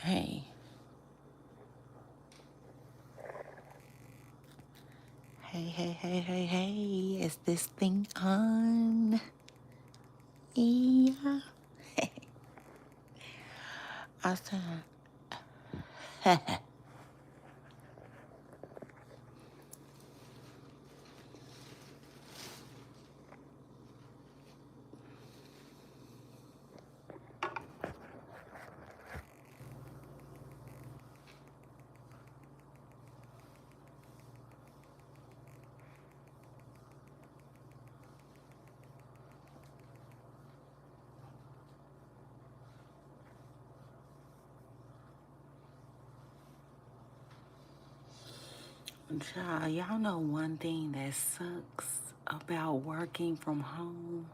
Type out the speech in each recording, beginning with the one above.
Hey, hey, is this thing on? Yeah. I said, child, y'all know one thing that sucks about working from home?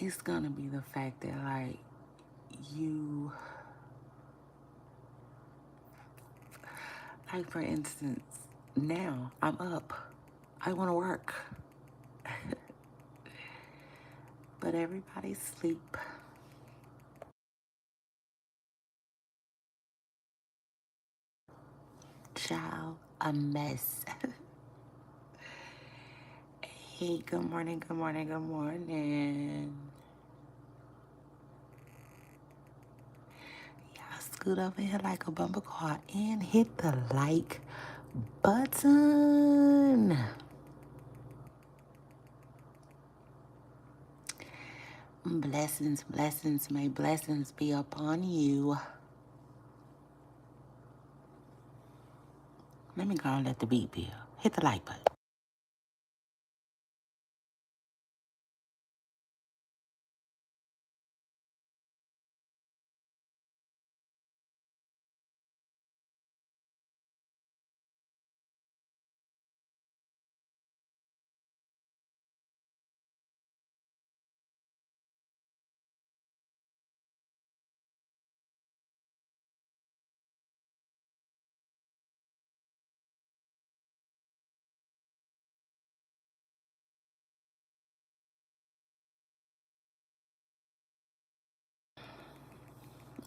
It's gonna be the fact that, like, you, like, for instance, now I'm up. I wanna work, but everybody's asleep. Child, a mess. Hey, good morning. Y'all scoot over here like a bumper car and hit the like button. Blessings, may blessings be upon you. Let me go and let the beat build. Hit the like button.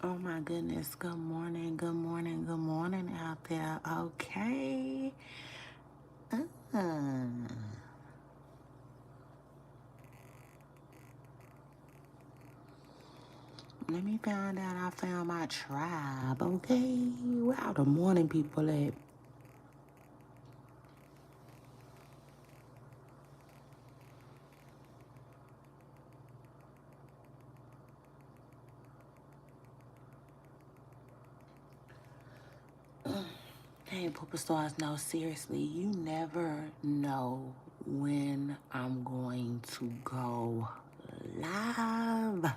Oh my goodness. Good morning out there. Okay. Uh, Let me find out I found my tribe, okay? Where all the morning people at? Hey, Pooper Stars, no, seriously, you never know when I'm going to go live.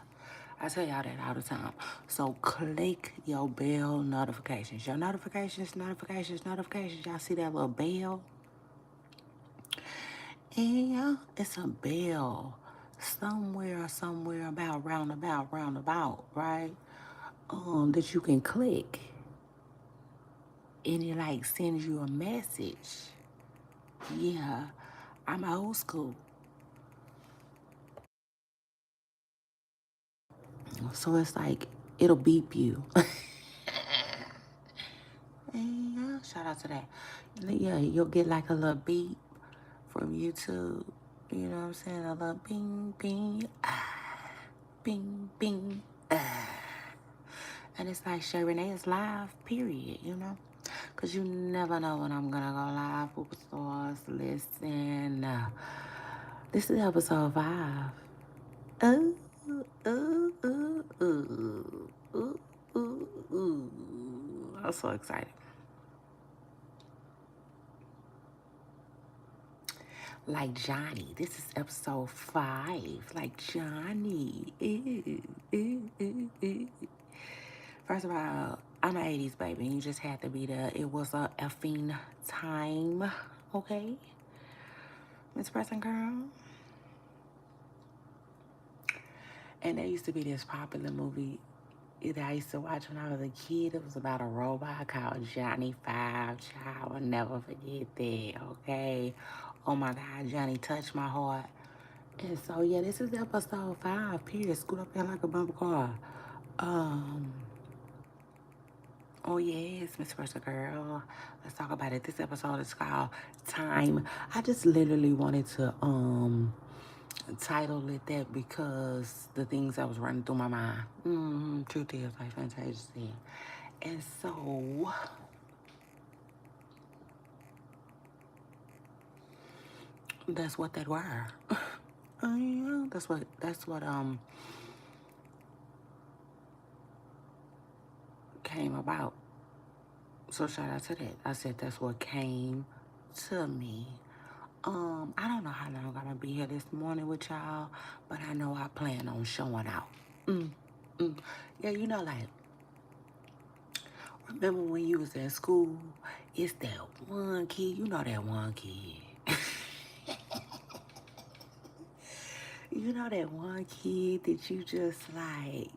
I tell y'all that all the time. So click your bell notifications. Your notifications. Y'all see that little bell? And yeah, it's a bell. Somewhere about roundabout, right? That you can click. And it like sends you a message. Yeah, I'm old school. So it's like, it'll beep you. And yeah, shout out to that. Yeah, you'll get like a little beep from YouTube. You know what I'm saying? A little bing, bing, bing, bing. And it's like Shay Renee is live, period, you know? Because you never know when I'm going to go live. Superstars, listen. This is episode 5. Ooh, ooh, ooh, ooh, ooh, ooh, ooh. I'm so excited. Like Johnny. This is episode 5. Like Johnny. First of all, I'm an 80s baby. You just had to be there. It was a effing time. Okay? Miss Preston Girl. And there used to be this popular movie that I used to watch when I was a kid. It was about a robot called Johnny Five. Child, I'll never forget that, okay? Oh my God, Johnny touched my heart. And so, yeah, this is episode 5, period. Scoot up there like a bumper car. Um, oh yes, Miss First Girl. Let's talk about it. This episode is called Time. I just literally wanted to title it that because the things that was running through my mind. Truth is, like Fantasia said. And so that's what that were. Yeah, that's what came about. So shout out to that. I said that's what came to me. I don't know how long I'm gonna be here this morning with y'all, but I know I plan on showing out. Mm, mm. Yeah, you know, like, remember when you was at school? It's that one kid, you know that one kid. You know that one kid that you just like,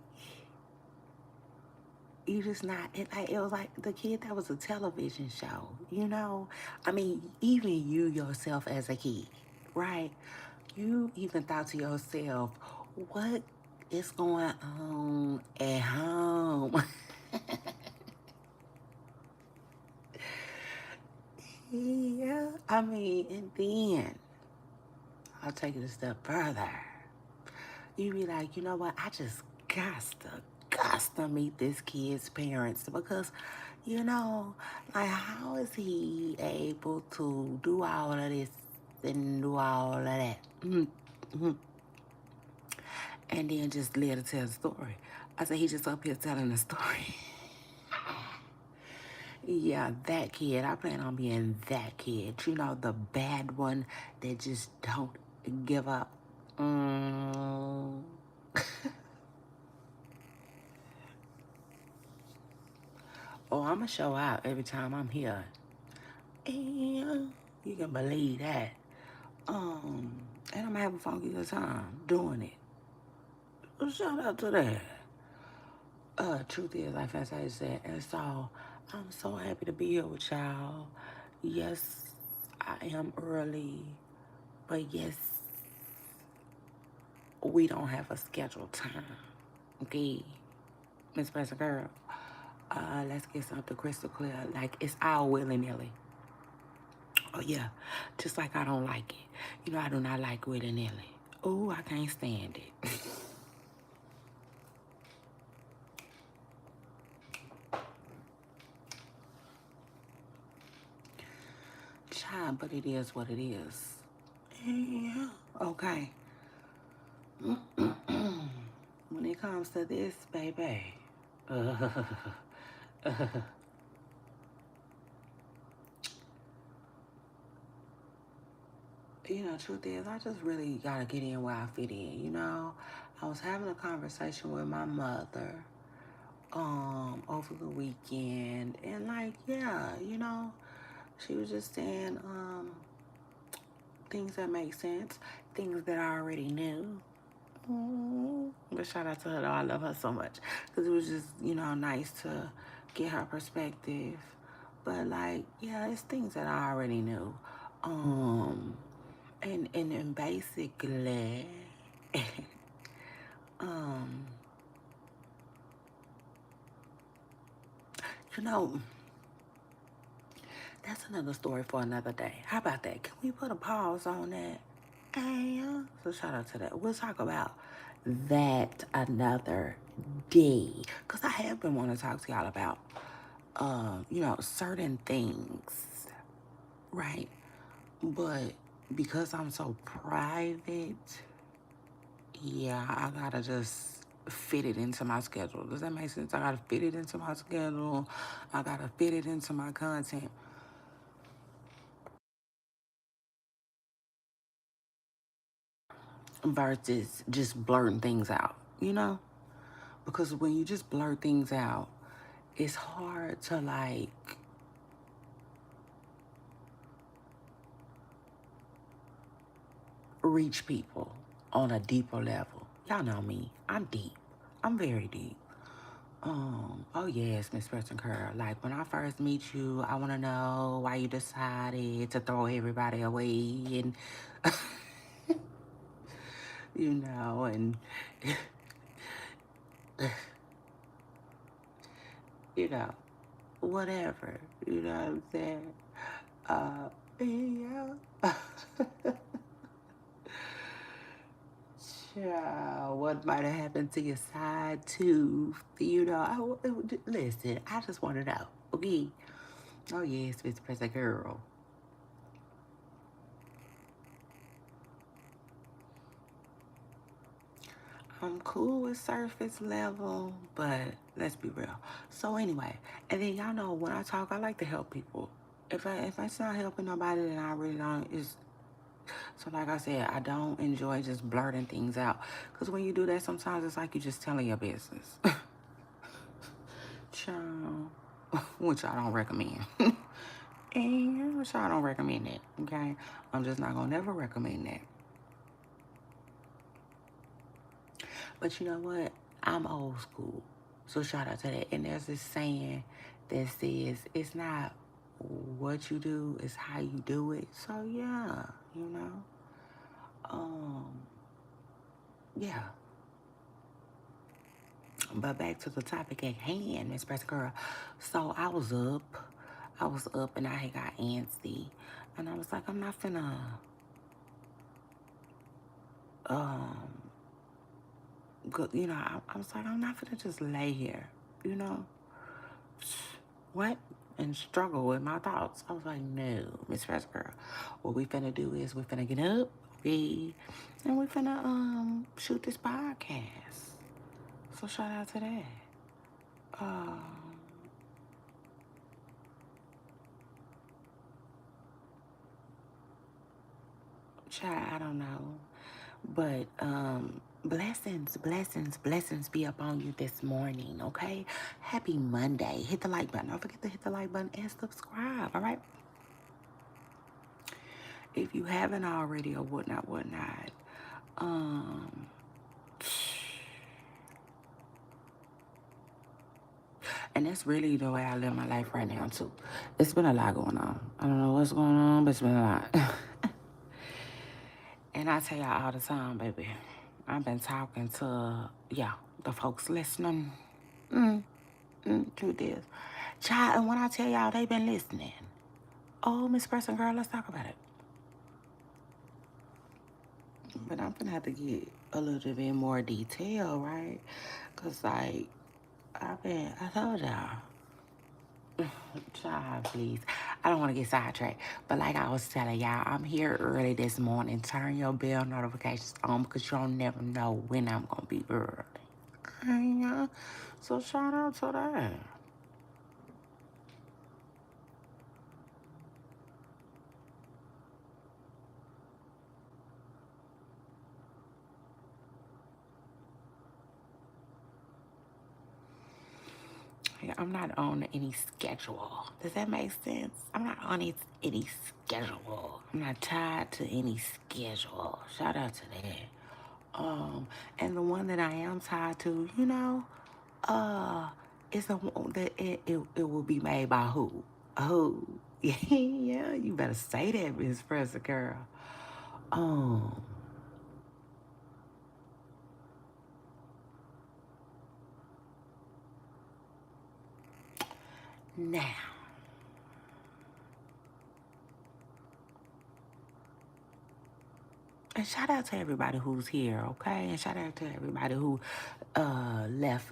you just not, it was like the kid that was a television show, you know? I mean, even you yourself as a kid, right? You even thought to yourself, what is going on at home? Yeah, I mean, and then I'll take it a step further. You be like, you know what? I just got to meet this kid's parents because, you know, like, how is he able to do all of this and do all of that? Mm-hmm. And then just let her tell the story. I said, he just up here telling the story. Yeah, that kid. I plan on being that kid. You know, the bad one that just don't give up. Mm. Oh, I'm going to show out every time I'm here. And you can believe that. And I'm having a funky good time doing it. So shout out to that. Truth is, like I said, and so I'm so happy to be here with y'all. Yes, I am early, but yes, we don't have a scheduled time. Okay, Miss Pastor Girl, let's get something crystal clear. Like, it's all willy-nilly. Oh yeah, just like I don't like it. You know, I do not like willy-nilly. Oh, I can't stand it. Child, but it is what it is. Yeah, okay. When it comes to this, baby, you know, truth is, I just really gotta get in where I fit in, you know? I was having a conversation with my mother, over the weekend, and like, yeah, you know, she was just saying, things that make sense, things that I already knew. But shout out to her though, I love her so much. Because it was just, you know, nice to get her perspective. But like, yeah, it's things that I already knew. And basically, um, you know, that's another story for another day. How about that? Can we put a pause on that? And so shout out to that. We'll talk about that another day. Because I have been wanting to talk to y'all about, you know, certain things, right? But because I'm so private, yeah, I gotta just fit it into my schedule. Does that make sense? I gotta fit it into my schedule. I gotta fit it into my content. Versus just blurting things out, you know? Because when you just blurt things out, it's hard to like reach people on a deeper level. Y'all know me. I'm deep. I'm very deep. Oh yes, Miss Preston Curl. Like when I first meet you, I want to know why you decided to throw everybody away and, and, you know, whatever. You know what I'm saying? Yeah. Child, what might have happened to your side tooth? Listen, I just want to know. Okay. Oh yes, Miss Preston Girl. I'm cool with surface level, but let's be real. So anyway, and then y'all know when I talk, I like to help people. If it's not helping nobody, then I really don't. It's so like I said, I don't enjoy just blurting things out because when you do that, sometimes it's like you just telling your business. Child, which I don't recommend. And which I don't recommend that. Okay, I'm just not gonna never recommend that. But you know what? I'm old school. So shout out to that. And there's this saying that says it's not what you do, it's how you do it. So yeah, you know. Um, yeah. But back to the topic at hand, Miss Press Girl. So I was up and I had got antsy. And I was like, I'm not finna um I was like, I'm not finna just lay here, you know. What? And struggle with my thoughts. I was like, no, Miss Fresh Girl. What we finna do is we finna get up, read, and we finna shoot this podcast. So shout out to that. Um Child, I don't know. But blessings, blessings, blessings be upon you this morning, okay? Happy Monday. Hit the like button. Don't forget to hit the like button and subscribe, all right? If you haven't already or whatnot. Um, and that's really the way I live my life right now, too. It's been a lot going on. I don't know what's going on, but it's been a lot. And I tell y'all all the time, baby, I've been talking to, the folks listening. Truth is. Child, and when I tell y'all they been listening, oh, Miss Person Girl, let's talk about it. But I'm gonna have to get a little bit more detail, right? Cause like I told y'all, child, please. I don't want to get sidetracked, but like I was telling y'all, I'm here early this morning. Turn your bell notifications on because you don't never know when I'm gonna be early. Yeah. So shout out to that. Yeah, I'm not on any schedule. Does that make sense? I'm not on any schedule. I'm not tied to any schedule. Shout out to that. And the one that I am tied to, uh, it's a that it will be made by who? Who? Yeah, you better say that, Miss Presser Girl. Um, Now. And shout out to everybody who's here, okay? And shout out to everybody who left,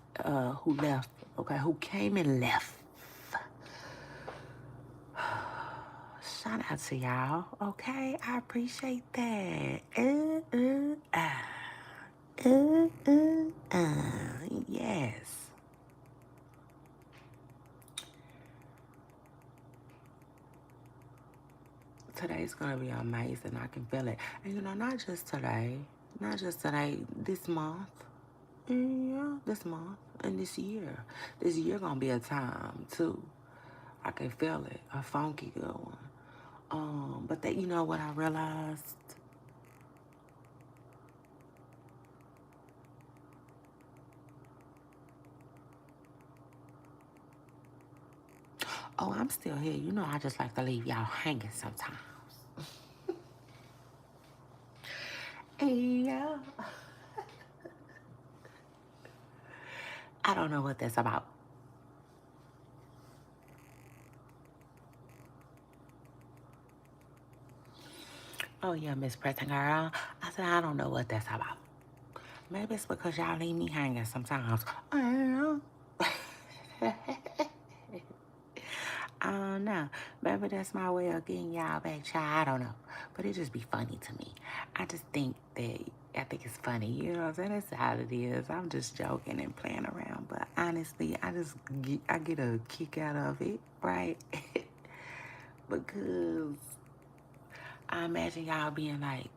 okay, who came and left. Shout out to y'all, okay? I appreciate that. Yes. Today's gonna be amazing. I can feel it. And not just today, this month. Yeah, this month and this year. This year gonna be a time too. I can feel it. A funky good one. But that you know what I realized? Oh, I'm still here. You know I just like to leave y'all hanging sometimes. Yeah. I don't know what that's about. Oh, yeah, Miss Preston Girl. I said, I don't know what that's about. Maybe it's because y'all leave me hanging sometimes. I don't know. I don't know. Maybe that's my way of getting y'all back, child. I don't know. But it just be funny to me. I just think that, I think it's funny. You know what I'm saying? That's how it is. I'm just joking and playing around. But honestly, I get a kick out of it, right? Because I imagine y'all being like,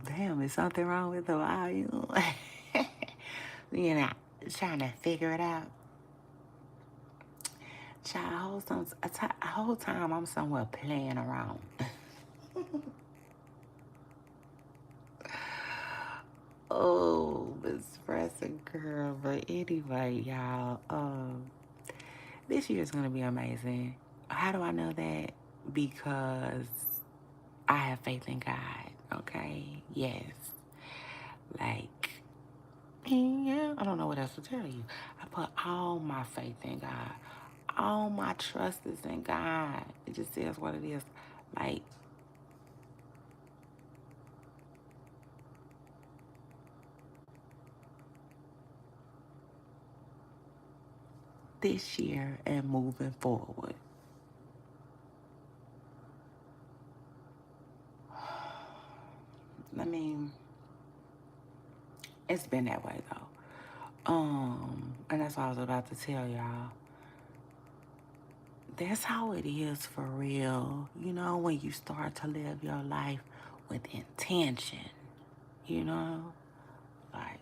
damn, is something wrong with the volume? You know, trying to figure it out. Child, a whole time I'm somewhere playing around. Oh, Miss Pressing Girl. But anyway, y'all, this year is gonna be amazing. How do I know that? Because I have faith in God. Okay, yes, like, yeah, I don't know what else to tell you. I put all my faith in God. All my trust is in God. It just is what it is. Like, this year and moving forward. I mean, it's been that way though. And that's what I was about to tell y'all. That's how it is for real. You know, when you start to live your life with intention, you know? Like,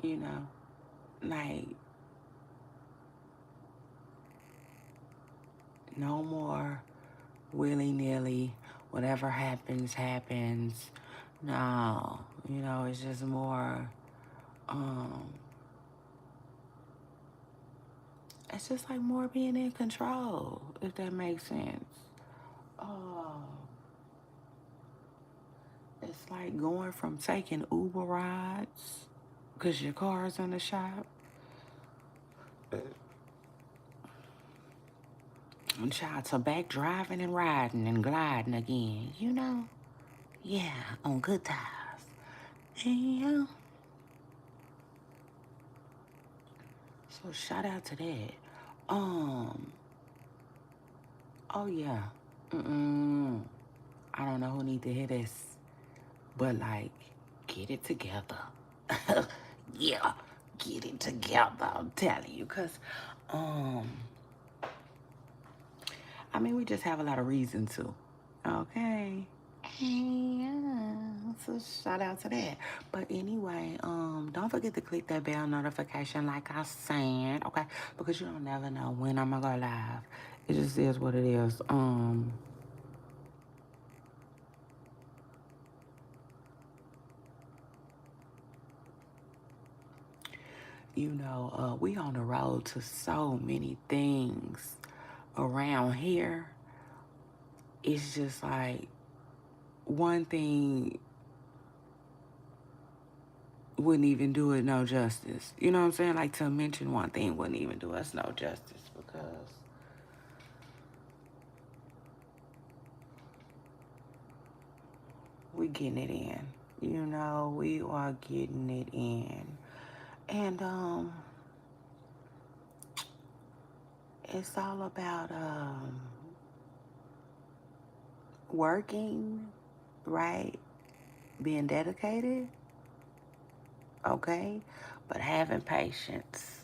you know, like, no more willy nilly, whatever happens, happens. No, you know, it's just more, um, it's just like more being in control, if that makes sense. Oh, it's like going from taking Uber rides because your car's in the shop and child to back driving and riding and gliding again, you know? Yeah, on good times. Yeah. So shout out to that. Um, oh yeah. Mm-mm. I don't know who need to hear this, but like, get it together. Yeah, get it together. I'm telling you, cause, um, I mean, we just have a lot of reason to. Okay. Yeah, so shout out to that. But anyway, don't forget to click that bell notification like I said, okay? Because you don't never know when I'm gonna go live. It just is what it is. We on the road to so many things around here. It's just like one thing wouldn't even do it no justice. You know what I'm saying? Like to mention one thing wouldn't even do us no justice because we getting it in. You know, we are getting it in. And it's all about working, right? Being dedicated, okay? But having patience.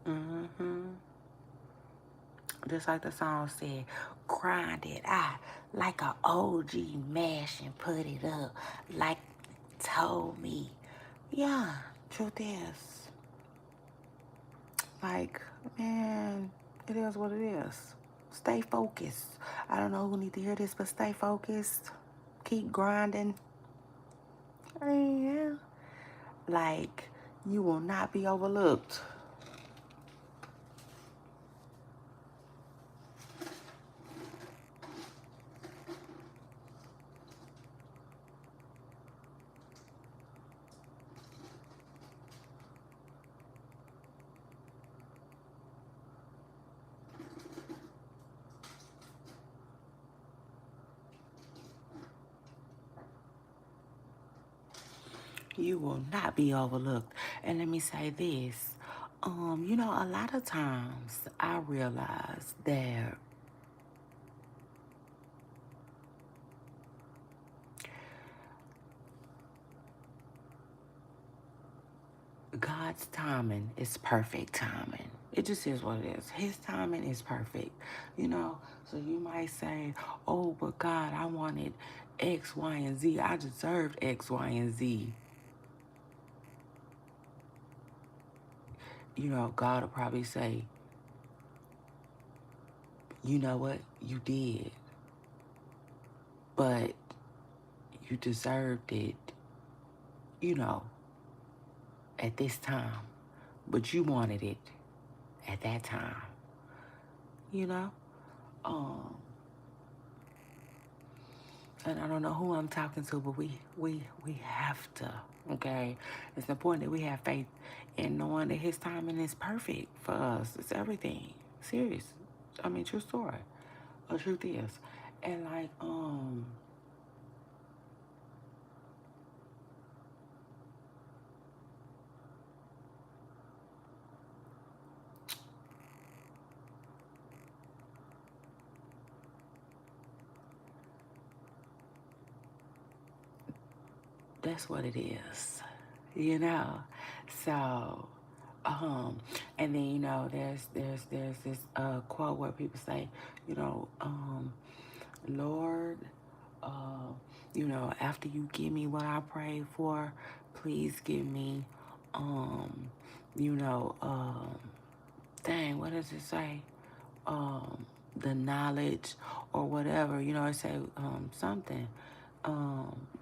Mm-hmm. Just like the song said, grind it out like a OG mash and put it up like told me. Yeah, truth is, Like, man, it is what it is. Stay focused. I don't know who need to hear this, but stay focused. Keep grinding. Yeah. Like, you will not be overlooked. You will not be overlooked. And let me say this. You know, a lot of times I realize that God's timing is perfect timing. It just is what it is. His timing is perfect, you know. So you might say, oh, but God, I wanted X, Y, and Z. I deserved X, Y, and Z. You know, God will probably say, you know what? You did. But you deserved it, you know, at this time. But you wanted it at that time, you know? Um, and I don't know who I'm talking to, but we have to, okay? It's important that we have faith in knowing that his timing is perfect for us. It's everything. Serious. I mean, true story. The truth is. And like, that's what it is, you know? So, and then, you know, there's this quote where people say, you know, Lord, uh, you know, after you give me what I prayed for, please give me, um, you know, dang, what does it say? The knowledge or whatever, you know, it say something.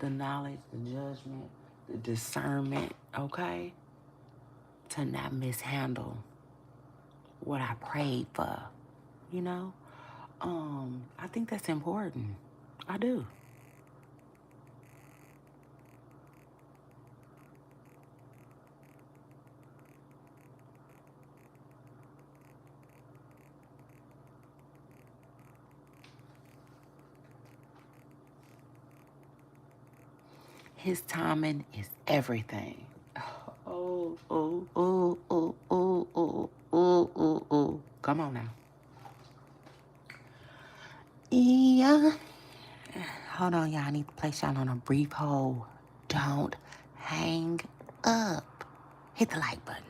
The knowledge, the judgment, the discernment, okay? To not mishandle what I prayed for, you know? I think that's important. I do. His timing is everything. Oh, oh, oh, oh, oh, oh, oh, oh, oh. Come on now. Yeah. Hold on, y'all. I need to place y'all on a brief hold. Don't hang up. Hit the like button.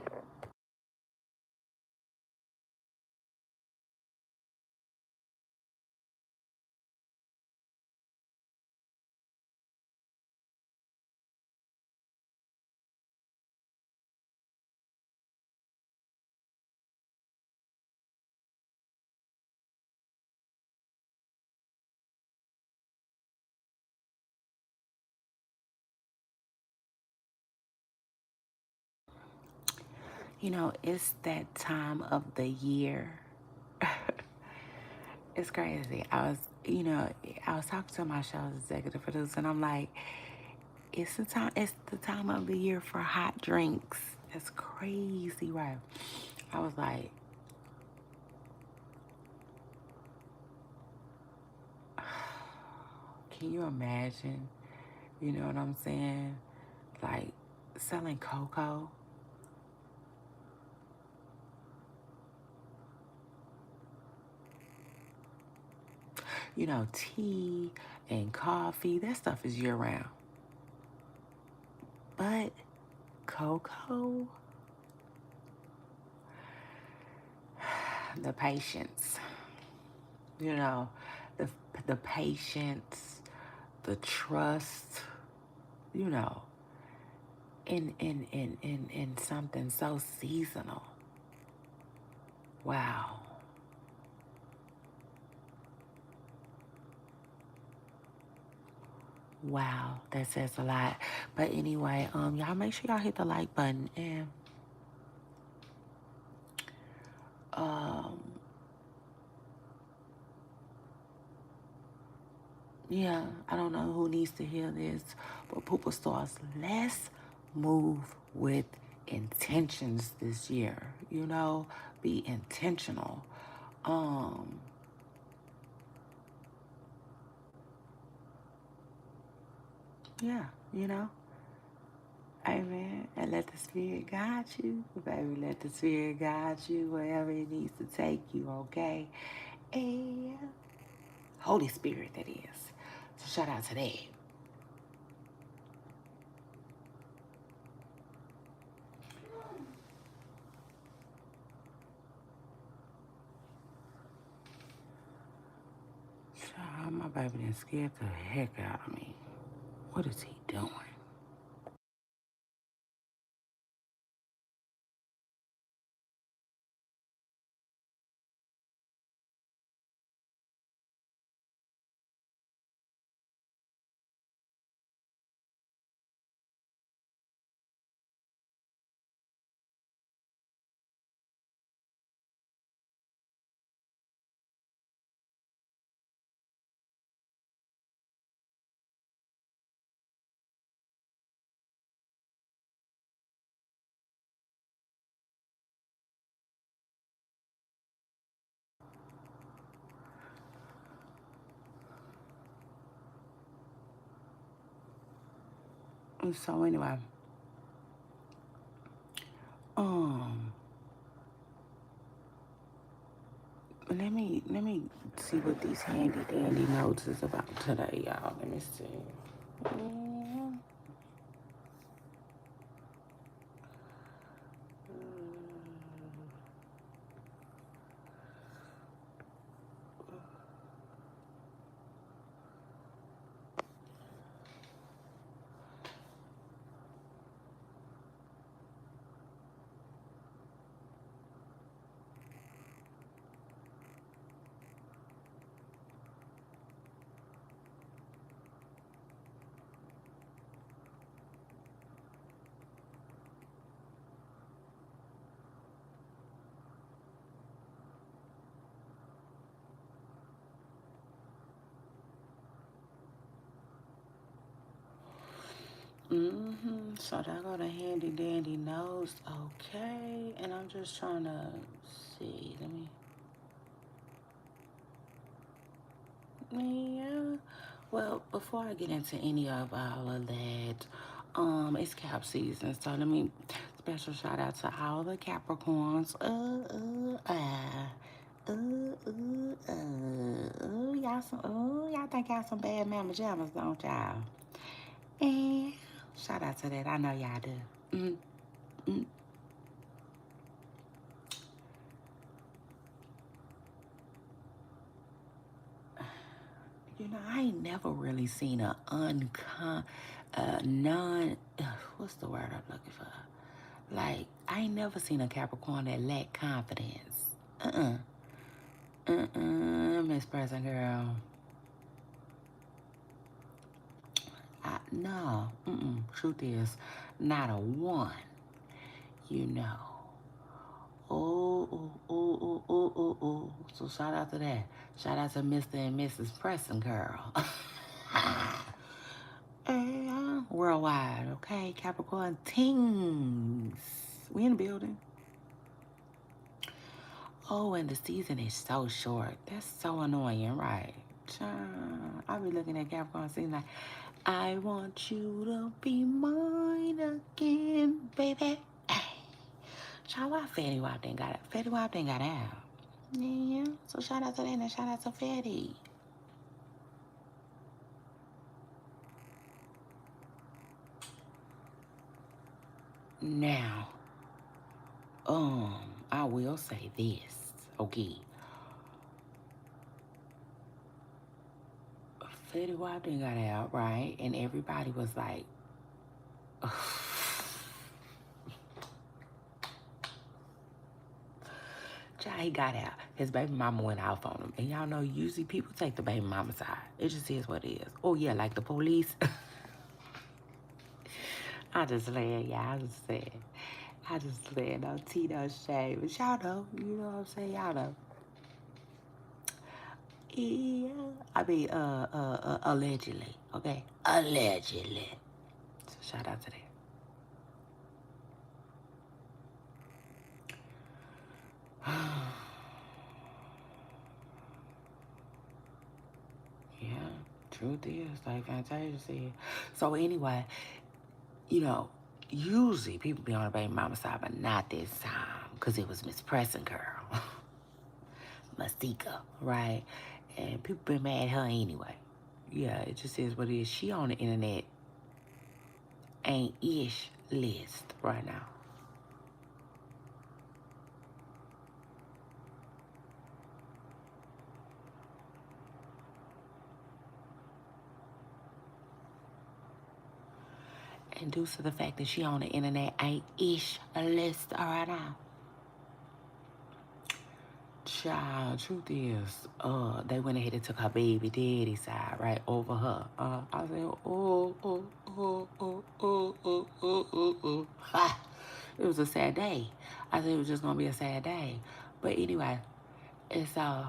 You know, it's that time of the year. It's crazy. I was talking to my show's executive producer, and I'm like, it's the time of the year for hot drinks. That's crazy, right? I was like, can you imagine? You know what I'm saying? Like selling cocoa, you know, tea and coffee. That stuff is year round. But cocoa, the patience, you know, the the patience, the trust, you know, in something so seasonal. Wow. Wow, that says a lot. But anyway, y'all make sure y'all hit the like button and um yeah, I don't know who needs to hear this, but Pooper Stars, let's move with intentions this year. You know, be intentional. Um, yeah, you know. Amen. And let the Spirit guide you. Baby, let the Spirit guide you wherever it needs to take you, okay? And Holy Spirit, that is. So shout out to that. Child, my baby done scared the heck out of me. What is he doing? So anyway, um, let me see what these handy dandy notes is about today, y'all. Let me see. Mm, So that go the handy dandy notes, okay. And I'm just trying to see. Let me. Yeah. Well, before I get into any of all of that, it's cap season, so let me special shout out to all the Capricorns. Y'all think y'all some bad mama jammas, don't y'all? And shout out to that. I know y'all do. Mm, mm. You know, I ain't never really seen a non, what's the word I'm looking for? Like, I ain't never seen a Capricorn that lack confidence. Uh-uh. Miss Present Girl. No. Truth is, not a one, you know. Oh. So shout out to that. Shout out to Mr. and Mrs. Preston Girl. Worldwide, okay? Capricorn teens. We in the building. Oh, and the season is so short. That's so annoying, right? Child, I be looking at Capricorn season like, I want you to be mine again, baby. Ay. Child, why Fetty Wap didn't got it? Fetty Wap didn't got out. Yeah, so shout out to that and shout out to Fetty. Now, I will say this, okay? Fetty Wap didn't got out, right? And everybody was like, Child, he got out. His baby mama went off on him. And y'all know usually people take the baby mama side. It just is what it is. Oh yeah, like the police. I just laying, y'all. I just saying. I just laying no tea, no shame. But y'all know, you know what I'm saying? Y'all know. Yeah. I mean, allegedly. Okay? Allegedly. So shout out to that. Yeah, truth is, like Fantasia said. So anyway, you know, usually people be on the baby mama side, but not this time, because it was Miss Pressing Girl, Masika, right? And people been mad at her anyway. Yeah, it just is what it is. She on the internet ain't ish list right now. And due to the fact that she on the internet ain't ish a list right now. Child, truth is, they went ahead and took her baby daddy side right over her. I said, Ha! It was a sad day. I said it was just gonna be a sad day. But anyway, and so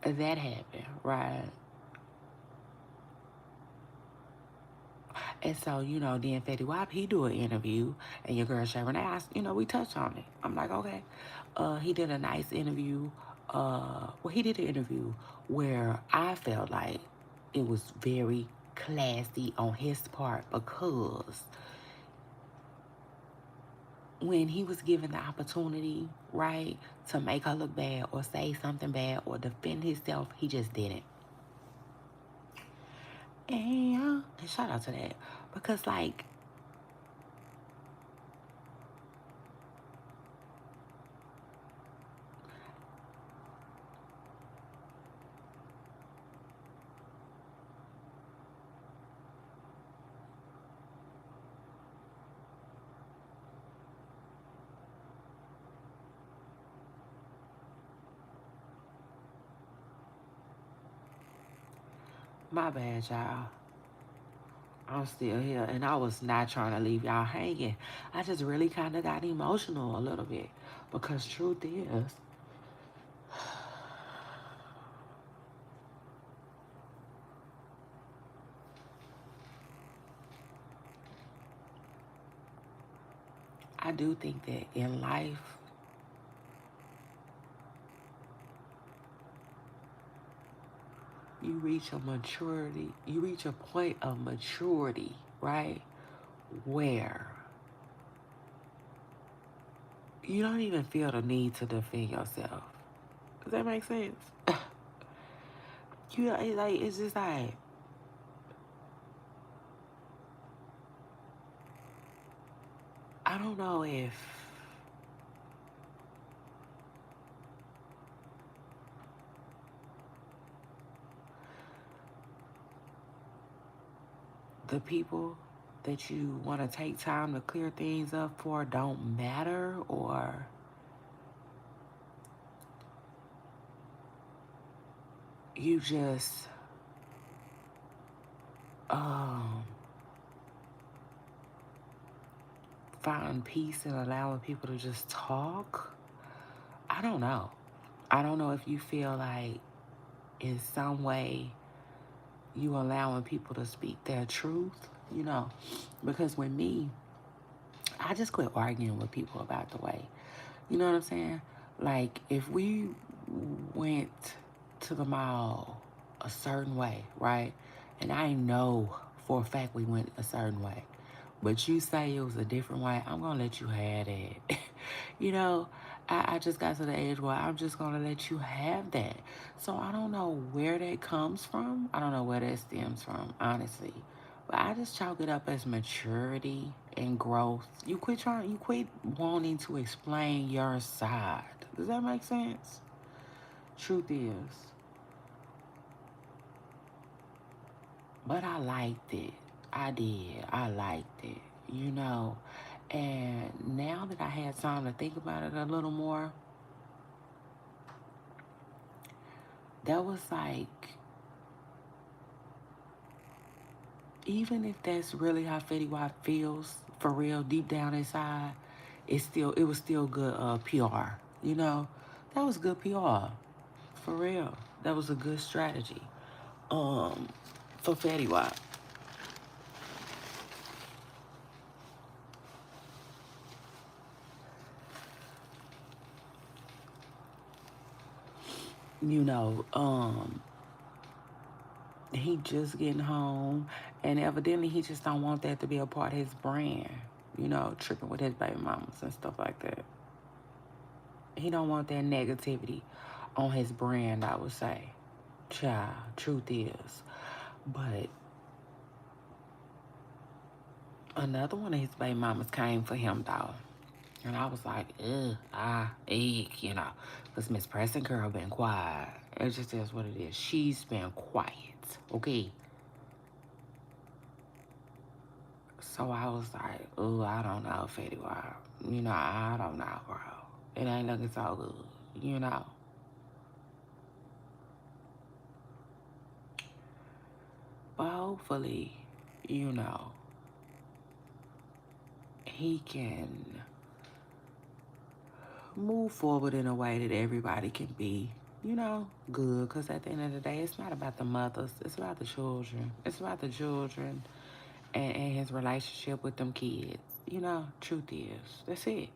that happened, right? And so, you know, then Fetty Wap, he do an interview, and your girl Sharon asked, you know, we touched on it. I'm like, okay. He did a nice interview. Well, he did an interview where I felt like it was very classy on his part because when he was given the opportunity, right, to make her look bad or say something bad or defend himself, he just didn't. And shout out to that. Because, like, my bad, y'all. I'm still here, and I was not trying to leave y'all hanging. I just really kind of got emotional a little bit because truth is, I do think that in life, you reach a point of maturity, right? Where you don't even feel the need to defend yourself. Does that make sense? You know, it's just like, I don't know if the people that you want to take time to clear things up for don't matter, or you just um, find peace in allowing people to just talk. I don't know. I don't know if you feel like in some way you allowing people to speak their truth, you know, because with me, I just quit arguing with people about the way. You know what I'm saying? Like, if we went to the mall a certain way, right? And I know for a fact we went a certain way, but you say it was a different way, I'm going to let you have that. You know, I just got to the age where I'm just going to let you have that. So I don't know where that comes from. I don't know where that stems from, honestly. But I just chalk it up as maturity and growth. You quit wanting to explain your side. Does that make sense? Truth is. But I liked it. I did. I liked it, you know. And now that I had time to think about it a little more, that was like, even if that's really how Fetty Wap feels for real, deep down inside, it was still good PR. You know, that was good PR for real. That was a good strategy for Fetty Wap. You know, he just getting home, and evidently he just don't want that to be a part of his brand. You know, tripping with his baby mamas and stuff like that. He don't want that negativity on his brand, I would say. Child, truth is. But another one of his baby mamas came for him, though. And I was like, eek, you know. Because Miss Preston Girl been quiet. It just is what it is. She's been quiet, okay? So I was like, oh, I don't know, Fetty Wap. You know, I don't know, bro. It ain't looking so good, you know. But hopefully, you know, he can move forward in a way that everybody can be, you know, good. Because at the end of the day, it's not about the mothers. It's about the children. It's about the children and his relationship with them kids. You know, truth is. That's it.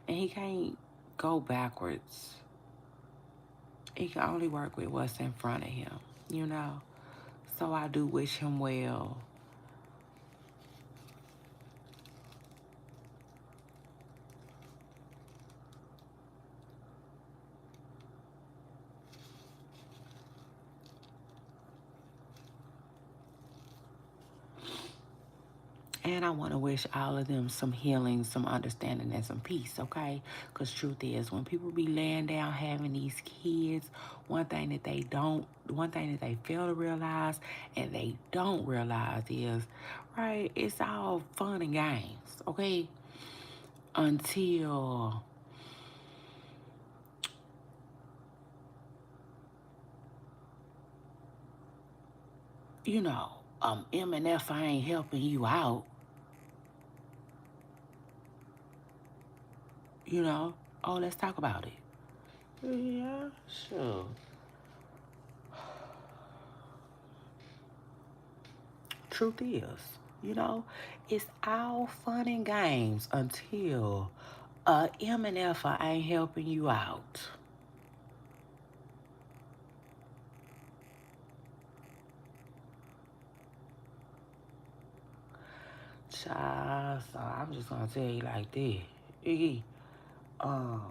And he can't go backwards. He can only work with what's in front of him, you know. So I do wish him well. And I want to wish all of them some healing, some understanding, and some peace, okay? Because truth is, when people be laying down having these kids, one thing that they fail to realize and they don't realize is, right, it's all fun and games, okay? Until, you know, M and F, I ain't helping you out, you know? Oh, let's talk about it. Yeah, sure. Truth is, you know, it's all fun and games until M and F ain't helping you out. Child, so I'm just gonna tell you like this. Iggy, um,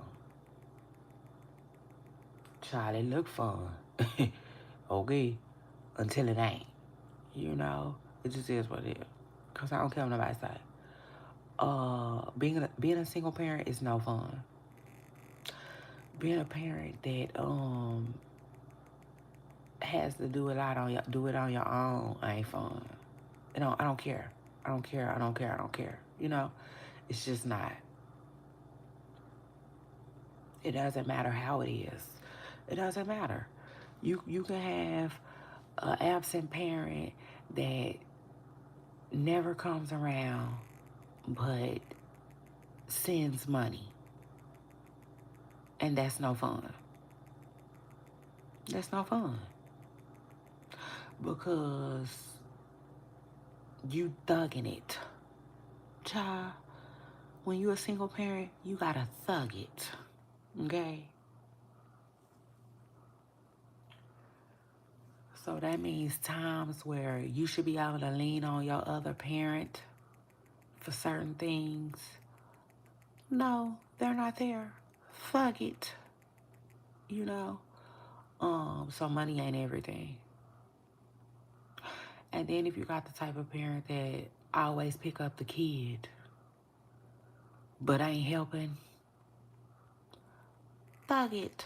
child, it look fun. Okay? Until it ain't. You know? It just is what it is. Cause I don't care what nobody say. Being a single parent is no fun. Being a parent that has to do it on your own ain't fun. I don't care. I don't care. I don't care. I don't care. You know, it's just not. It doesn't matter how it is. It doesn't matter. You can have an absent parent that never comes around but sends money. And that's no fun. That's no fun. Because you thugging it. Child, when you're a single parent, you gotta thug it. Okay? So that means times where you should be able to lean on your other parent for certain things. No, they're not there. Fuck it. You know? So money ain't everything. And then if you got the type of parent that always pick up the kid but ain't helping, fuck it.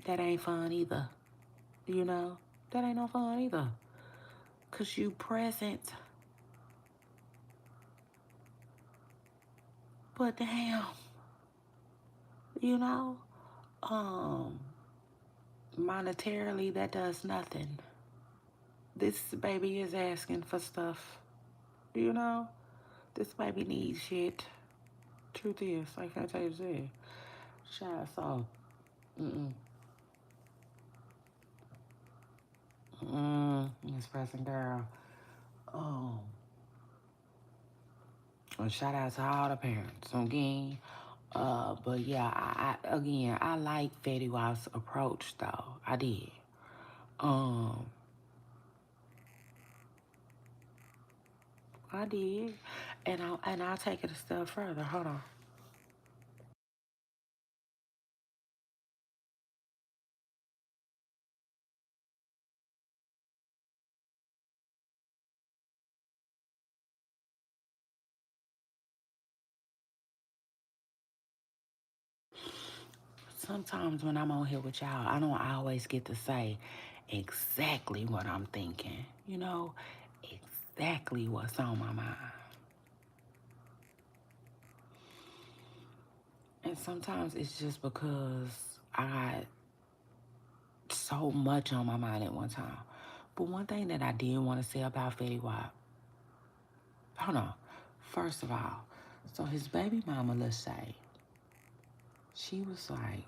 That ain't fun either. You know? That ain't no fun either. Cause you present. But damn, you know? Um, monetarily, that does nothing. This baby is asking for stuff, you know? This baby needs shit. Truth is, like I tell you, said, child, so, mm-mm, Miss Preston girl. Um, and shout out to all the parents, again. But yeah, I like Fetty Wap's approach though. I did. Um, I did, and I'll take it a step further. Hold on. Sometimes when I'm on here with y'all, I don't always get to say exactly what I'm thinking. You know, exactly what's on my mind. And sometimes it's just because I got so much on my mind at one time. But one thing that I did want to say about Fetty Wap, hold on. First of all, so his baby mama, let's say, she was like,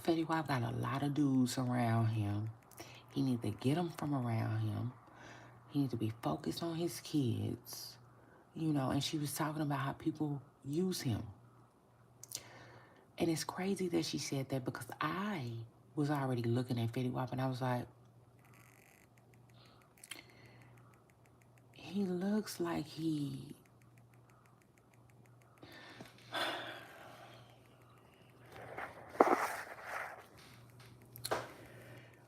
Fetty Wap got a lot of dudes around him. He need to get them from around him. He need to be focused on his kids, you know. And she was talking about how people use him. And it's crazy that she said that because I was already looking at Fetty Wap and I was like, he looks like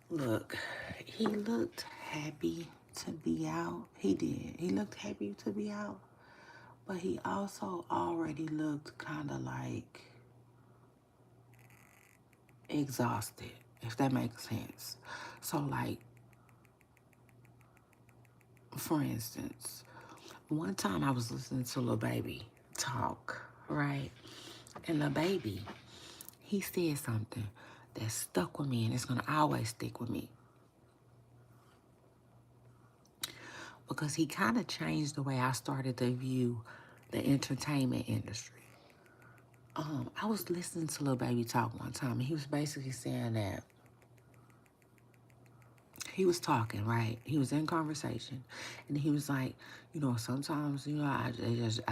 look, he looked happy to be out. He did. He looked happy to be out. But he also already looked kind of like exhausted, if that makes sense. So, like, for instance, one time I was listening to Lil Baby talk, right? And Lil Baby, he said something that stuck with me and it's gonna always stick with me. Because he kind of changed the way I started to view the entertainment industry. I was listening to Lil Baby talk one time and he was basically saying that he was talking, right? He was in conversation, and he was like, you know, sometimes, you know, I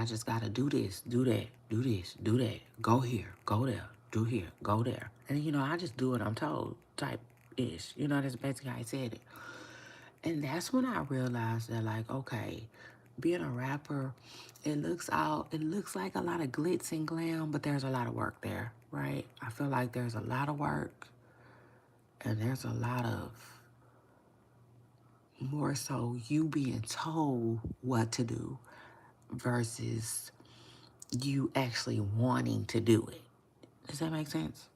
just gotta do this, do that, do this, do that, go here, go there, do here, go there, and you know, I just do what I'm told, type ish. You know, that's basically how he said it, and that's when I realized that, like, okay, being a rapper, it looks like a lot of glitz and glam, but there's a lot of work there, right? I feel like there's a lot of work, and there's a lot of more so you being told what to do versus you actually wanting to do it. Does that make sense?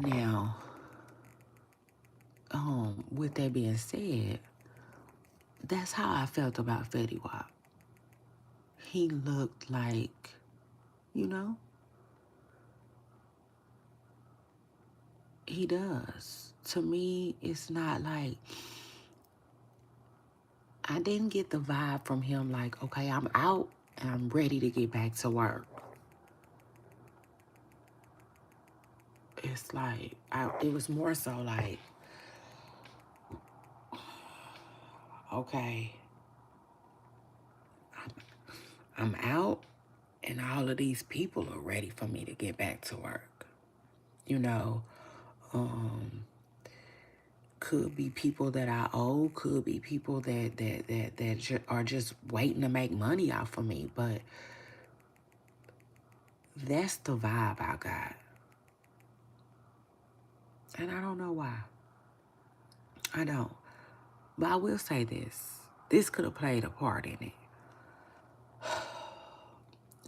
Now, with that being said, that's how I felt about Fetty Wap. He looked like, you know, he does. To me, it's not like, I didn't get the vibe from him like, okay, I'm out and I'm ready to get back to work. It's like, it was more so like, okay, I'm out and all of these people are ready for me to get back to work. You know, um, could be people that I owe, could be people that are just waiting to make money off of me. But that's the vibe I got. And I don't know why. I don't. But I will say this. This could have played a part in it.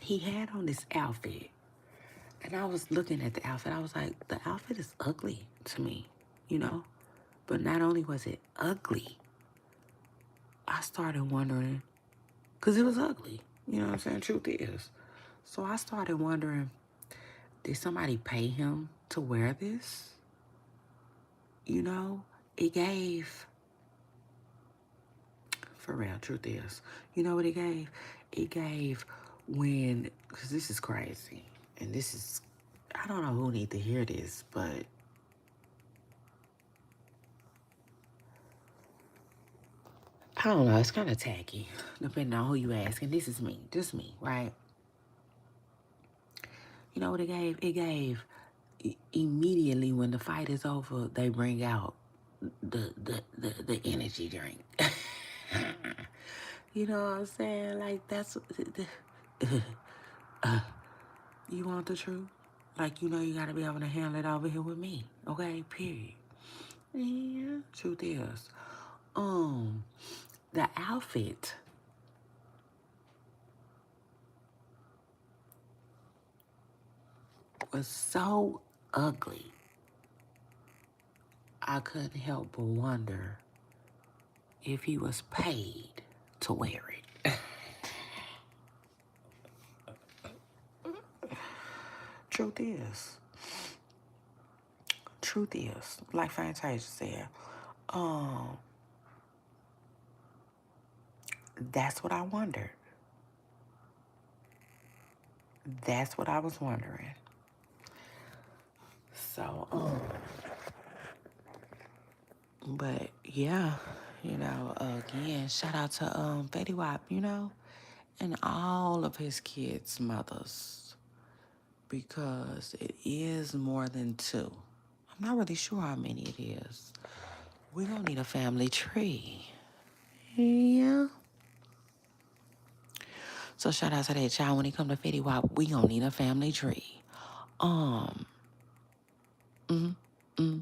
He had on this outfit. And I was looking at the outfit. I was like, the outfit is ugly to me, you know? But not only was it ugly, I started wondering, because it was ugly. You know what I'm saying? Truth is. So I started wondering, did somebody pay him to wear this? You know, it gave, for real, truth is, you know what it gave? It gave when, because this is crazy, and this is, I don't know who need to hear this, but I don't know, it's kind of tacky, depending on who you ask, and this is me, just me, right? You know what it gave? It gave immediately when the fight is over, they bring out the energy drink. You know what I'm saying? Like that's you want the truth? Like you know you gotta be able to handle it over here with me. Okay, period. Yeah. Truth is. The outfit was so ugly. I couldn't help but wonder if he was paid to wear it. Truth is. Truth is, like Fantasia said, um, that's what I wondered. That's what I was wondering. So, but yeah, again, shout out to Fetty Wap, and all of his kids' mothers because it is more than two. I'm not really sure how many it is. We don't need a family tree. Yeah. So shout out to that child when it come to Fetty Wap, we gonna need a family tree. Um, mm, mm,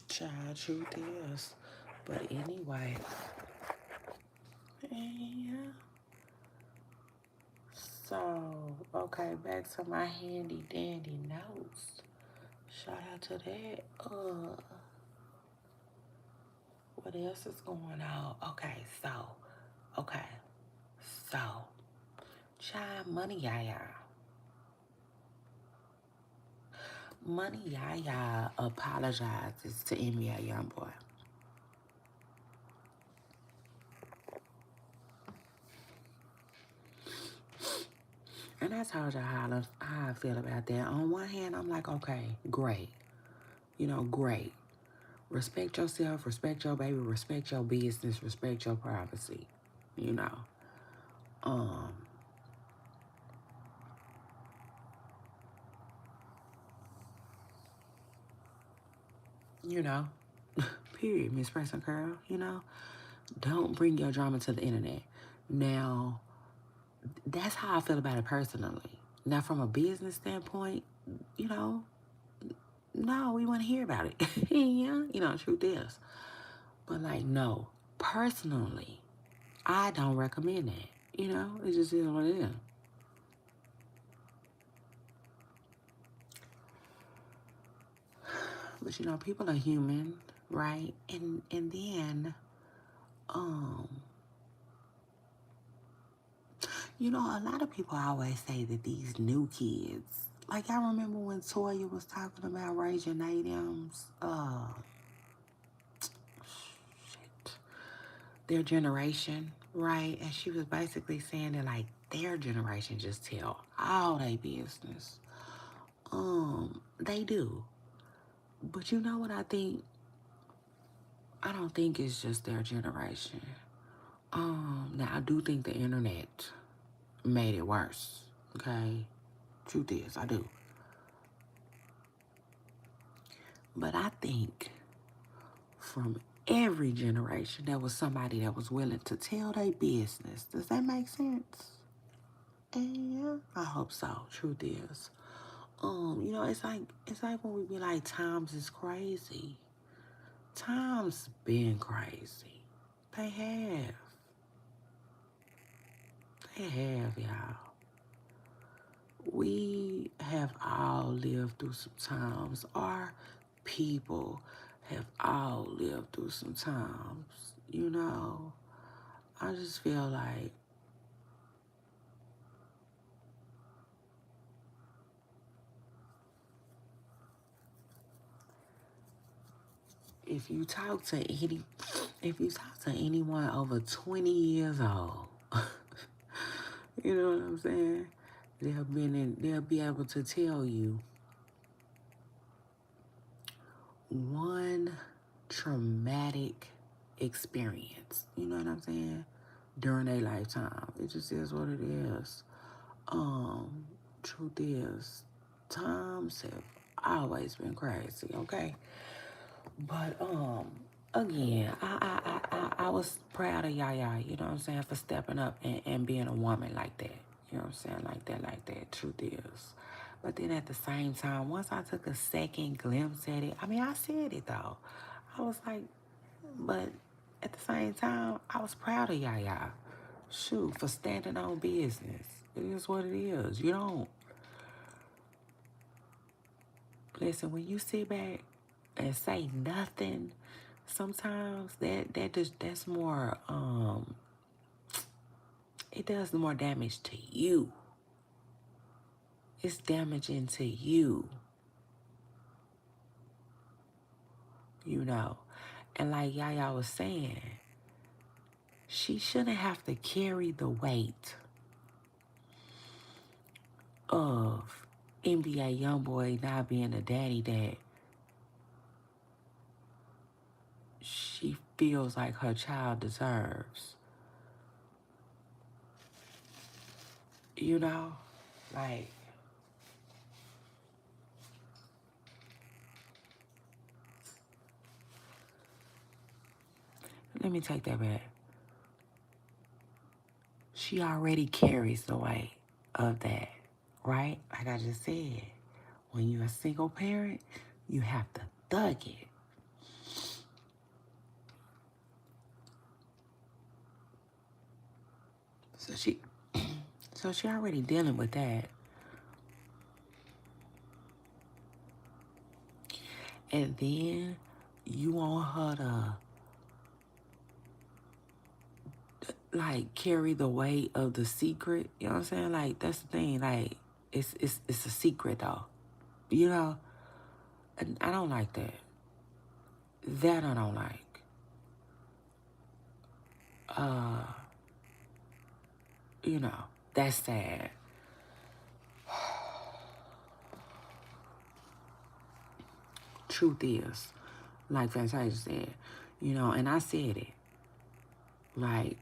child, truth is. But anyway, yeah. So, okay, back to my handy dandy notes. Shout out to that. What else is going on? Okay, so, child, Money Yaya. Money Yaya apologizes to NBA Youngboy. And I told y'all how I feel about that. On one hand, I'm like, okay, great. Great. Respect yourself, respect your baby, respect your business, respect your privacy. You know. Um, you know. Period, Miss Preston Curl, Don't bring your drama to the internet. Now, that's how I feel about it personally. Now, from a business standpoint, you know, no, we want to hear about it. Yeah, truth is. But, like, no, personally, I don't recommend that. It just is what it is. But people are human, right? And then, um, a lot of people always say that these new kids, like I remember when Toya was talking about Raging Natives, shit, their generation, right? And she was basically saying that like their generation just tell all their business. They do. But you know what I think? I don't think it's just their generation. Now I do think the internet made it worse. Okay? Truth is, I do. But I think from every generation there was somebody that was willing to tell their business. Does that make sense? Yeah, I hope so. Truth is. It's like when we be like, times is crazy. Times been crazy. They have. They have, y'all. We have all lived through some times, or people have all lived through some times, you know. I just feel like if you talk to anyone over 20 years old, you know what I'm saying? They'll be able to tell you one traumatic experience. You know what I'm saying? During their lifetime. It just is what it is. Truth is, times have always been crazy, okay? But again, I was proud of Yaya, you know what I'm saying, for stepping up and being a woman like that. You know what I'm saying? Like that. Truth is. But then at the same time, once I took a second glimpse at it, I mean, I said it though. I was like, but at the same time, I was proud of Yaya. Shoot, for standing on business. It is what it is. You don't. Listen, when you sit back and say nothing, sometimes that's more it does more damage to you. It's damaging to you. You know. And like Yaya was saying, she shouldn't have to carry the weight of NBA YoungBoy not being the daddy that she feels like her child deserves. You know? Like, let me take that back. She already carries the weight of that, right? Like I just said, when you're a single parent, you have to thug it. So she already dealing with that. And then you want her to like carry the weight of the secret. You know what I'm saying? Like that's the thing. Like it's a secret though. You know? And I don't like that. That I don't like. You know, that's sad. Truth is, like Fantasia said, you know, and I said it. Like,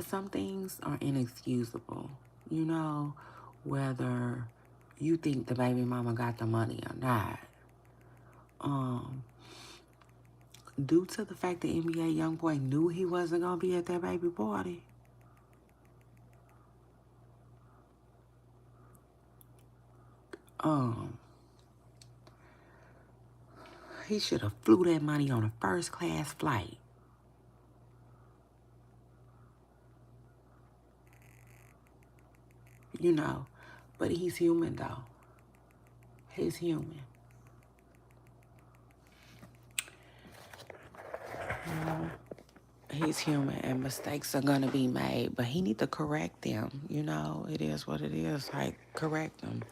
some things are inexcusable, you know, whether you think the baby mama got the money or not. Due to the fact that NBA YoungBoy knew he wasn't gonna be at that baby party, he should have flew that money on a first class flight. You know, but he's human though. He's human. You know, he's human and mistakes are gonna be made, but he need to correct them. You know, it is what it is. Like, correct them.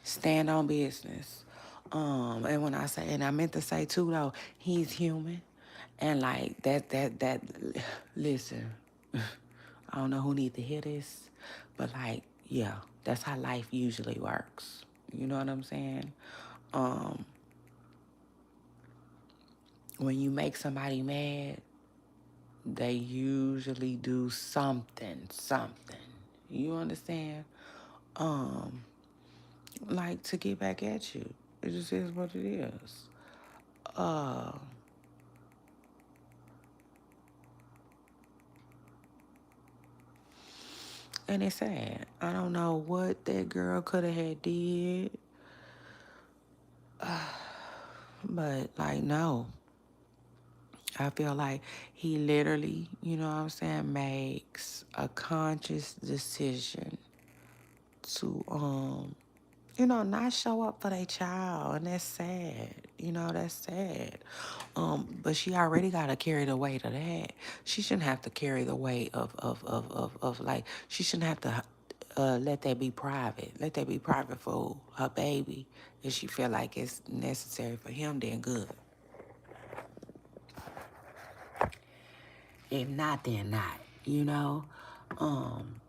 Stand on business. And when I say, and I meant to say too though, he's human. And like that listen, I don't know who need to hear this, but like, yeah, that's how life usually works. You know what I'm saying? When you make somebody mad, they usually do something. You understand? Like to get back at you. It just is what it is. And it's sad. I don't know what that girl could have had did. But like no. I feel like he literally, you know what I'm saying, makes a conscious decision to not show up for their child, and that's sad. That's sad. But she already got to carry the weight of that. She shouldn't have to carry the weight of like, she shouldn't have to let that be private. Let that be private for her baby. If she feel like it's necessary for him, then good. If not, then not, Um,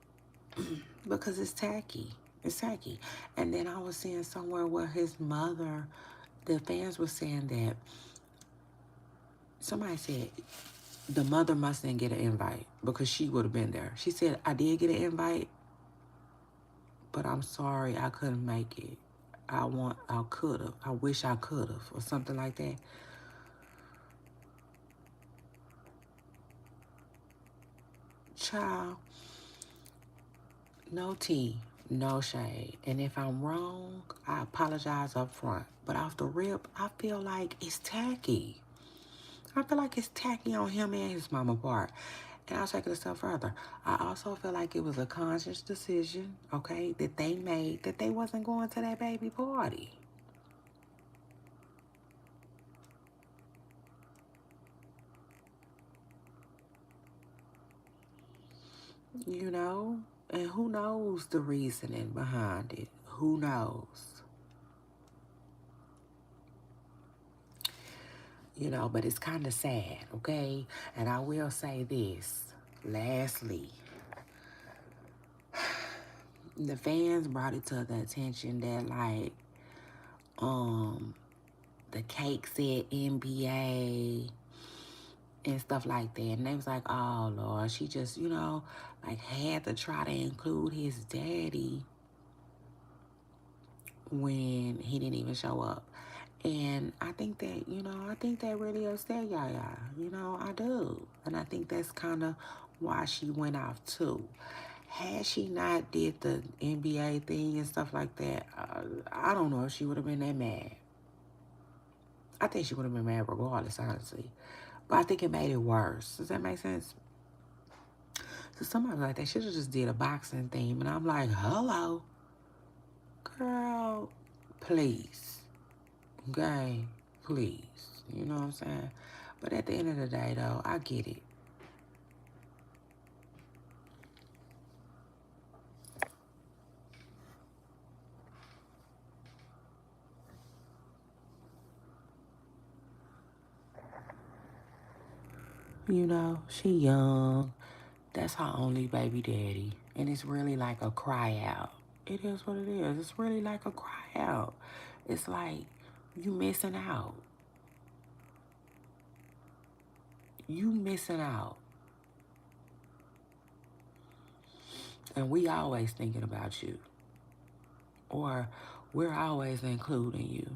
because it's tacky. It's tacky. And then I was seeing somewhere where his mother, the fans were saying that somebody said the mother mustn't get an invite because she would have been there. She said, I did get an invite, but I'm sorry I couldn't make it. I could have. I wish I could have, or something like that. Child, no tea, no shade. And if I'm wrong, I apologize up front. But off the rip, I feel like it's tacky. I feel like it's tacky on him and his mama part. And I'll take it a step further. I also feel like it was a conscious decision, okay, that they made that they wasn't going to that baby party. And who knows the reasoning behind it? Who knows? But it's kind of sad, okay? And I will say this, lastly, the fans brought it to the attention that, like, the cake said NBA and stuff like that. And they was like, oh, Lord, she just, like had to try to include his daddy when he didn't even show up. And I think that really upset Yaya. I do. And I think that's kind of why she went off too. Had she not did the NBA thing and stuff like that, I don't know if she would have been that mad. I think she would have been mad regardless, honestly. But I think it made it worse. Does that make sense? So somebody like that should have just did a boxing theme. And I'm like, hello, girl, please. Okay, please. You know what I'm saying? But at the end of the day, though, I get it. She young. That's her only baby daddy. And it's really like a cry out. It is what it is. It's really like a cry out. It's like you missing out. You missing out. And we always thinking about you. Or we're always including you.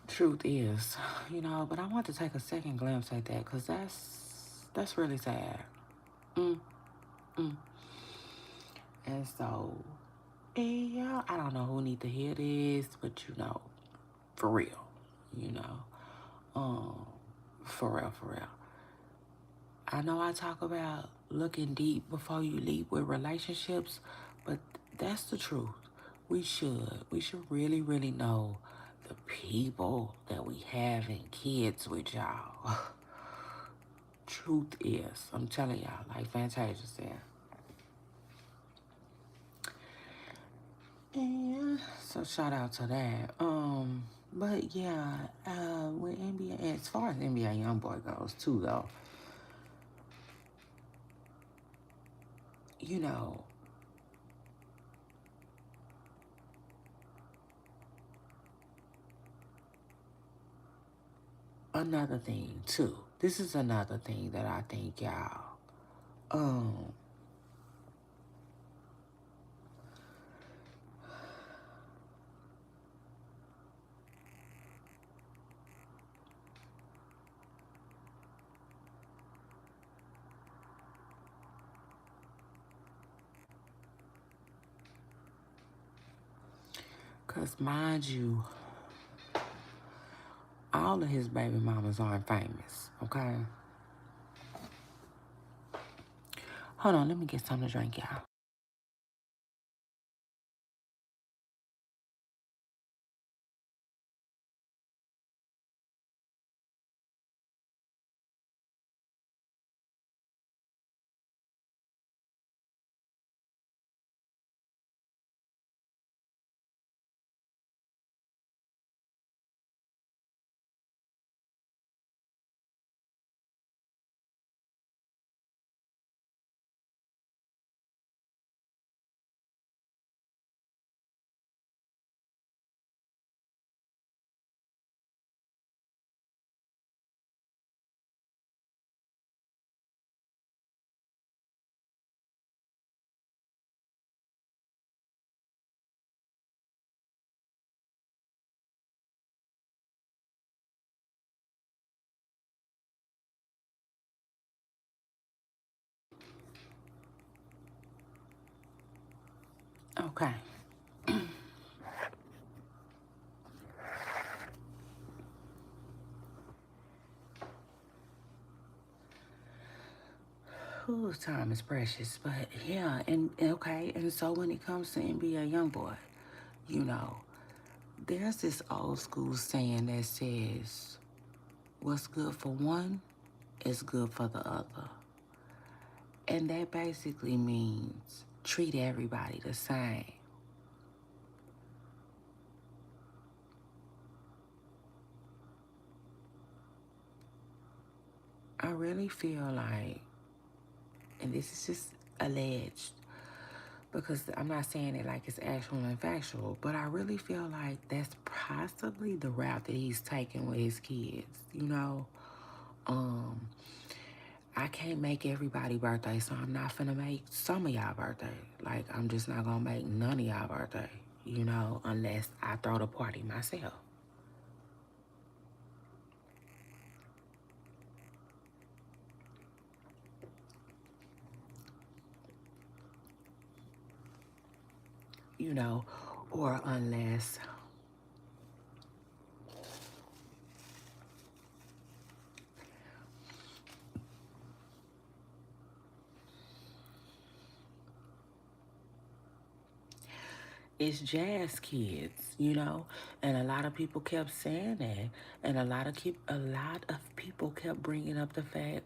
Truth is, but I want to take a second glimpse at that because that's really sad. Mm, mm. And so, yeah, I don't know who need to hear this, but for real, for real, for real. I know I talk about looking deep before you leap with relationships, but that's the truth. We should really, really know the people that we have in kids with y'all. Truth is, I'm telling y'all, like Fantasia said. And so shout out to that. But yeah, with NBA, as far as NBA YoungBoy goes too, though, another thing too. This is another thing that I think y'all, cause mind you, all of his baby mamas aren't famous, okay? Hold on, let me get something to drink, y'all. Okay. Ooh, time is precious, but yeah, and okay, and so when it comes to NBA YoungBoy, you know, there's this old school saying that says, "What's good for one is good for the other," and that basically means treat everybody the same. I really feel like, and this is just alleged, because I'm not saying it like it's actual and factual, but I really feel like that's possibly the route that he's taking with his kids. You know, um, I can't make everybody birthday, so I'm not finna make some of y'all birthday. Like, I'm just not gonna make none of y'all birthday, you know, unless I throw the party myself. You know, or unless it's jazz kids, you know, and a lot of people kept saying that, and a lot of people kept bringing up the fact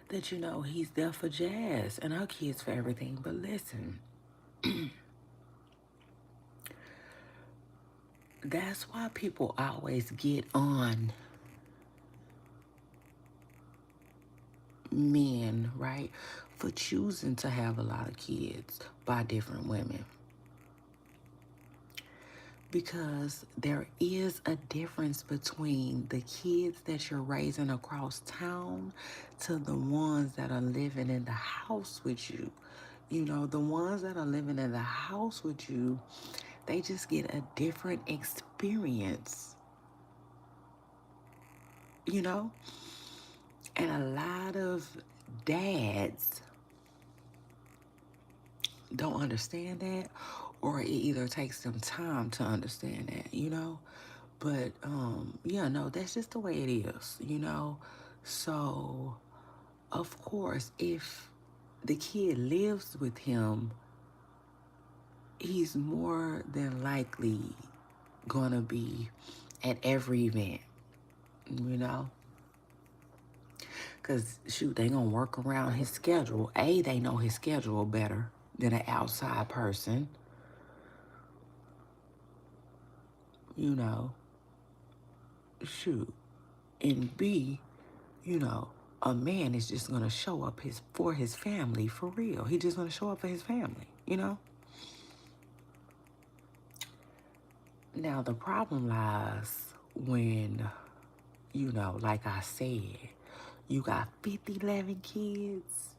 that, you know, he's there for jazz and our kids for everything. But listen, that's why people always get on men, right, for choosing to have a lot of kids by different women. Because there is a difference between the kids that you're raising across town to the ones that are living in the house with you. You know, the ones that are living in the house with you, they just get a different experience, you know? And a lot of dads don't understand that, or it either takes them time to understand that, you know? But yeah, no, that's just the way it is, you know? So, of course, if the kid lives with him, he's more than likely gonna be at every event, you know? Because, shoot, they gonna work around his schedule. They know his schedule better than an outside person, you know? Shoot. And B, you know, a man is just gonna show up for his family for real. He just gonna show up for his family, you know? Now the problem lies when, you know, like I said, you got 50, 11 kids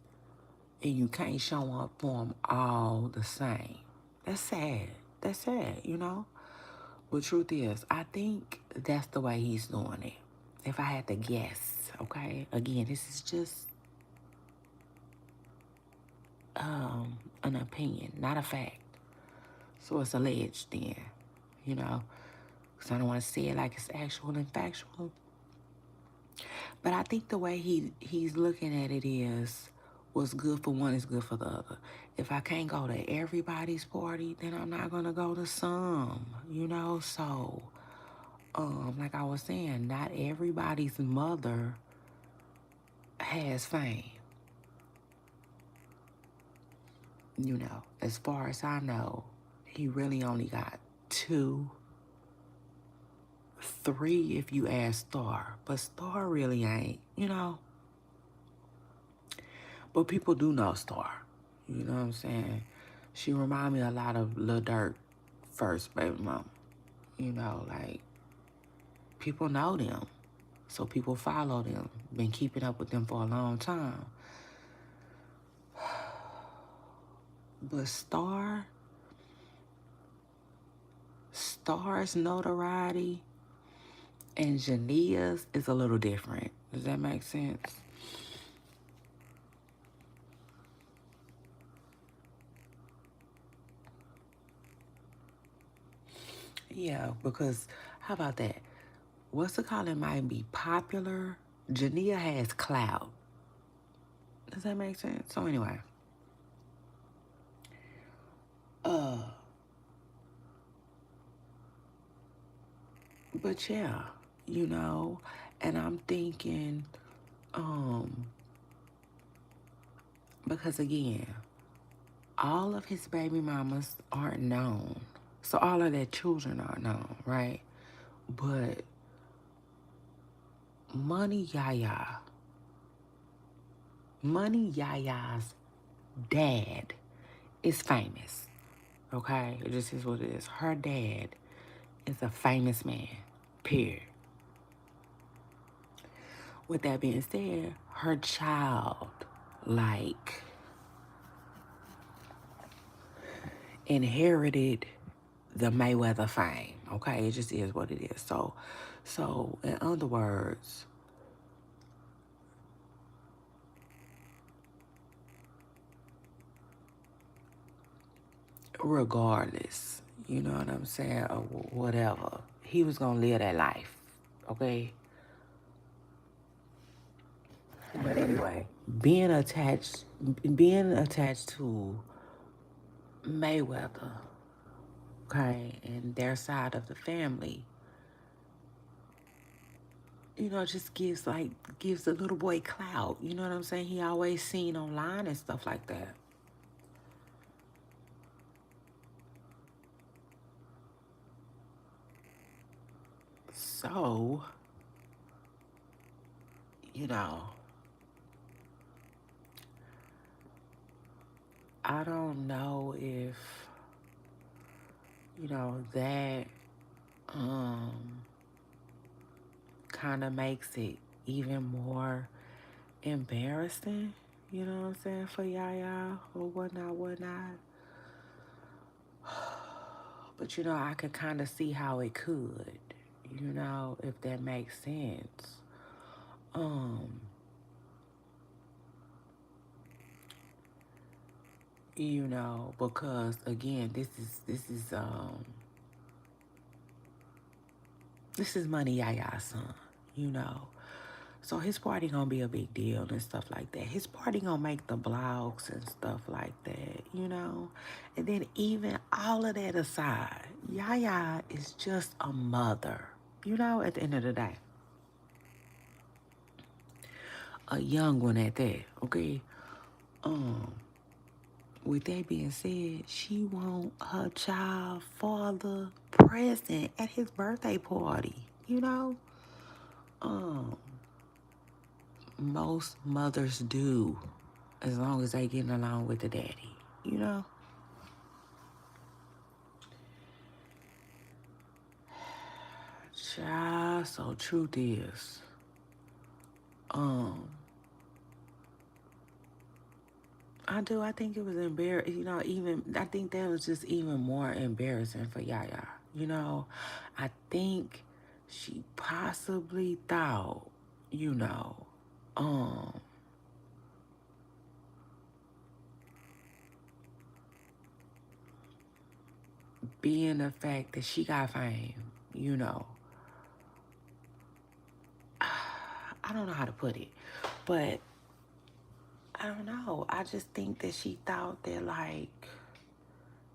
and you can't show up for them all the same. That's sad. That's sad, you know? But truth is, I think that's the way he's doing it. If I had to guess, okay? Again, this is just an opinion, not a fact. So it's alleged then, you know? Because I don't want to say it like it's actual and factual. But I think the way he's looking at it is what's good for one is good for the other. If I can't go to everybody's party, then I'm not gonna go to some, you know? So, like I was saying, not everybody's mother has fame. You know, as far as I know, he really only got 2, 3 if you ask Star. But Star really ain't, you know. But people do know Star. You know what I'm saying? She remind me a lot of Lil Durk first baby mama. You know, like, people know them. So people follow them. Been keeping up with them for a long time. But Star's notoriety and Jania's is a little different. Does that make sense? Yeah, because how about that? What's the call? It might be popular. Jania has clout. Does that make sense? So anyway, uh, but yeah, you know, and I'm thinking, um, because again, all of his baby mamas aren't known. So all of their children aren't known, right? But Money Yaya, Money Yaya's dad is famous. Okay? It just is what it is. Her dad is a famous man. Period. With that being said, her child, like, inherited the Mayweather fame. Okay? It just is what it is. So in other words, regardless, you know what I'm saying, or whatever, he was gonna live that life. Okay? But anyway, being attached to Mayweather, okay, and their side of the family, you know, just gives the little boy clout. You know what I'm saying? He always seen online and stuff like that. So, you know, I don't know if, you know, that um kind of makes it even more embarrassing, you know what I'm saying, for Yaya or whatnot. But you know, I could kind of see how it could, you know, if that makes sense. Um, you know, because again, this is Money Yaya's son, you know. So his party gonna be a big deal and stuff like that. His party gonna make the blogs and stuff like that, you know. And then even all of that aside, Yaya is just a mother, you know, at the end of the day. A young one at that, okay? Um, with that being said, she want her child father present at his birthday party, you know? Um, most mothers do, as long as they getting along with the daddy, you know? Child, so truth is, um, I think it was embarrassing, you know, even, I think that was just even more embarrassing for Yaya, you know? I think she possibly thought, you know, um, being the fact that she got fame, you know, I I don't know how to put it, but I don't know. I just think that she thought that, like,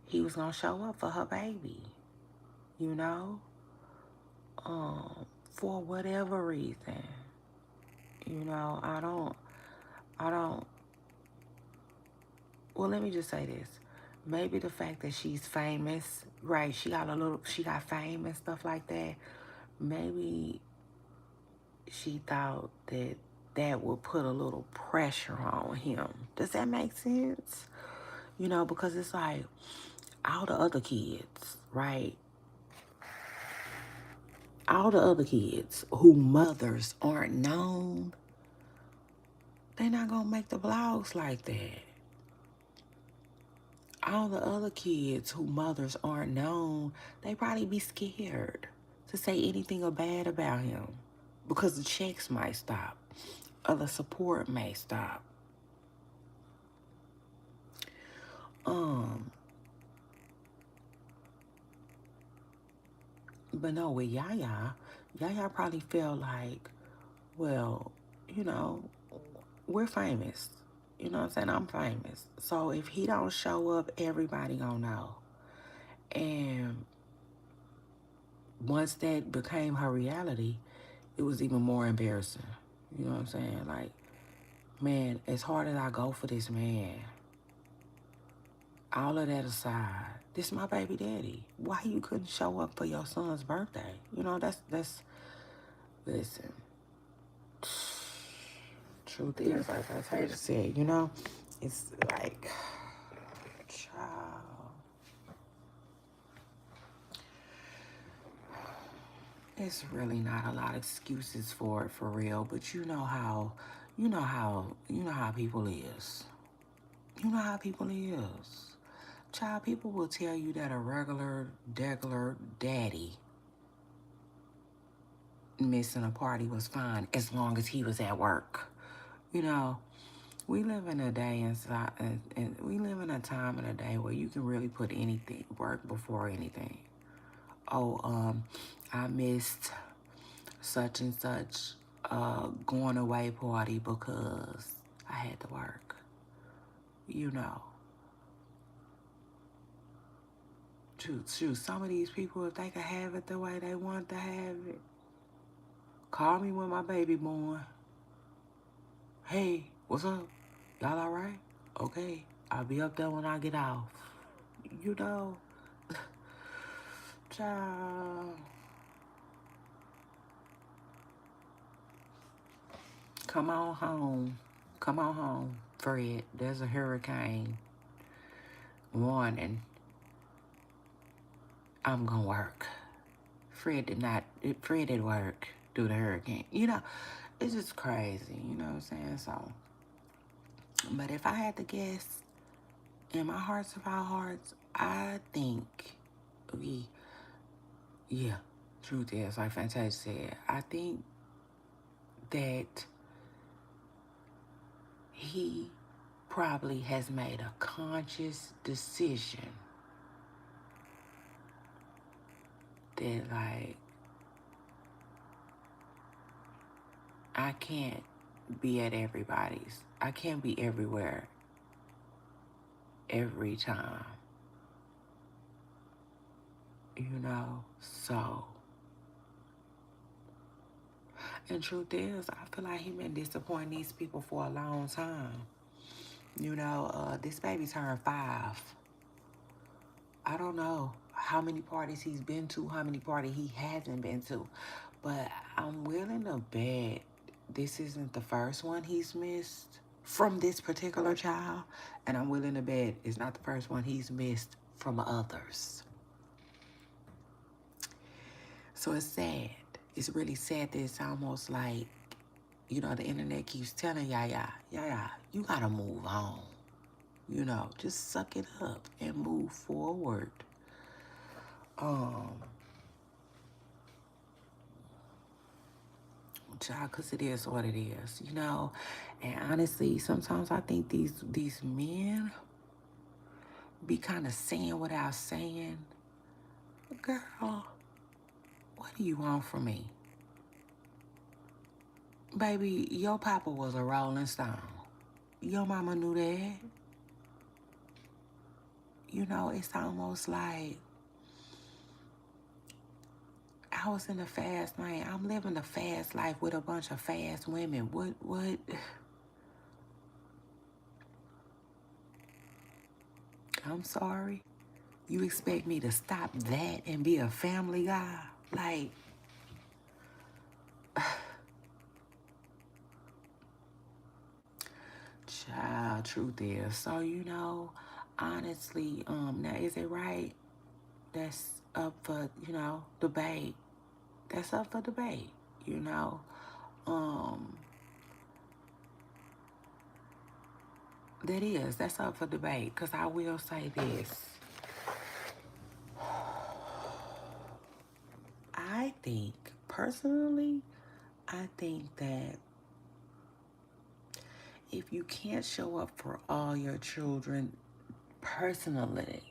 he was gonna show up for her baby, you know? For whatever reason. You know, I don't, well, let me just say this. Maybe the fact that she's famous, right? She got fame and stuff like that. Maybe she thought that that would put a little pressure on him. Does that make sense? You know, because it's like all the other kids, right? All the other kids who mothers aren't known, they're not gonna make the blogs like that. All the other kids who mothers aren't known, they probably be scared to say anything bad about him because the checks might stop or the support may stop. But no, with Yaya, Yaya probably felt like, well, you know, we're famous. You know what I'm saying? I'm famous. So if he don't show up, everybody gonna know. And once that became her reality, it was even more embarrassing. You know what I'm saying? Like, man, as hard as I go for this man, all of that aside, this is my baby daddy. Why you couldn't show up for your son's birthday? You know, that's listen. Truth is, like I Taylor said, you know, it's like, child. It's really not a lot of excuses for it for real, but you know how people is. You know how people is. Child, people will tell you that a degular daddy missing a party was fine as long as he was at work. You know, we live in a day and we live in a time and a day where you can really put anything work before anything. Oh, I missed such and such going away party because I had to work. You know. Shoot, some of these people, if they could have it the way they want to have it, call me when my baby born. Hey, what's up? Y'all all right? Okay, I'll be up there when I get off. You know, child. Come on home. Come on home, Fred. There's a hurricane warning. I'm gonna work. Fred did work through the hurricane. You know, it's just crazy, you know what I'm saying? So, but if I had to guess, in my hearts of our hearts, I think yeah, truth is, like Fantasia said, I think that he probably has made a conscious decision that, like, I can't be at everybody's. I can't be everywhere every time. You know? So, and truth is, I feel like he been disappointing these people for a long time. You know, this baby turned 5. I don't know how many parties he's been to, how many parties he hasn't been to, but I'm willing to bet this isn't the first one he's missed from this particular child, and I'm willing to bet it's not the first one he's missed from others. So it's sad. It's really sad that it's almost like, you know, the internet keeps telling Yaya, you gotta move on. You know, just suck it up and move forward. Child, because it is what it is, you know. And honestly, sometimes I think these men be kind of saying without saying, girl, what do you want from me? Baby, your papa was a Rolling Stone. Your mama knew that. You know, it's almost like I was in a fast lane. I'm living a fast life with a bunch of fast women. What? I'm sorry. You expect me to stop that and be a family guy? Like, child, truth is. So, honestly, now is it right? That's up for, debate. That's up for debate, you know. Um, that's up for debate. Because I will say this. I think, personally, I think that if you can't show up for all your children personally,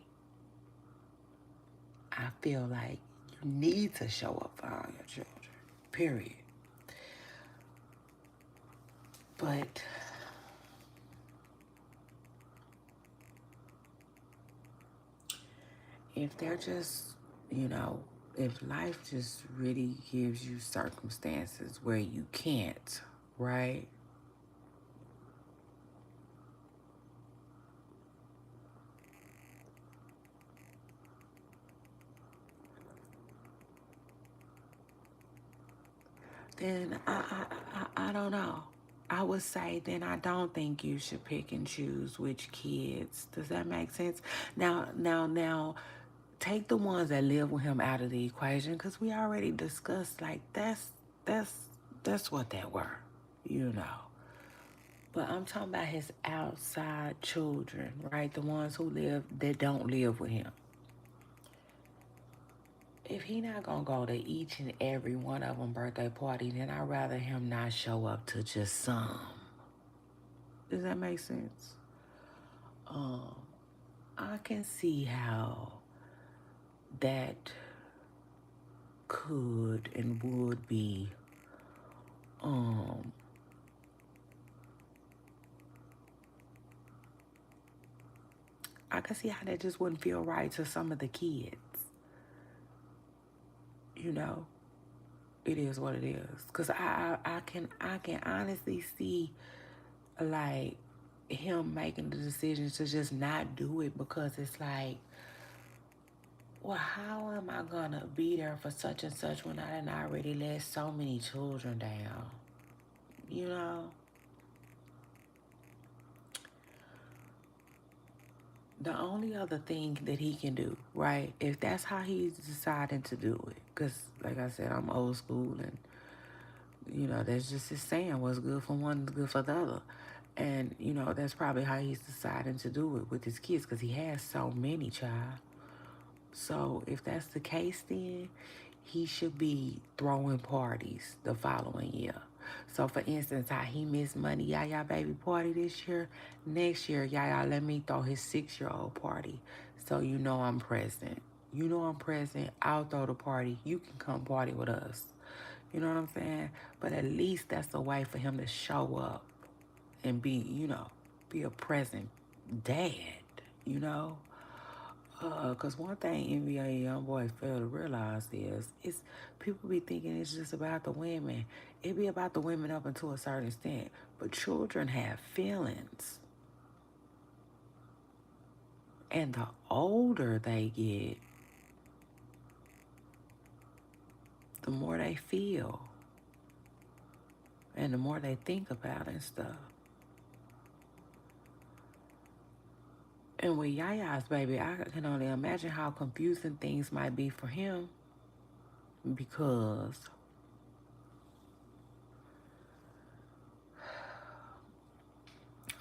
I feel like you need to show up for all your children, period. But if they're just, if life just really gives you circumstances where you can't, right? Then I don't know. I would say then I don't think you should pick and choose which kids. Does that make sense? Now, take the ones that live with him out of the equation because we already discussed like that's what they were, you know. But I'm talking about his outside children, right? The ones who that don't live with him. If he not gonna go to each and every one of them birthday party, then I'd rather him not show up to just some. Does that make sense? Um, I can see how that could and would be um I can see how that just wouldn't feel right to some of the kids. You know, it is what it is. Cause I can honestly see like him making the decision to just not do it because it's like, well, how am I gonna be there for such and such when I done already let so many children down? You know? The only other thing that he can do, right, if that's how he's deciding to do it, because, like I said, I'm old school and, that's just his saying, what's good for one is good for the other. And, that's probably how he's deciding to do it with his kids because he has so many, child. So if that's the case, then he should be throwing parties the following year. So for instance, how he missed Money Yaya baby party this year, next year, Yaya let me throw his 6-year-old party. So I'm present. I'm present. I'll throw the party. You can come party with us. You know what I'm saying? But at least that's a way for him to show up and be a present dad, you know? Cause one thing NBA YoungBoy fail to realize is people be thinking it's just about the women. It be about the women up until a certain extent, but children have feelings, and the older they get, the more they feel, and the more they think about and stuff. And with Yaya's baby, I can only imagine how confusing things might be for him because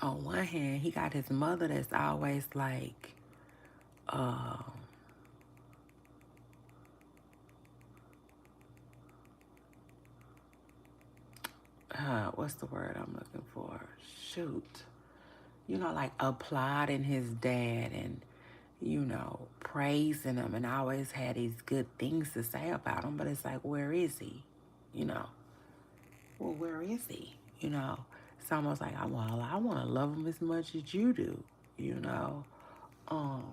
on one hand, he got his mother that's always like, uh, what's the word I'm looking for? Shoot. Like applauding his dad and, praising him and always had these good things to say about him. But it's like, where is he? You know, well, where is he? You know, it's almost like, I want to love him as much as you do, you know. Um,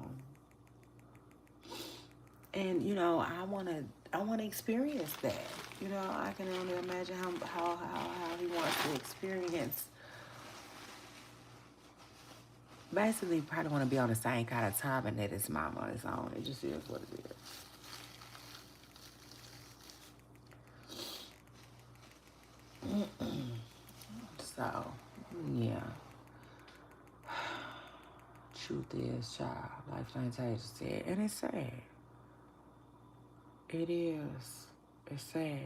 and you know, I want to experience that. You know, I can only imagine how he wants to experience. Basically, probably want to be on the same kind of timing that his mama is on. It just is what it is. So, yeah. Truth is, child, life ain't just said, and it's sad. It is. It's sad.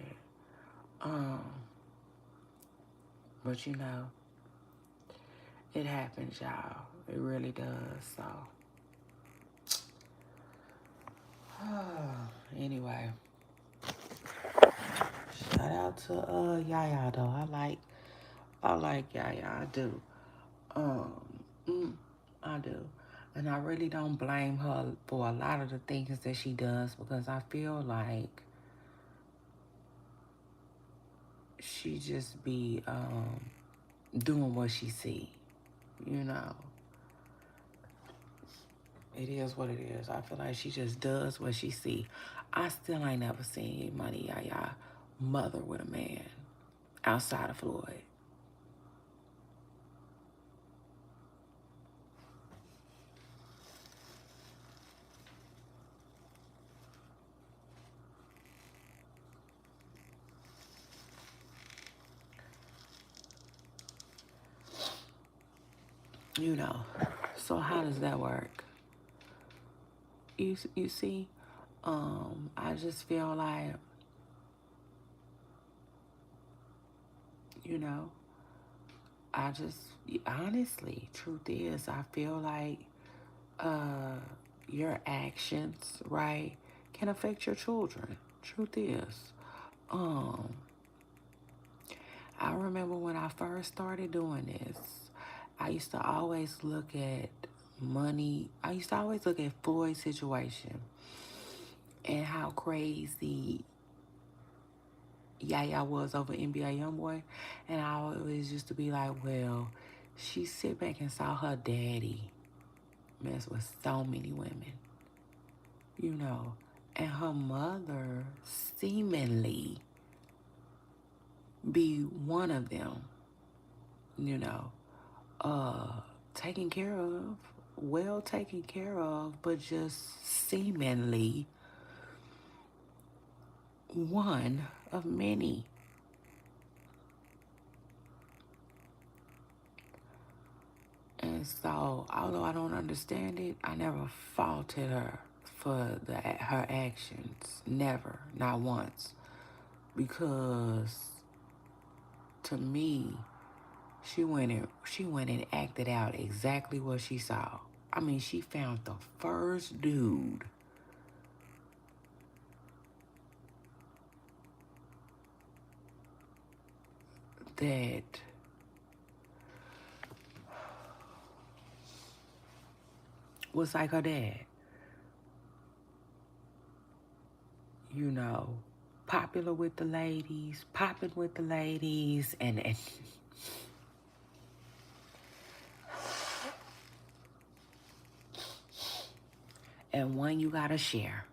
Um, but you know, it happens, y'all. It really does. So, anyway, shout out to Yaya though. I like Yaya. I do. Um, I do. And I really don't blame her for a lot of the things that she does because I feel like she just be doing what she see, you know. It is what it is. I feel like she just does what she see. I still ain't never seen Money Yaya mother with a man outside of Floyd. You know. So how does that work? You see? I just feel like, you know, I just honestly, truth is, I feel like your actions, right, can affect your children. Truth is. Um, I remember when I first started doing this, I used to always look at money. I used to always look at Floyd's situation and how crazy Yaya was over NBA Youngboy. And I always used to be like, well, she sit back and saw her daddy mess with so many women, you know, and her mother seemingly be one of them, you know, taken care of, well taken care of, but just seemingly one of many. And so, although I don't understand it, I never faulted her for her actions. Never, not once. Because to me, she went and acted out exactly what she saw. I mean, she found the first dude that was like her dad. You know, popular with the ladies, popping with the ladies, and one you gotta share.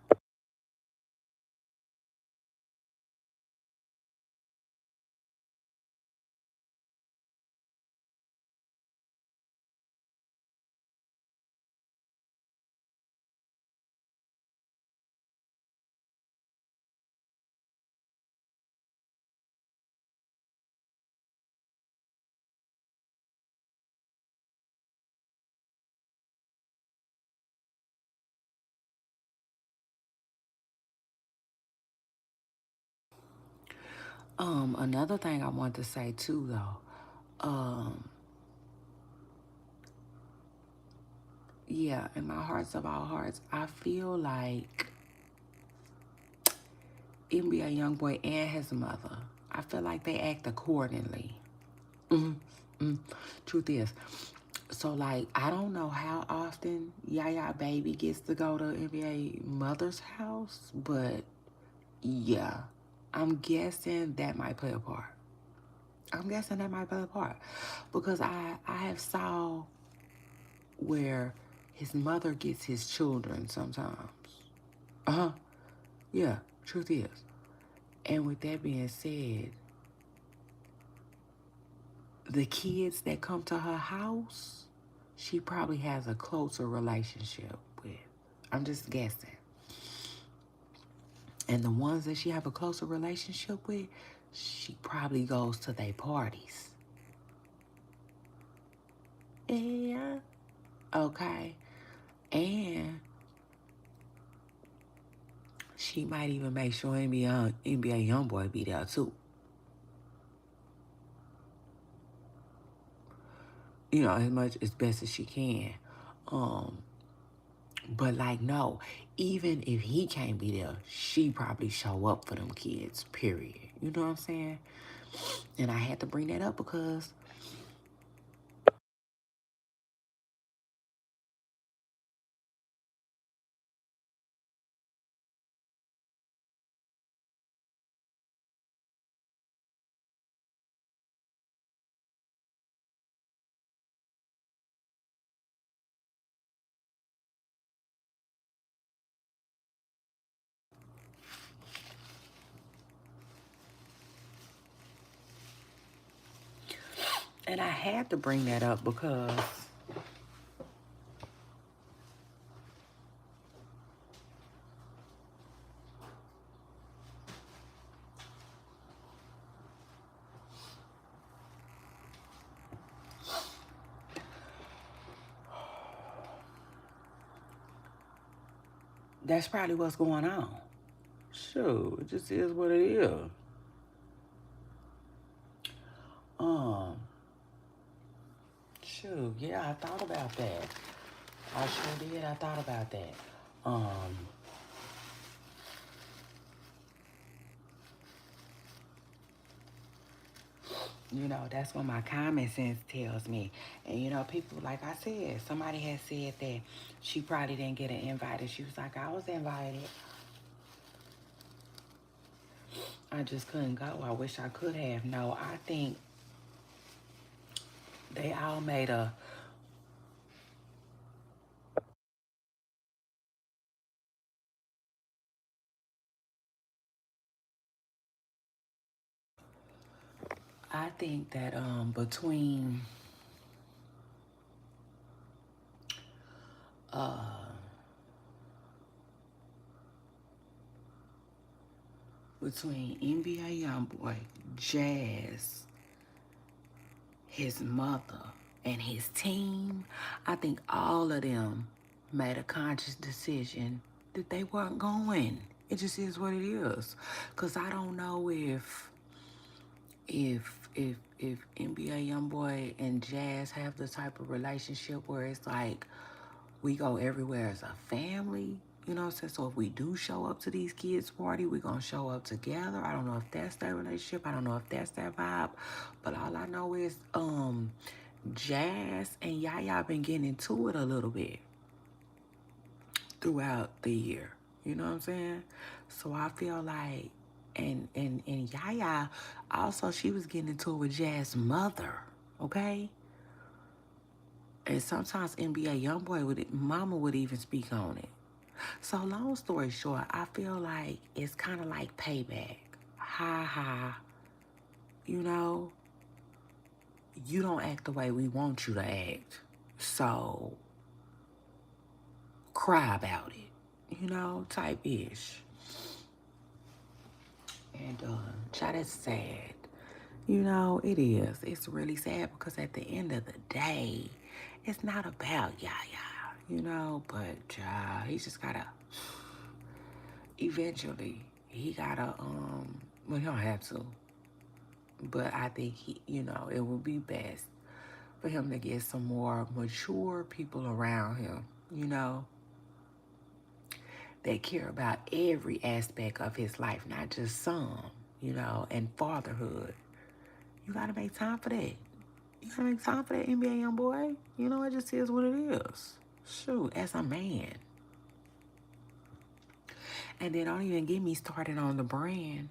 Another thing I want to say too, though, yeah, in my hearts of all hearts, I feel like NBA Youngboy and his mother, I feel like they act accordingly. Truth is, so like I don't know how often Yaya Baby gets to go to NBA mother's house, but yeah, I'm guessing that might play a part. I'm guessing that might play a part. Because I have saw where his mother gets his children sometimes. Uh-huh. Yeah, truth is. And with that being said, the kids that come to her house, she probably has a closer relationship with. I'm just guessing. And the ones that she have a closer relationship with, she probably goes to their parties. Yeah. Okay. And she might even make sure NBA Youngboy be there too. You know, as best as she can. Um, but like no, even if he can't be there, she probably show up for them kids, period. You know what I'm saying? And I had to bring that up because and I had to bring that up because that's probably what's going on. Sure, it just is what it is. Um, Shoot, yeah, I thought about that. I sure did. I thought about that. Um, that's what my common sense tells me. And people, like I said, somebody had said that she probably didn't get an invite, and she was like, I was invited. I just couldn't go. I wish I could have. No, I think they all made a. I think that uh between NBA YoungBoy, Jazz, his mother, and his team, I think all of them made a conscious decision that they weren't going. It just is what it is. Cause I don't know if NBA YoungBoy and Jazz have the type of relationship where it's like we go everywhere as a family. You know what I'm saying? So if we do show up to these kids' party, we're gonna show up together. I don't know if that's their relationship. I don't know if that's their vibe. But all I know is Jazz and Yaya been getting into it a little bit throughout the year. You know what I'm saying? So I feel like and Yaya also she was getting into it with Jazz's mother, okay? And sometimes NBA Youngboy mama would even speak on it. So long story short, I feel like it's kind of like payback. Ha ha, you know, you don't act the way we want you to act. So cry about it, type ish. And child, that's sad. It is. It's really sad because at the end of the day, it's not about Yaya, but he's just gotta eventually he gotta well he don't have to. But I think it would be best for him to get some more mature people around him, that care about every aspect of his life, not just some, and fatherhood. You gotta make time for that. You gotta make time for that NBA young boy. It just is what it is. Shoot, as a man. And then don't even get me started on the brand.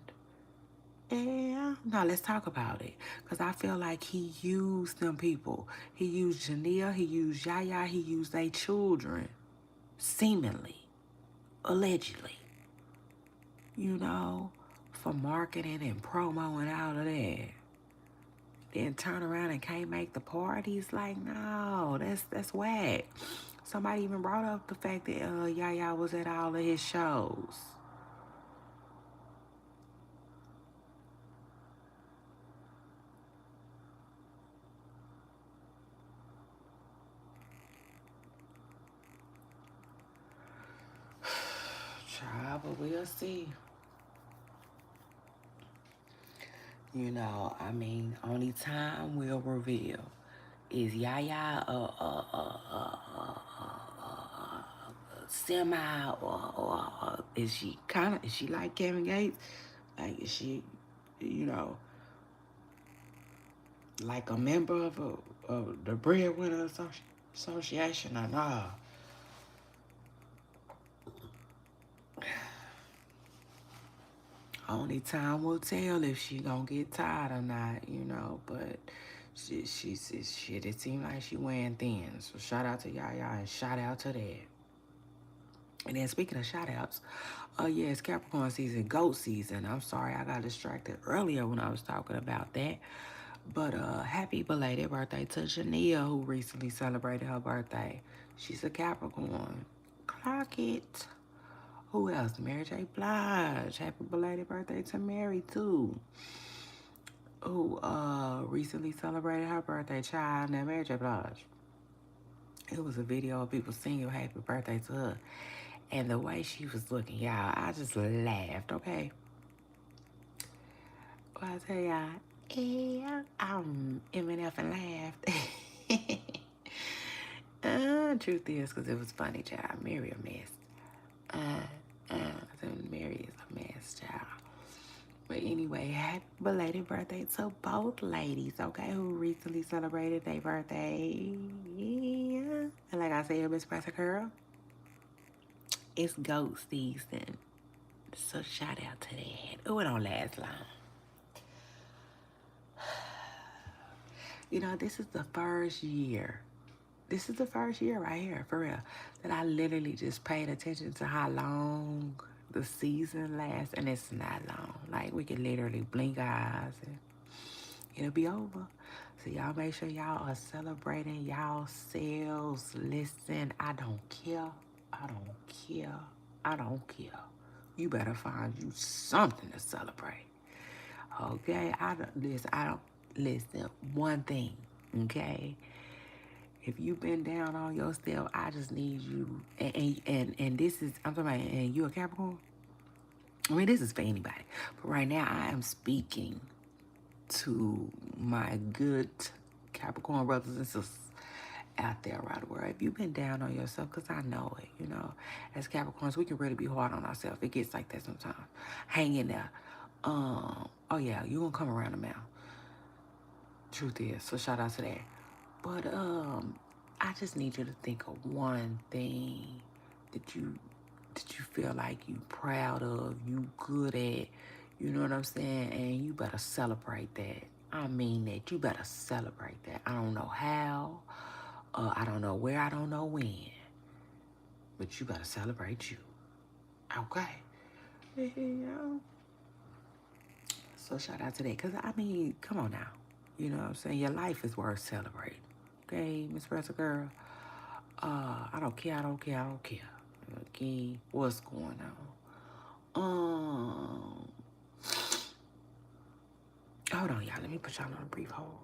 Yeah. No, let's talk about it. Because I feel like he used them people. He used Janelle, he used Yaya, he used their children, seemingly, allegedly, you know, for marketing and promo and all of that. Then turn around and can't make the parties. Like, no, that's whack. Somebody even brought up the fact that Yaya was at all of his shows. Child, but we'll see. You know, I mean, only time will reveal. Is Yaya a semi or is she is she like Kevin Gates? Like, is she, you know, like a member of the Breadwinner Association or nah? Only time will tell if she gonna get tired or not, you know. But she says shit. It seemed like she wearing thin. So shout out to Yaya and shout out to that. And then speaking of shout outs, yeah, it's Capricorn season, goat season. I'm sorry I got distracted earlier when I was talking about that. But happy belated birthday to Janelle, who recently celebrated her birthday. She's a Capricorn. Clock it. Who else? Mary J. Blige. Happy belated birthday to Mary too. Who recently celebrated her birthday. Child, now Mary J. Blige. It was a video of people singing happy birthday to her. And the way she was looking, y'all, I just laughed, okay? Well, I tell y'all, yeah, I'm MNF and laughed. Truth is, because it was funny, child. Mary a mess. Mary is a mess, child. But anyway, happy belated birthday to both ladies, okay, who recently celebrated their birthday. Yeah. And like I said, Miss Presser Girl, it's goat season. So shout out to that. Oh, it don't last long. You know, this is the first year. This is the first year right here, for real, that I literally just paid attention to how long the season lasts, and it's not long. Like, we can literally blink our eyes and it'll be over. So y'all make sure y'all are celebrating y'all selves. Listen, I don't care. I don't care. I don't care. You better find you something to celebrate. Okay? I don't listen. One thing, okay? If you've been down on yourself, I just need you. And this is, I'm talking about, and you a Capricorn? I mean, this is for anybody. But right now, I am speaking to my good Capricorn brothers and sisters out there around the world. If you've been down on yourself, because I know it, you know, as Capricorns, we can really be hard on ourselves. It gets like that sometimes. Hang in there. Oh yeah, you're gonna come around the mountain. Truth is, so shout out to that. But I just need you to think of one thing that you feel like you proud of, you good at, you know what I'm saying? And you better celebrate that. I mean that. You better celebrate that. I don't know how, I don't know where, I don't know when, but you better celebrate you. Okay? Yeah. So shout out to that. Because, I mean, come on now. You know what I'm saying? Your life is worth celebrating. Okay, Miss Presser Girl? I don't care, I don't care, I don't care. Okay, what's going on? Hold on, y'all. Let me put y'all on a brief hold.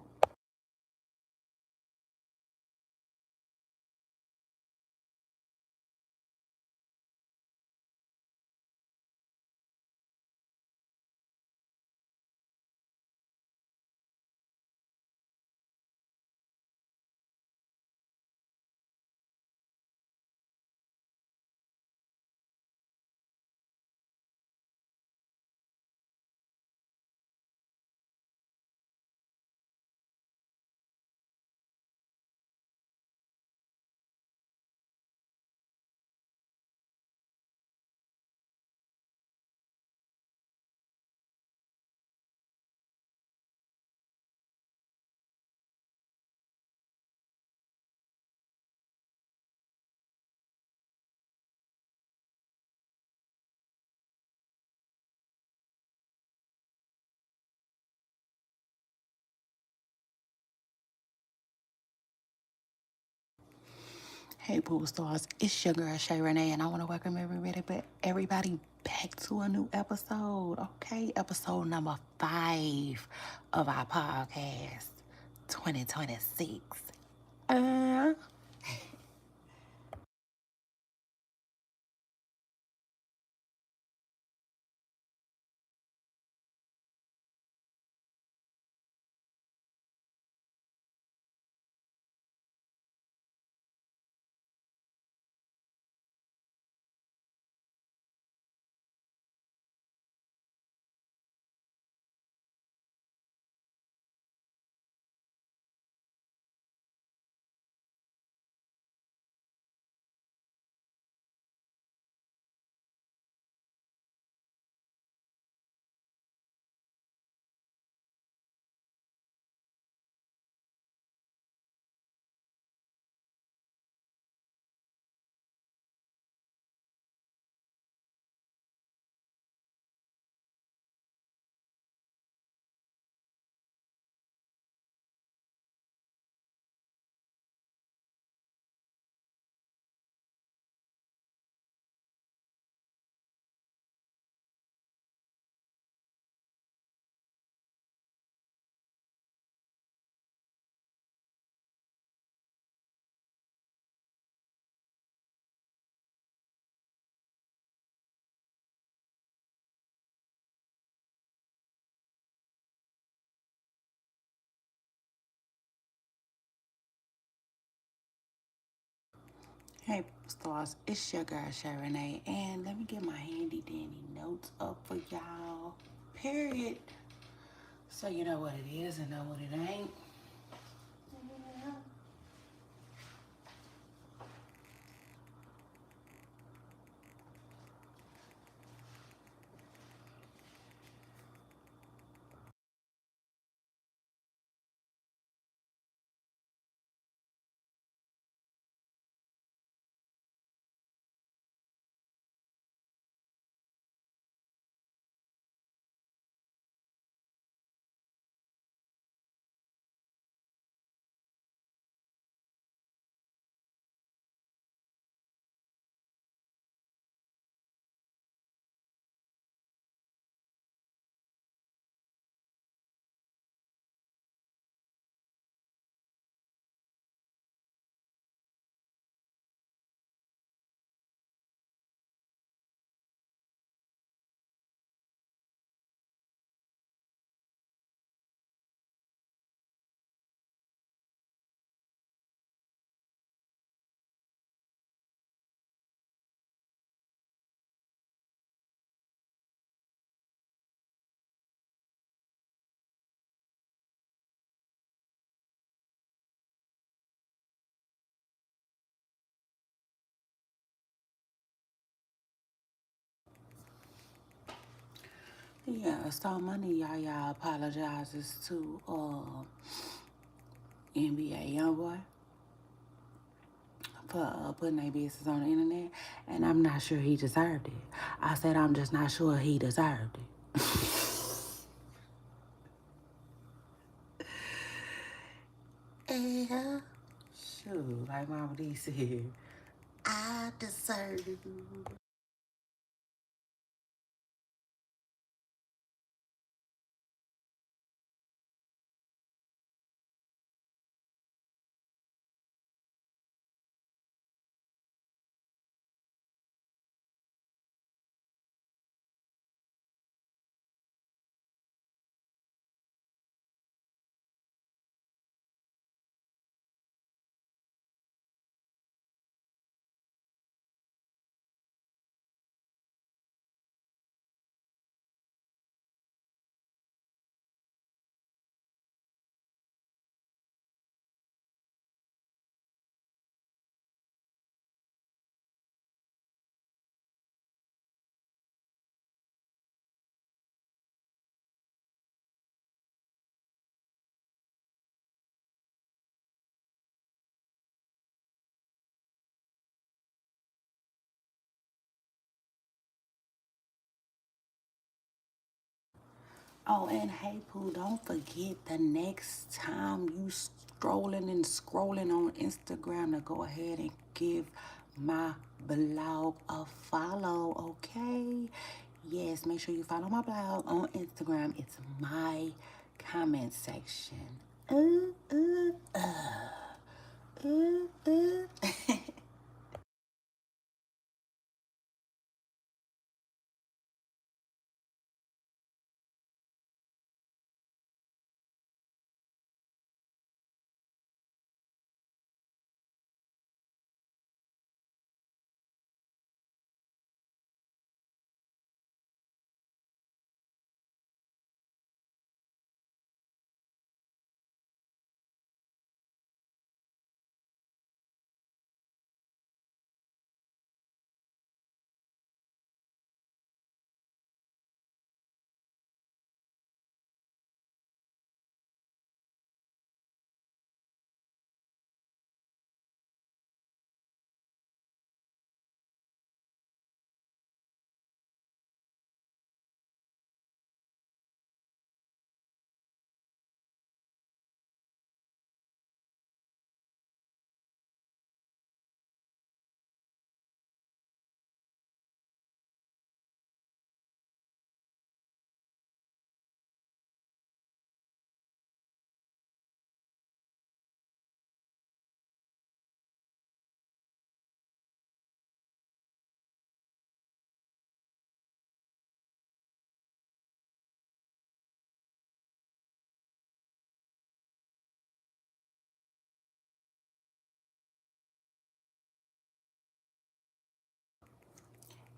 Hey, pool stars, it's your girl Shay Renee, and I want to welcome everybody back to a new episode. Okay, episode number 5 of our podcast, 2026. Uh, hey, pool stars, it's your girl Shay Renee, and let me get my handy dandy notes up for y'all. Period. So you know what it is and know what it ain't. Yeah, so money, y'all apologizes to NBA YoungBoy for putting their business on the internet, and I'm not sure he deserved it. I said I'm just not sure he deserved it. Yeah. Shoot, like Mama D said, I deserve it. Oh, and hey, Pooh, don't forget the next time you strolling and scrolling on Instagram to go ahead and give my blog a follow, okay? Yes, make sure you follow my blog on Instagram. It's my comment section. Uh, uh.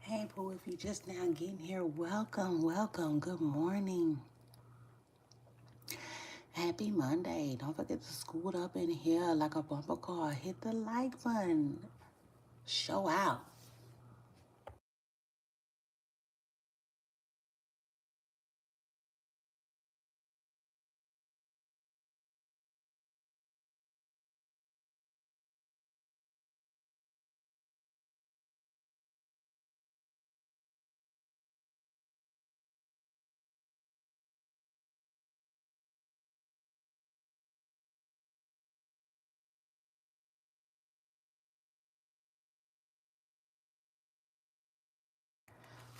Hey, Pooh, if you just now getting here, welcome, welcome. Good morning. Happy Monday. Don't forget to scoot up in here like a bumper car. Hit the like button. Show out.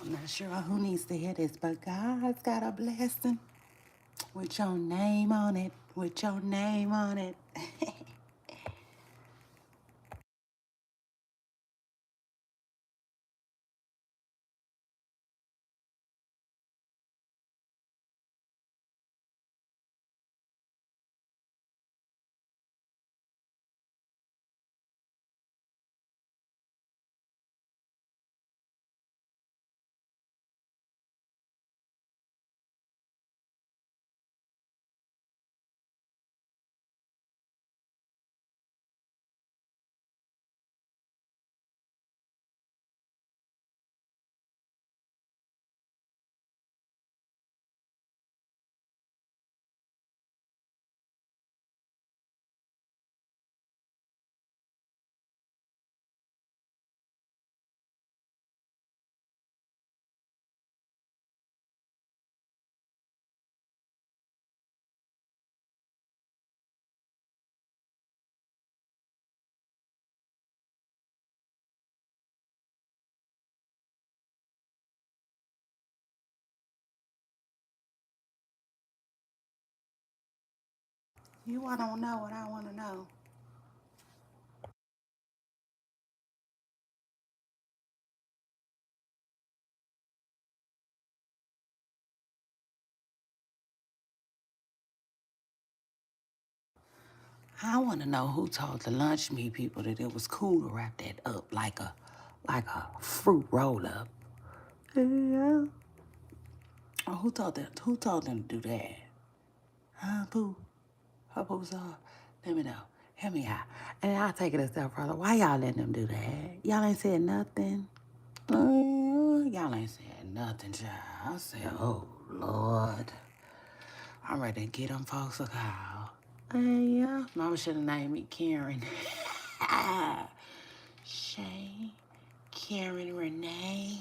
I'm not sure who needs to hear this, but God's got a blessing with your name on it. With your name on it. You want to know what I want to know? I want to know who told the lunch meat people that it was cool to wrap that up like a fruit roll up. Yeah. Oh, who told them to do that? Huh, Pooh? Her Pooh saw? Let me know. Help me out. And I'll take it a step further. Why y'all letting them do that? Y'all ain't said nothing. Y'all ain't said nothing, child. I said, oh, Lord. I'm ready to get them folks a call. Yeah. Mama should have named me Karen. Shay, Karen Renee.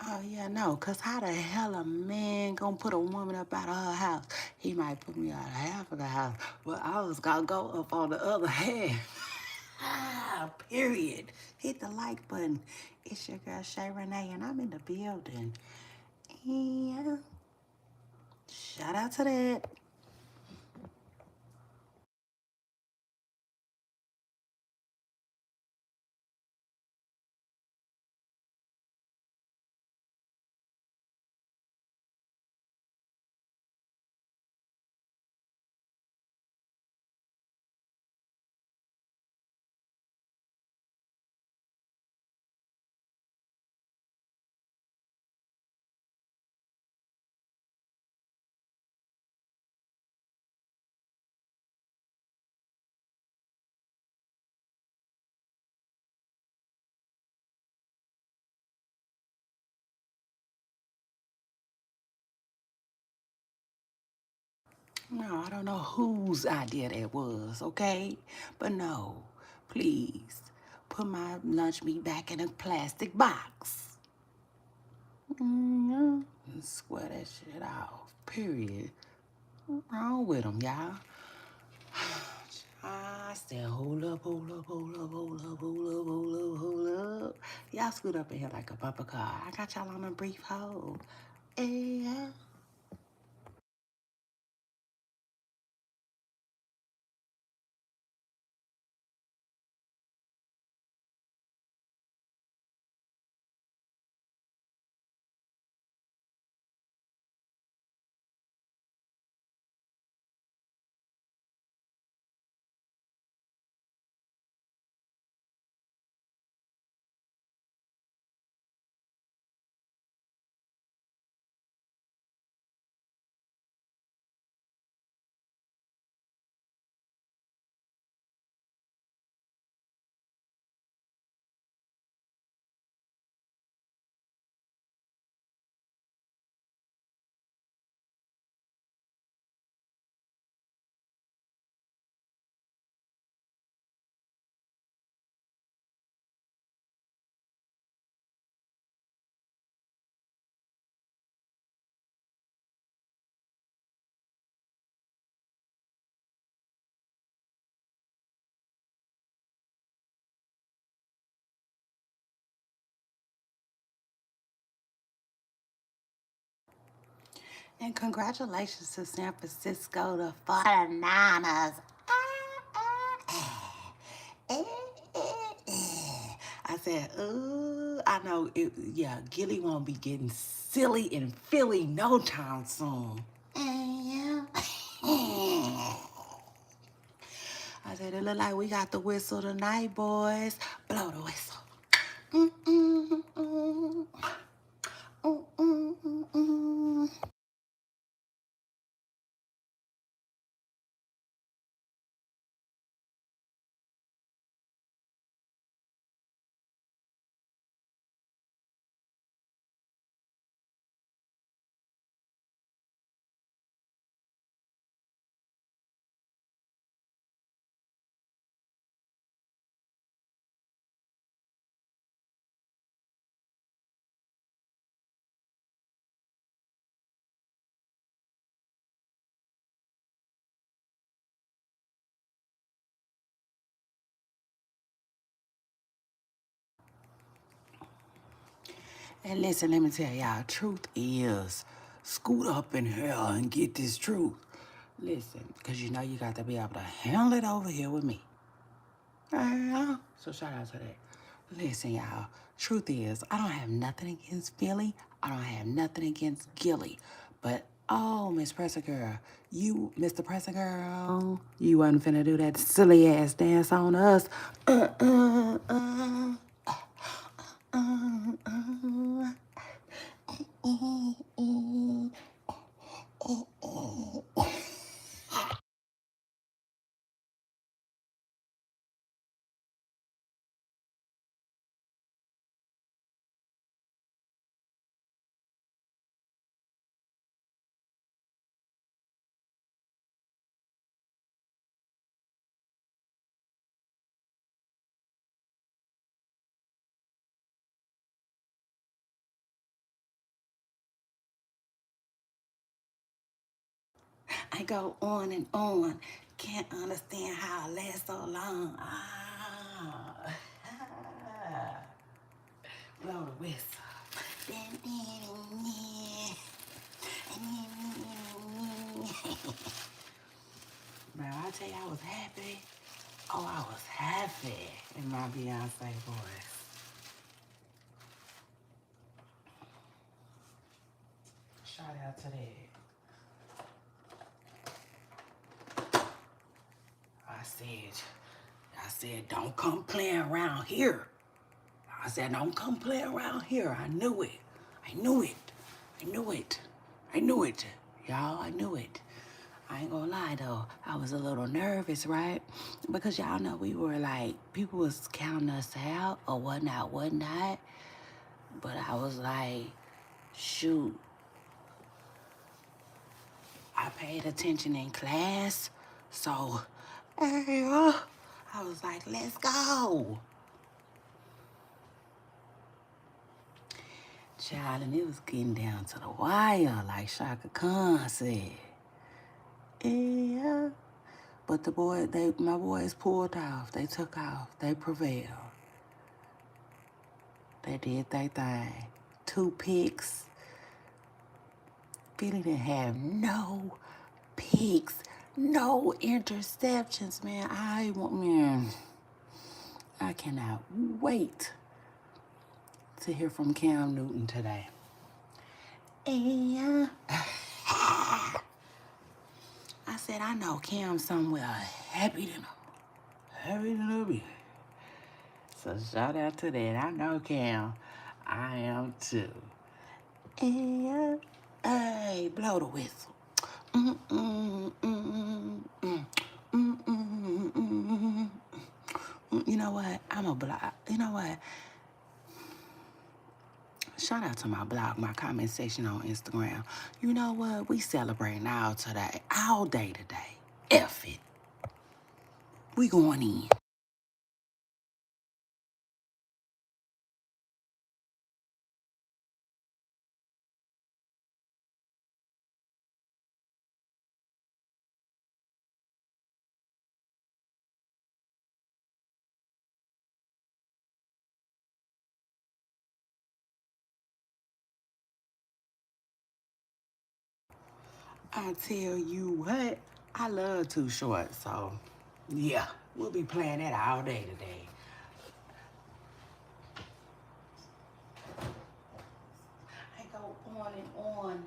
Oh, yeah, no, because how the hell a man gonna put a woman up out of her house? He might put me out of half of the house, but I was gonna go up on the other half. Period. Hit the like button. It's your girl, Shay Renee, and I'm in the building. And shout out to that. No, I don't know whose idea that was, okay? But no, please put my lunch meat back in a plastic box. Mm-hmm. And square that shit off. Period. What's wrong with them, y'all? I said, hold up, hold up, hold up, hold up, hold up, hold up, hold up. Y'all scoot up in here like a bumper car. I got y'all on a brief hold. Yeah. And congratulations to San Francisco, the 49ers. I said, I know it, yeah, Gilly won't be getting silly in Philly no time soon. I said, it look like we got the whistle tonight, boys. Blow the whistle. Mm, mm, mm, mm, mm, mm, mm. And listen, let me tell y'all, truth is, scoot up in here and get this truth. Listen, because you know you got to be able to handle it over here with me. So shout out to that. Listen, y'all, truth is, I don't have nothing against Philly. I don't have nothing against Gilly. But, oh, Miss Presser Girl, you, Mr. Presser Girl, you wasn't finna do that silly ass dance on us. I go on and on. Can't understand how it lasts so long. Blow the whistle. Bro, I tell you, I was happy. Oh, I was happy in my Beyonce voice. Shout out to that. I said, don't come playing around here. I said, don't come play around here. I knew it. I knew it. I knew it. I knew it. Y'all, I knew it. I ain't gonna lie though, I was a little nervous, right? Because y'all know we were like, people was counting us out or whatnot, whatnot. But I was like, shoot, I paid attention in class. So, I was like, let's go. Child, and it was getting down to the wire, like Shaka Khan said. Yeah. But my boys pulled off. They took off. They prevailed. They did their thing. 2 picks. Philly didn't have no picks, no interceptions, man. I cannot wait to hear from Cam Newton today. And I said, I know Cam somewhere happy than a bee. So shout out to that. I know Cam. I am too. And hey, blow the whistle. You know what? I'm a block. You know what? Shout out to my blog, my comment section on Instagram. You know what? We celebrating all today, all day today. F it. We going in. I tell you what, I love Too Short, so yeah, we'll be playing that all day today. I go on and on.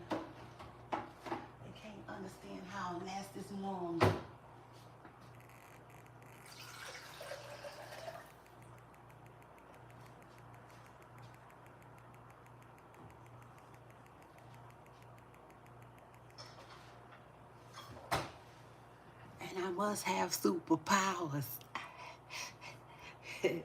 They can't understand how it lasts this long. And I must have superpowers. Yes.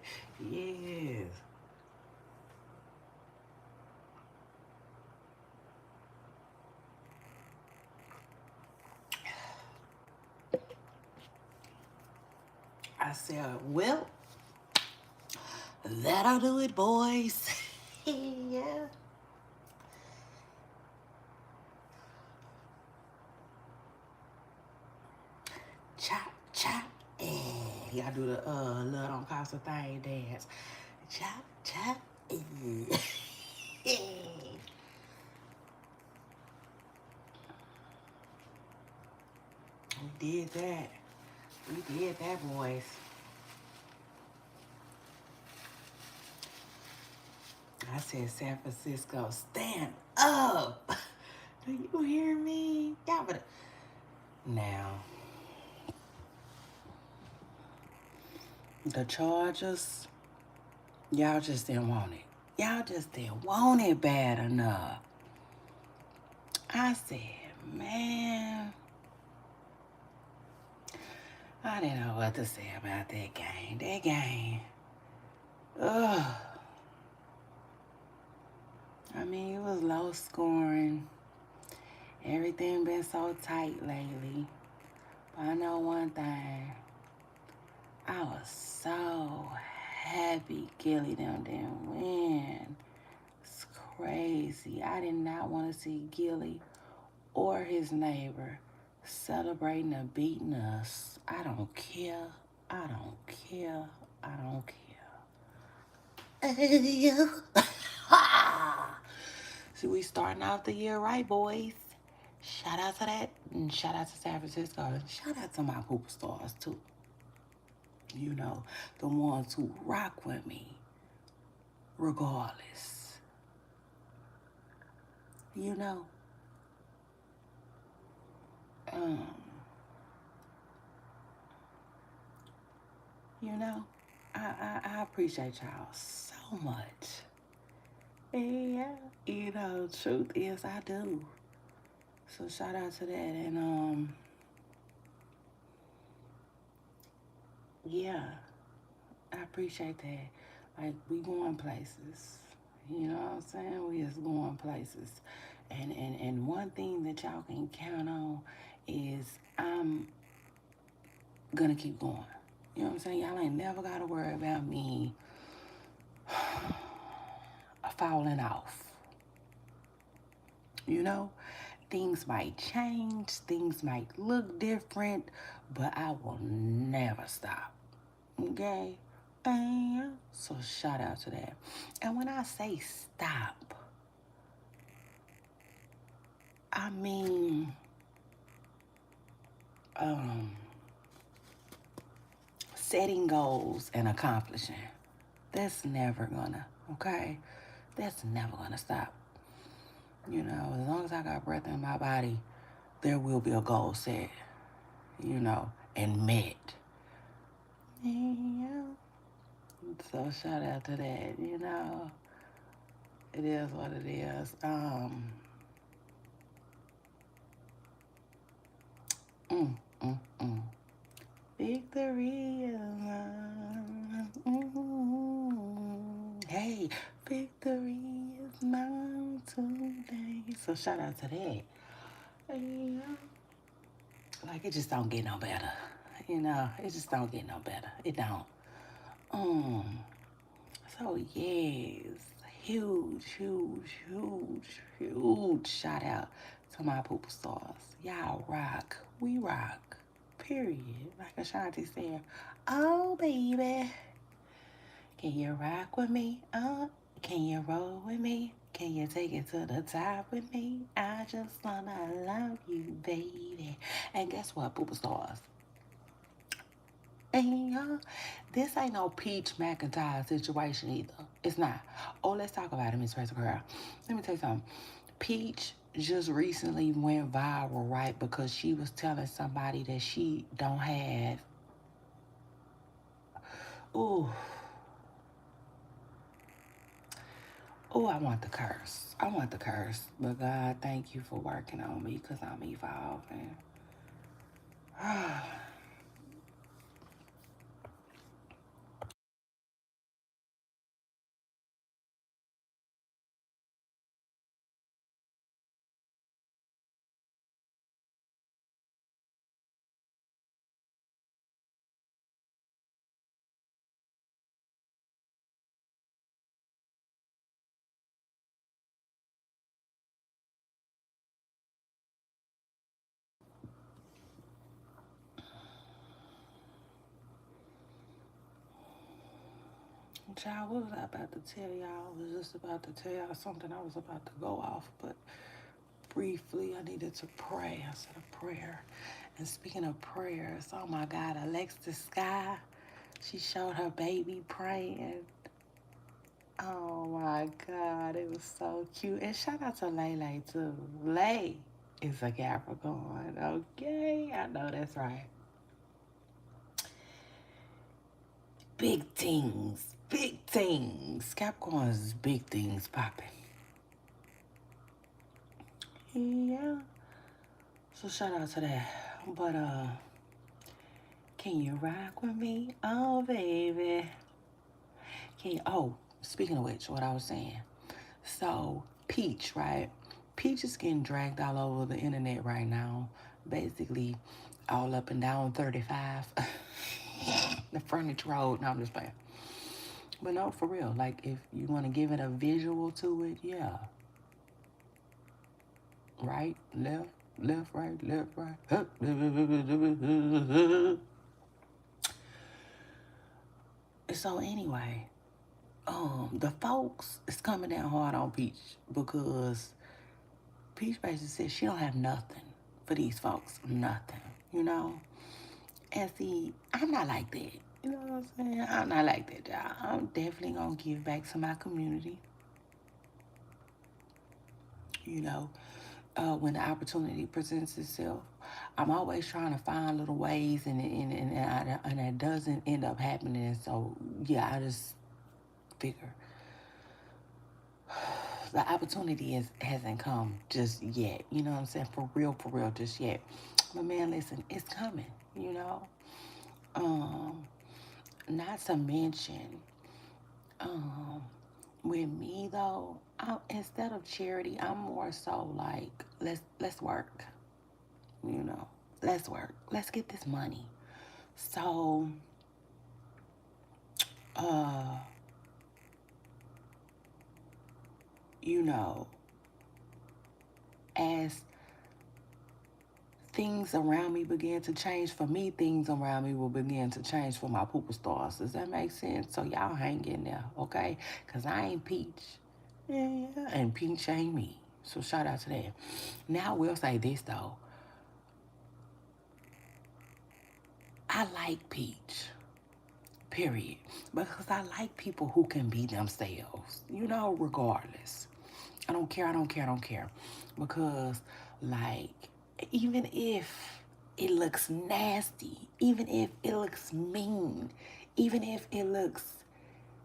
I said, well, that'll do it, boys. Yeah. Chop, chop. Y'all do the Love Don't Cost a Thing dance. Chop, chop. We did that. We did that, boys. I said, San Francisco, stand up. Do you hear me? Y'all better. Now, the Chargers, y'all just didn't want it. Y'all just didn't want it bad enough. I said, man, I didn't know what to say about that game. That game, ugh. I mean, it was low scoring. Everything been so tight lately. But I know one thing. I was so happy Gilly them didn't win. It's crazy. I did not want to see Gilly or his neighbor celebrating or beating us. I don't care. I don't care. I don't care. See, we starting out the year right, boys. Shout out to that. And shout out to San Francisco. And shout out to my Pooper Stars, too. You know, the ones who rock with me, regardless. You know? Um, you know? I appreciate y'all so much. Yeah, you know, truth is I do. So shout out to that. And yeah, I appreciate that. Like, we going places. You know what I'm saying? We just going places. And one thing that y'all can count on is I'm gonna keep going. You know what I'm saying? Y'all ain't never gotta worry about me falling off. You know? Things might change, things might look different, but I will never stop. Okay? And so shout out to that. And when I say stop, I mean setting goals and accomplishing. That's never gonna, okay? That's never gonna stop. You know, as long as I got breath in my body, there will be a goal set, you know, and met. Yeah. So shout out to that, you know. It is what it is. Mm, mm, mm. Victory is mine. Hey, victory is mine today. So shout out to that. Yeah. Like, it just don't get no better. You know, it just don't get no better. It don't. So yes, huge shout out to my Pooper Stars. Y'all rock. We rock. Period. Like Ashanti said, oh baby, can you rock with me? Can you roll with me? Can you take it to the top with me? I just wanna love you, baby. And guess what, Pooper Stars? And y'all, this ain't no Peach McIntyre situation either. It's not. Oh, let's talk about it, Miss Press Girl. Let me tell you something. Peach just recently went viral, right? Because she was telling somebody that she don't have. Ooh. Oh, I want the curse. I want the curse. But God, thank you for working on me because I'm evolving. Child, what was I about to tell y'all? I was just about to tell y'all something I was about to go off, but briefly, I needed to pray. I said a prayer. And speaking of prayers, oh my God, Alexis Sky, she showed her baby praying. Oh my God, it was so cute. And shout out to Lele too. Lay is a Capricorn, okay? I know that's right. Big things, big things. Capricorns is big things popping. Yeah. So shout out to that. But can you rock with me? Oh baby. Can you, oh, speaking of which, what I was saying. So Peach, right? Peach is getting dragged all over the internet right now. Basically all up and down 35. The frontage road. No, I'm just playing. But no, for real. Like, if you want to give it a visual to it, yeah. Right, left, left, right, left, right. So anyway, the folks is coming down hard on Peach because Peach basically said she don't have nothing for these folks. Nothing, you know? And see, I'm not like that. You know what I'm saying? I'm not like that, y'all. I'm definitely gonna give back to my community. You know, when the opportunity presents itself, I'm always trying to find little ways, and it doesn't end up happening. So yeah, I just figure the opportunity hasn't come just yet. You know what I'm saying? For real, just yet. But man, listen, it's coming. You know, um, not to mention, um, with me though, instead of charity, I'm more so like let's work. You know, let's work. Let's get this money. So, uh, you know, as things around me begin to change for me, things around me will begin to change for my pooper stars. Does that make sense? So y'all hang in there, okay? Cause I ain't Peach. Yeah, and Peach ain't me. So shout out to that. Now I will say this though. I like Peach. Period. Because I like people who can be themselves. You know, regardless. I don't care, I don't care, I don't care. Because, like, even if it looks nasty, even if it looks mean, even if it looks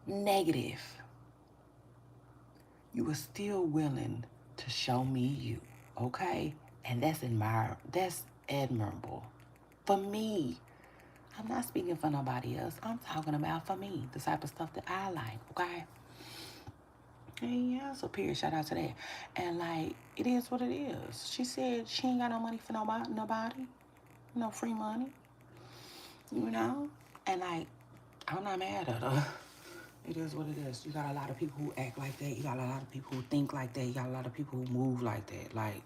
negative, you are still willing to show me you, okay? And that's admirable. For me, I'm not speaking for nobody else. I'm talking about for me, the type of stuff that I like, okay? And yeah, so period. Shout out to that. And like, it is what it is. She said she ain't got no money for nobody, no free money, you know. And like, I'm not mad at her. It is what it is. You got a lot of people who act like that. You got a lot of people who think like that. You got a lot of people who move like that. Like,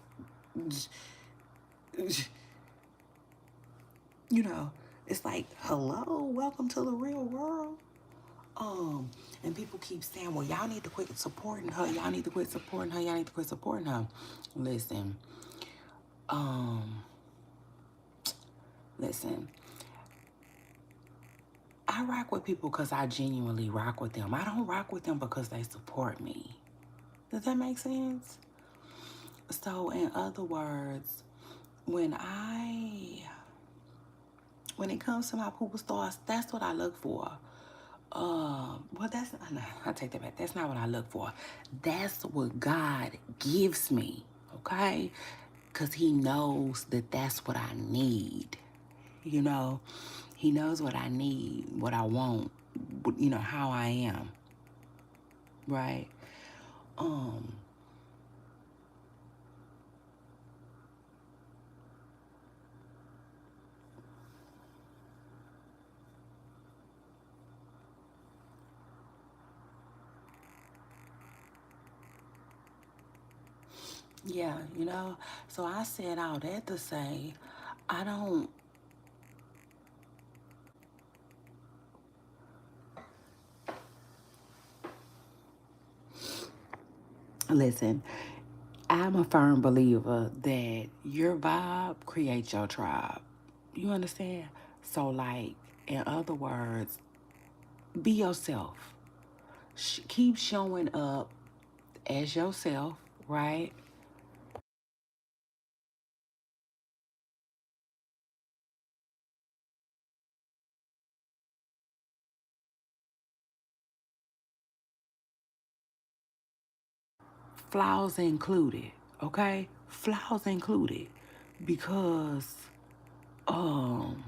you know, it's like, hello, welcome to the real world. And people keep saying, well, y'all need to quit supporting her. Y'all need to quit supporting her. Y'all need to quit supporting her. Listen, um, listen. I rock with people because I genuinely rock with them. I don't rock with them because they support me. Does that make sense? So, in other words, when it comes to my pooper stars, that's what I look for. Well, I take that back. That's not what I look for. That's what God gives me, okay? Because He knows that that's what I need. You know, He knows what I need, what I want, you know, how I am, right? Um, yeah, you know, so I said all that to say, I don't, listen, I'm a firm believer that your vibe creates your tribe. You understand? So, like, in other words, be yourself. Keep showing up as yourself, right? Flaws included, okay? Flaws included. Because, um,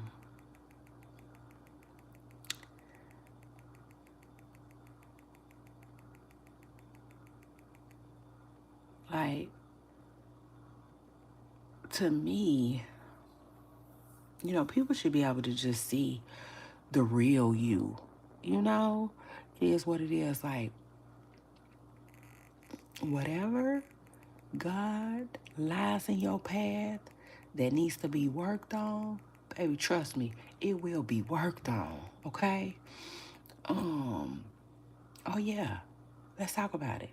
like, to me, you know, people should be able to just see the real you. You know, it is what it is. Like, whatever God lies in your path that needs to be worked on, baby, trust me, it will be worked on, okay? Oh yeah, let's talk about it.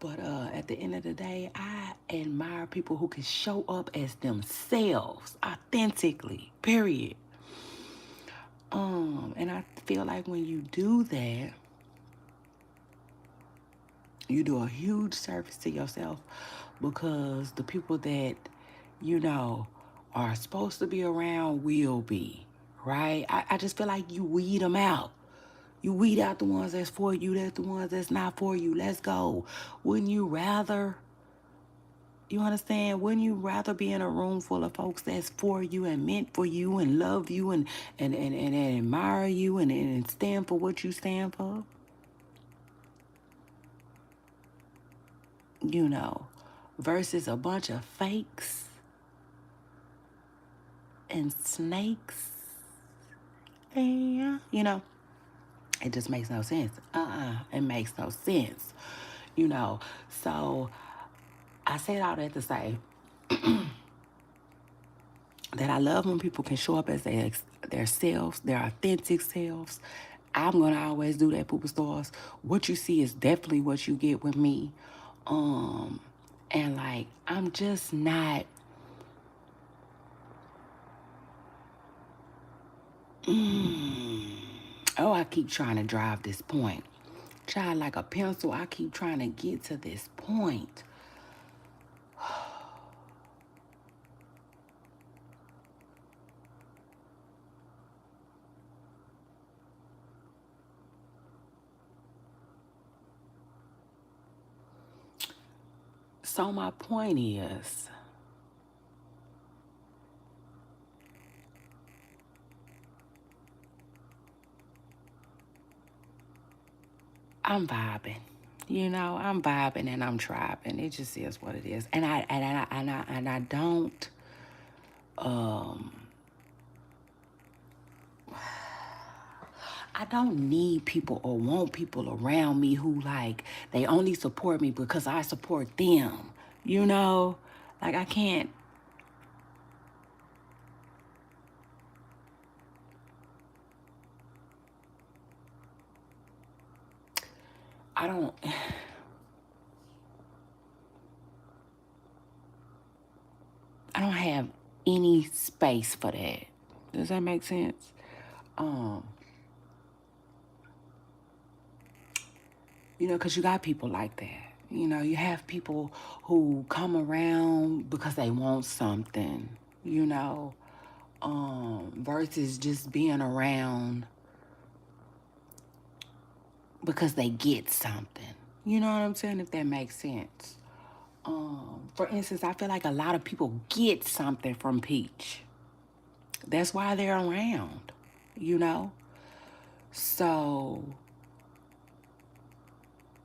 But at the end of the day, I admire people who can show up as themselves authentically, period. And I feel like when you do that, you do a huge service to yourself, because the people that, you know, are supposed to be around will be, right? I just feel like you weed them out. You weed out the ones that's for you, that's the ones that's not for you. Let's go. Wouldn't you rather, you understand? Wouldn't you rather be in a room full of folks that's for you and meant for you and love you and admire you and stand for what you stand for? You know, versus a bunch of fakes and snakes. And, you know, it just makes no sense. It makes no sense. You know, so I said all that to say that I love when people can show up as their selves, their authentic selves. I'm gonna always do that, Poopa Stars. What you see is definitely what you get with me. And like, I'm just not. Oh, I keep trying to drive this point. Child, like a pencil, I keep trying to get to this point. So my point is, I'm vibing. You know, I'm vibing and I'm tribing. It just is what it is. And I don't I don't need people or want people around me who like they only support me because I support them. You know? Like I can't I don't I don't have any space for that. Does that make sense? Um, you know, because you got people like that. You know, you have people who come around because they want something, you know, versus just being around because they get something. You know what I'm saying? If that makes sense. For instance, I feel like a lot of people get something from Peach. That's why they're around, you know? So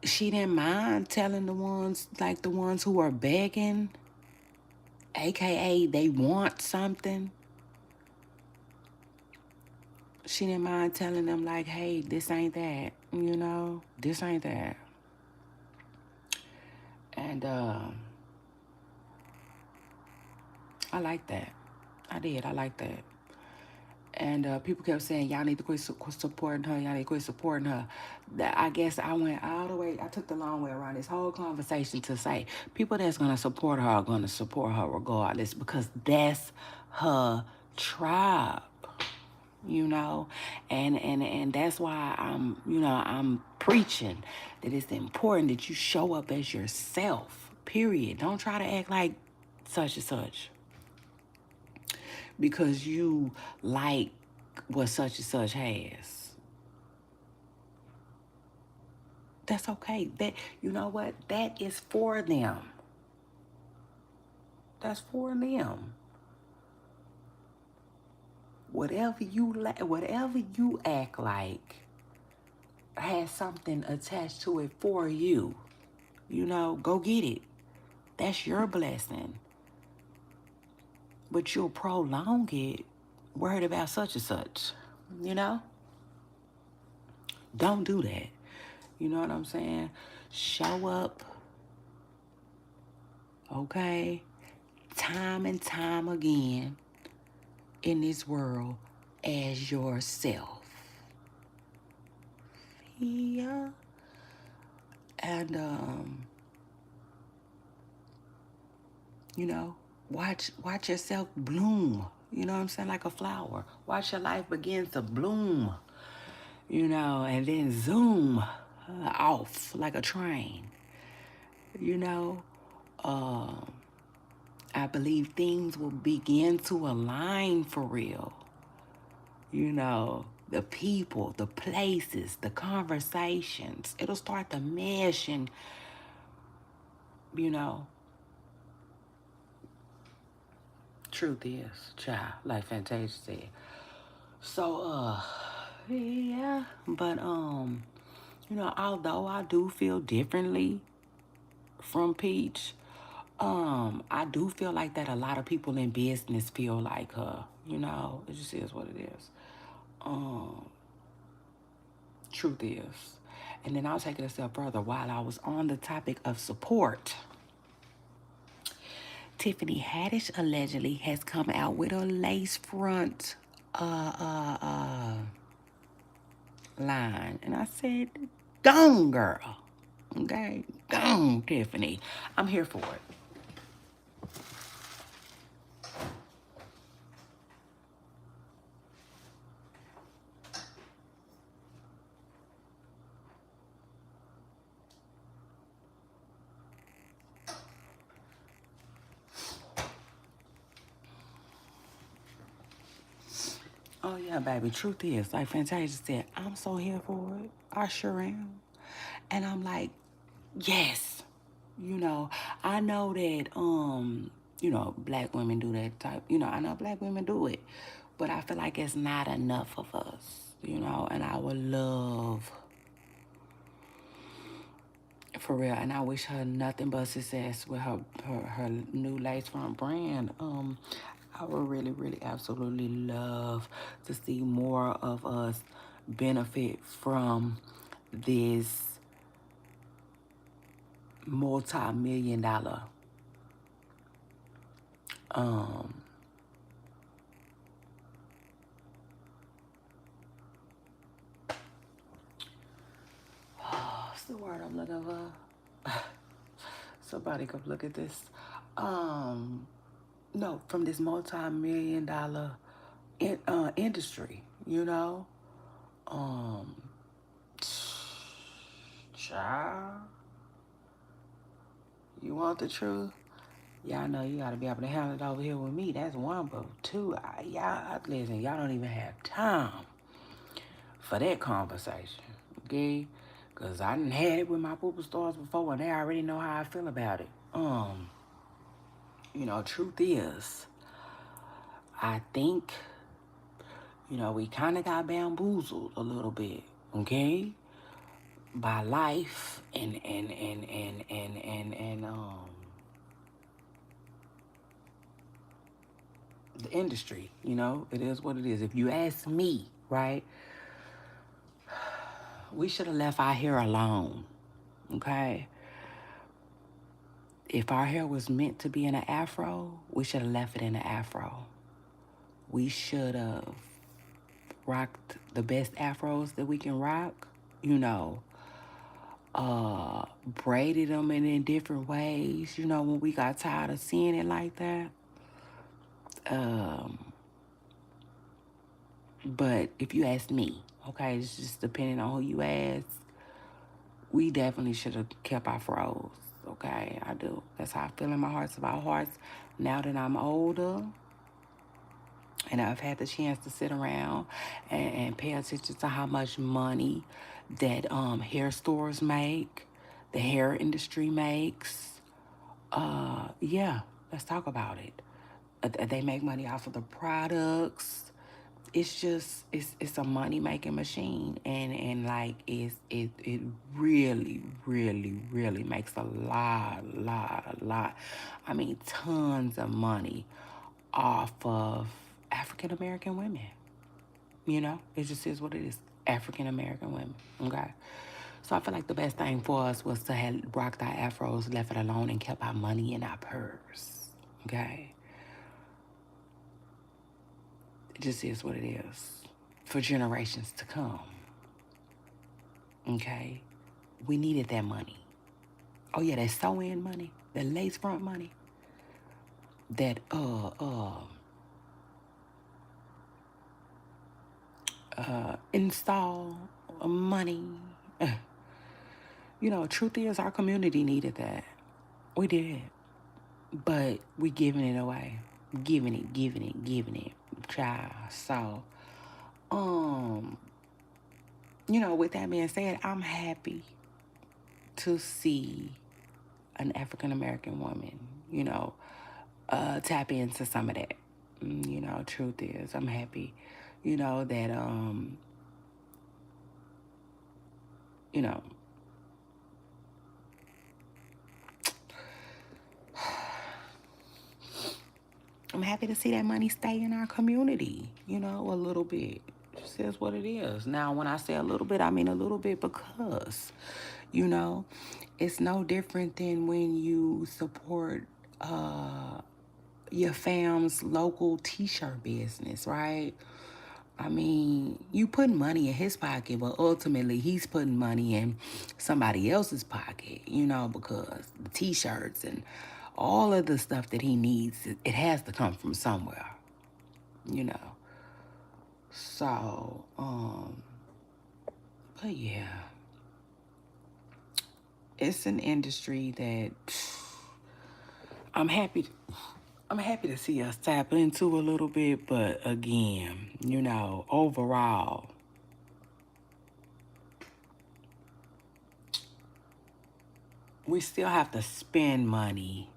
she didn't mind telling the ones, like the ones who are begging, aka they want something. She didn't mind telling them, like, hey, this ain't that, you know, this ain't that. And I like that. I did. I like that. And people kept saying, y'all need to quit supporting her. Y'all need to quit supporting her. I guess I went all the way, I took the long way around this whole conversation to say, people that's going to support her are going to support her regardless, because that's her tribe, you know? And that's why I'm preaching that it's important that you show up as yourself, period. Don't try to act like such and such because you like what such and such has. That's okay. That, you know what? That is for them. That's for them. Whatever you act like has something attached to it for you. You know, go get it. That's your blessing. But you'll prolong it worried about such and such. You know? Don't do that. You know what I'm saying? Show up okay? Time and time again in this world as yourself. Yeah. And, you know, watch yourself bloom. You know what I'm saying? Like a flower. Watch your life begin to bloom, you know, and then zoom off like a train, you know. Um, I believe things will begin to align for real. You know, the people, the places, the conversations. It'll start to mesh and, you know, truth is, child, like Fantasia said. So, yeah, but, you know, although I do feel differently from Peach, I do feel like that a lot of people in business feel like her. You know, it just is what it is. Um, truth is. And then I'll take it a step further. While I was on the topic of support, Tiffany Haddish allegedly has come out with a lace front uh, uh, uh, line. And I said, gone, girl. Okay? Gone, Tiffany. I'm here for it. Oh yeah, baby. Truth is, like Fantasia said, I'm so here for it. I sure am. And I'm like, yes. You know, I know that you know, black women do that type, you know, I know black women do it. But I feel like it's not enough of us, you know, and I would love for real, and I wish her nothing but success with her new lace front brand. I would really, really, absolutely love to see more of us benefit from this multi-million-dollar um what's the word I'm looking for? Somebody come look at this. No, from this multi-million-dollar industry, you know. Um, child, you want the truth? Y'all know you gotta be able to handle it over here with me. That's one, but two, listen, y'all don't even have time for that conversation, okay? Cause I done had it with my pooper stars before, and they already know how I feel about it. You know, truth is, I think, you know, we kind of got bamboozled a little bit, okay? By life and the industry, you know, it is what it is. If you ask me, right, we should have left our hair alone, okay? If our hair was meant to be in an afro, we should have left it in an afro. We should have rocked the best afros that we can rock, you know, braided them in different ways, you know, when we got tired of seeing it like that. Um, but if you ask me, okay, it's just depending on who you ask, we definitely should have kept our froze, okay? I do. That's how I feel in my hearts of our hearts. Now that I'm older and I've had the chance to sit around and pay attention to how much money that hair stores make, the hair industry makes, yeah, let's talk about it. They make money off of the products. It's just it's a money making machine, and like it really really makes a lot. I mean, tons of money off of African American women. You know, it just is what it is. African American women. Okay, So I feel like the best thing for us was to have rocked our afros, left it alone, and kept our money in our purse. Okay? It just is what it is for generations to come. Okay? We needed that money. Oh yeah, that sew-in money, that lace front money, that install money. You know, truth is our community needed that. We did. But we giving it away. Giving it, child. So, you know, with that being said, I'm happy to see an African American woman, you know, tap into some of that. You know, truth is, I'm happy, you know, that you know, I'm happy to see that money stay in our community, you know, a little bit. It just is what it is. Now, when I say a little bit, I mean a little bit because, you know, it's no different than when you support your fam's local t-shirt business, right? I mean, you put money in his pocket, but ultimately he's putting money in somebody else's pocket, you know, because the t-shirts and all of the stuff that he needs, it has to come from somewhere, you know. So, but yeah, it's an industry that I'm happy I'm happy to see us tap into a little bit, but again, you know, overall, we still have to spend money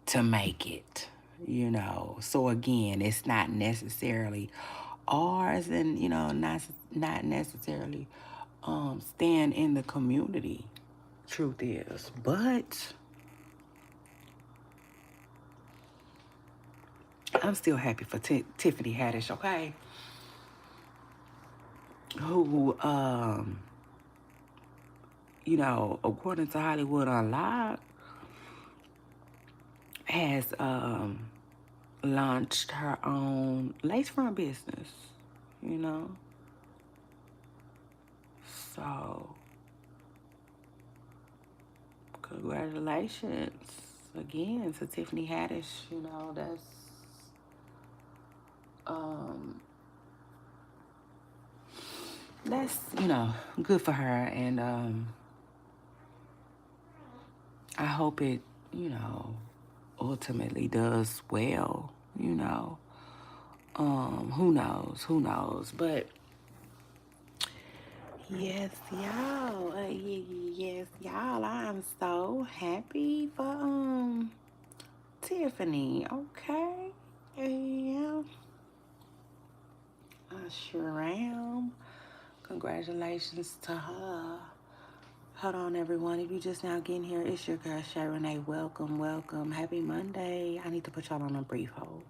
to make it, you know. So again, it's not necessarily ours and, you know, not necessarily staying in the community. Truth is. But I'm still happy for Tiffany Haddish, okay? Who you know, according to Hollywood Unlocked, has launched her own lace front business, you know. So, congratulations again to Tiffany Haddish. You know, um, that's you know good for her, and I hope it you know ultimately does well. You know, who knows? Who knows? But yes, y'all. Yes, y'all. I'm so happy for Tiffany. Okay. Yeah, I sure am. Congratulations to her. Hold on, everyone. If you just now getting here, it's your girl Shay Renee. Welcome, welcome. Happy Monday. I need to put y'all on a brief hold.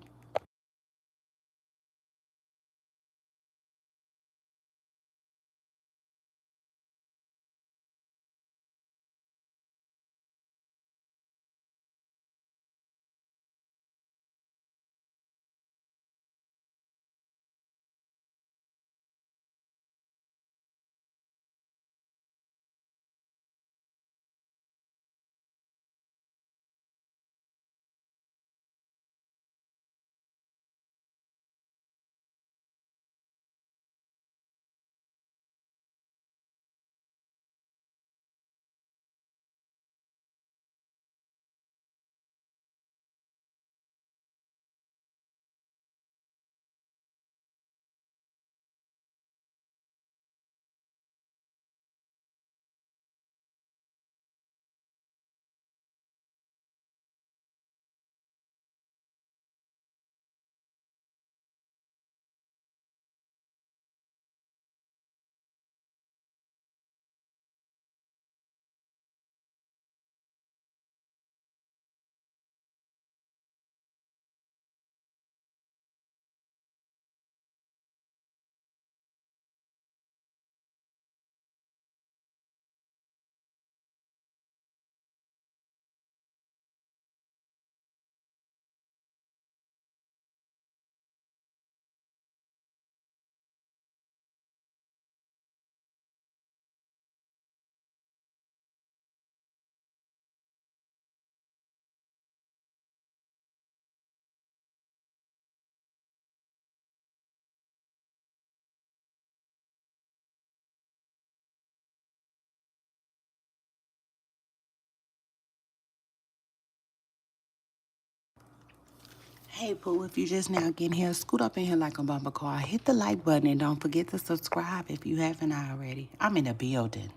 Hey, Pooh, if you just now getting here, scoot up in here like a bumper car. Hit the like button and don't forget to subscribe if you haven't already. I'm in the building.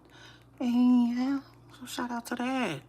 And yeah, so shout out to that.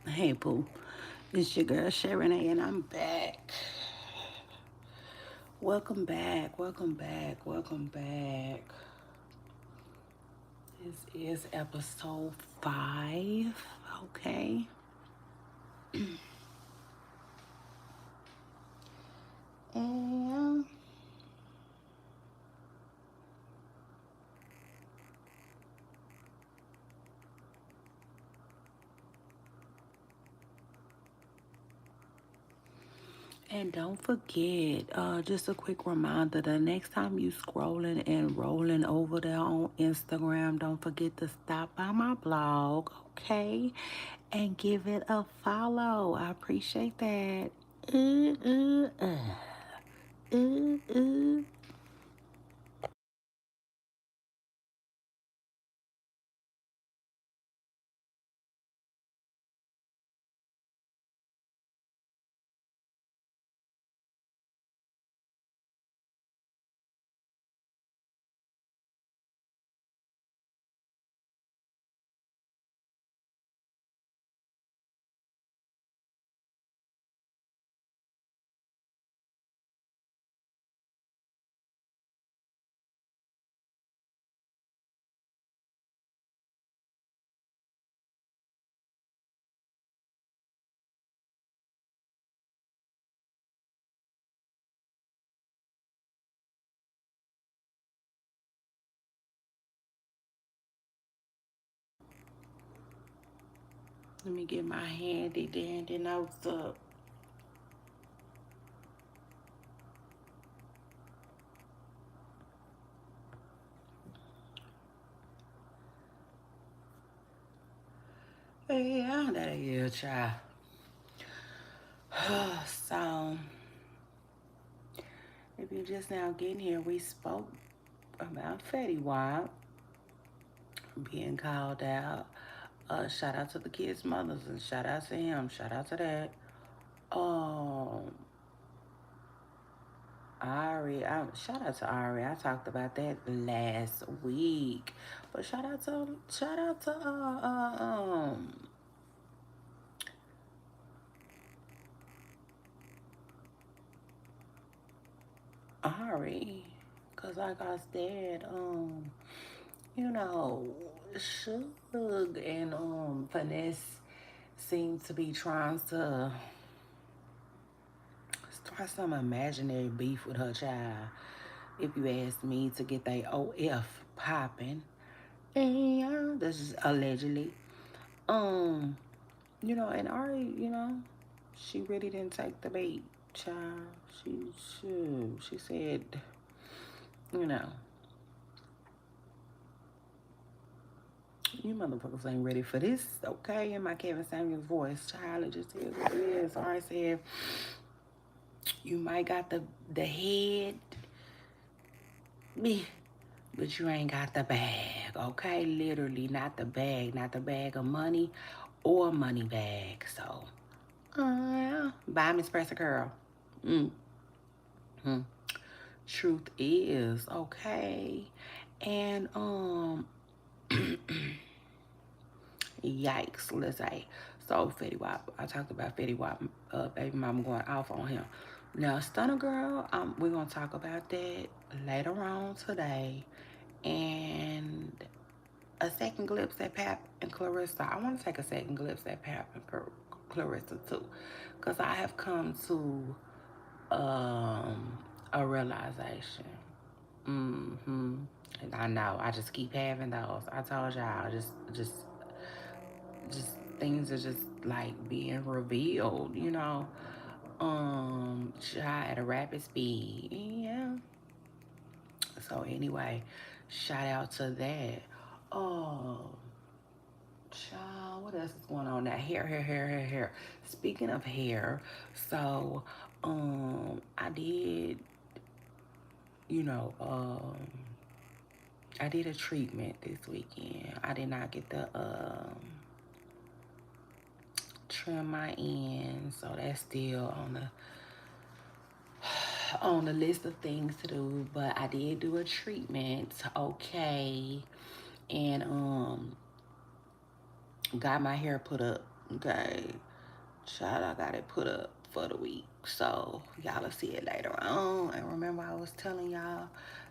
Hey, Pooh. It's your girl, Sharon A, and I'm back. Welcome back, welcome back, welcome back. This is episode 5, okay? And And don't forget, just a quick reminder, the next time you scrolling and rolling over there on Instagram, don't forget to stop by my blog, okay? And give it a follow. I appreciate that. Uh, uh, uh, uh. Let me get my handy dandy notes up. Yeah, that is, child. So, if you're just now getting here, we spoke about Fetty Wap being called out. Shout out to the kids' mothers and shout out to him. Shout out to that. Um, shout out to Ari. I talked about that last week, but shout out to Ari, cause like I said, you know, Suge and Finesse seem to be trying to got some imaginary beef with her child, if you ask me, to get they OF popping. And yeah, this is allegedly. Um, and Ari, she really didn't take the bait, child. She said, you know, you motherfuckers ain't ready for this, okay? In my Kevin Samuels voice, child, it just is what it is. Ari said, you might got the head, but you ain't got the bag, okay? Literally, not the bag of money or money bag. So, bye, Miss Pressa Girl. Mm. Mm. Truth is, okay. And yikes, let's say. So Fetty Wap, I talked about Fetty Wap, baby mama going off on him. Now, Stunner Girl, we're gonna talk about that later on today. And a second glimpse at Pap and Clarissa. I want to take a second glimpse at Pap and Clarissa too, because I have come to a realization. And I know I just keep having those. I told y'all, just things are just like being revealed, at a rapid speed. Yeah. So anyway, shout out to that. Oh, child, what else is going on now? Hair. Speaking of hair, so I did, you know, I did a treatment this weekend. I did not get the trim my ends, so that's still on the list of things to do. But I did do a treatment, okay, and got my hair put up, okay. Child, I got it put up for the week, so y'all will see it later on. And remember, I was telling y'all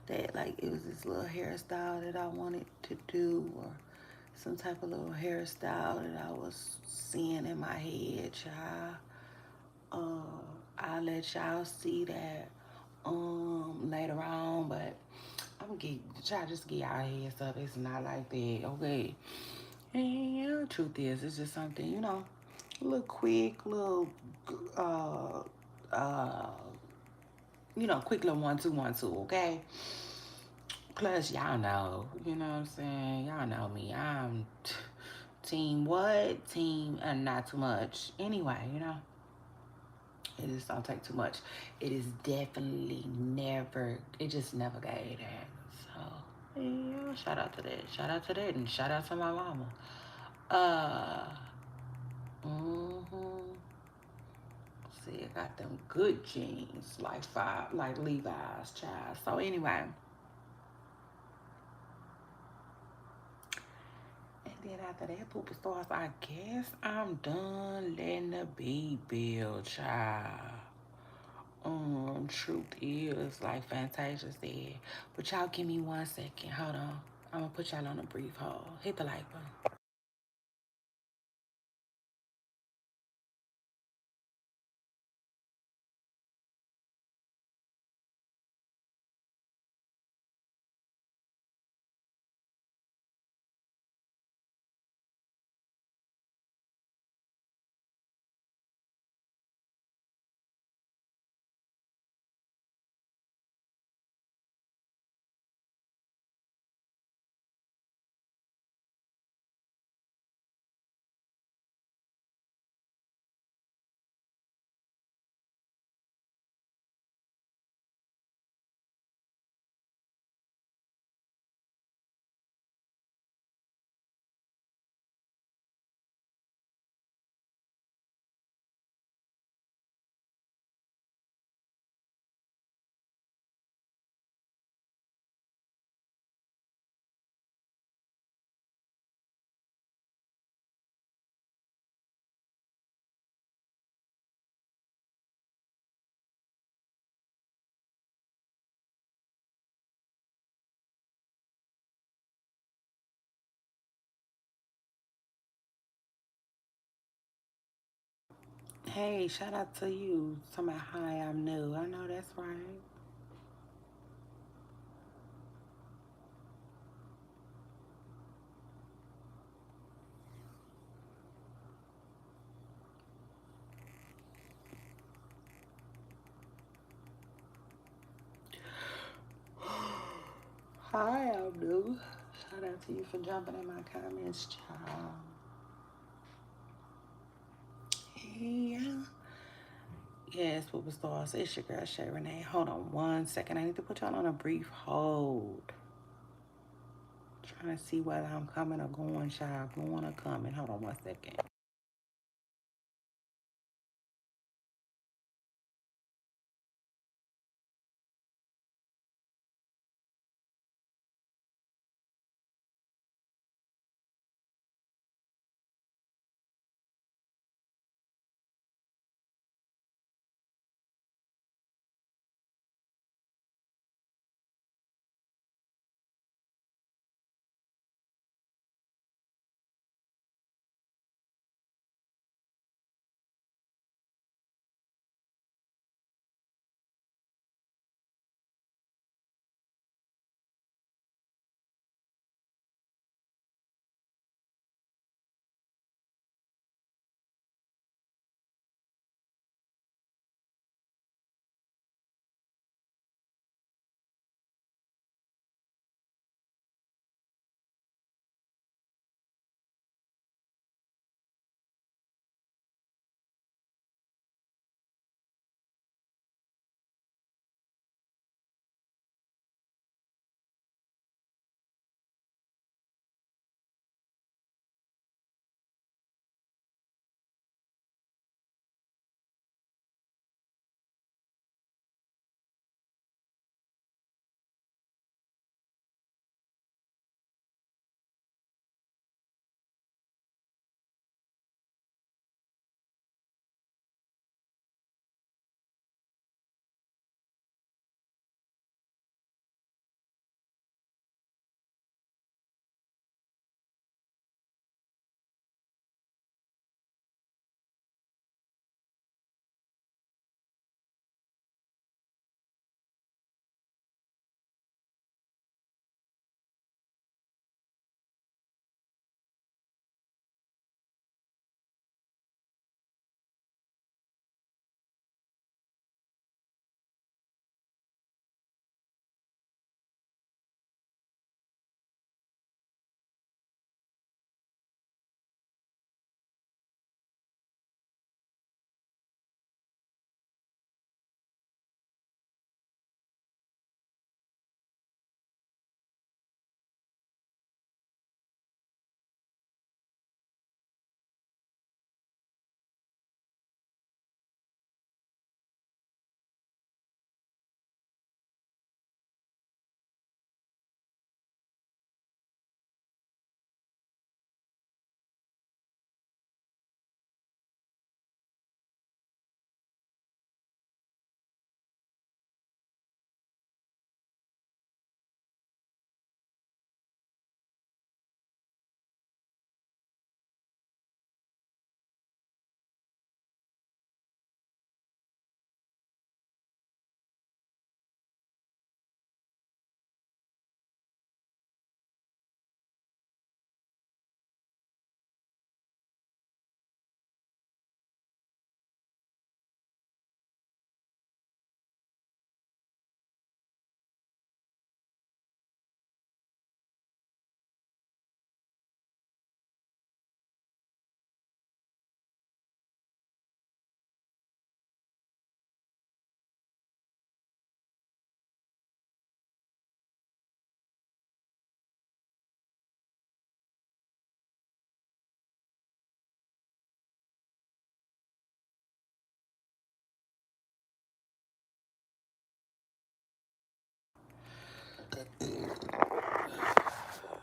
that like it was this little hairstyle that I wanted to do, or some type of little hairstyle that I was seeing in my head, child. I'll let y'all see that later on, but I'm gonna try just get y'all heads up. It's not like that, okay? And yeah, the truth is, it's just something, a little quick, little uh uh quick little 1-2, 1-2, okay? Plus, y'all know, you know what I'm saying? Y'all know me. I'm team what? Team not too much. Anyway, it just don't take too much. It is definitely never, it just never gave that. So, yeah, shout out to that. Shout out to that, and shout out to my mama. Uh, mm-hmm. See, I got them good jeans, like Levi's, child. So anyway, and then after that poop starts, I guess I'm done letting the beat build, child. Truth is, like Fantasia said, but y'all give me 1 second. Hold on. I'm gonna put y'all on a brief hold. Hit the like button. Hey, shout out to you. Talking about hi, I'm new. I know that's right. Hi, I'm new. Shout out to you for jumping in my comments, child. Yeah. Yes, Superstars. It's your girl, Shay Renee. Hold on one second. I need to put y'all on a brief hold. Trying to see whether I'm coming or going, child. Going or coming. Hold on one second.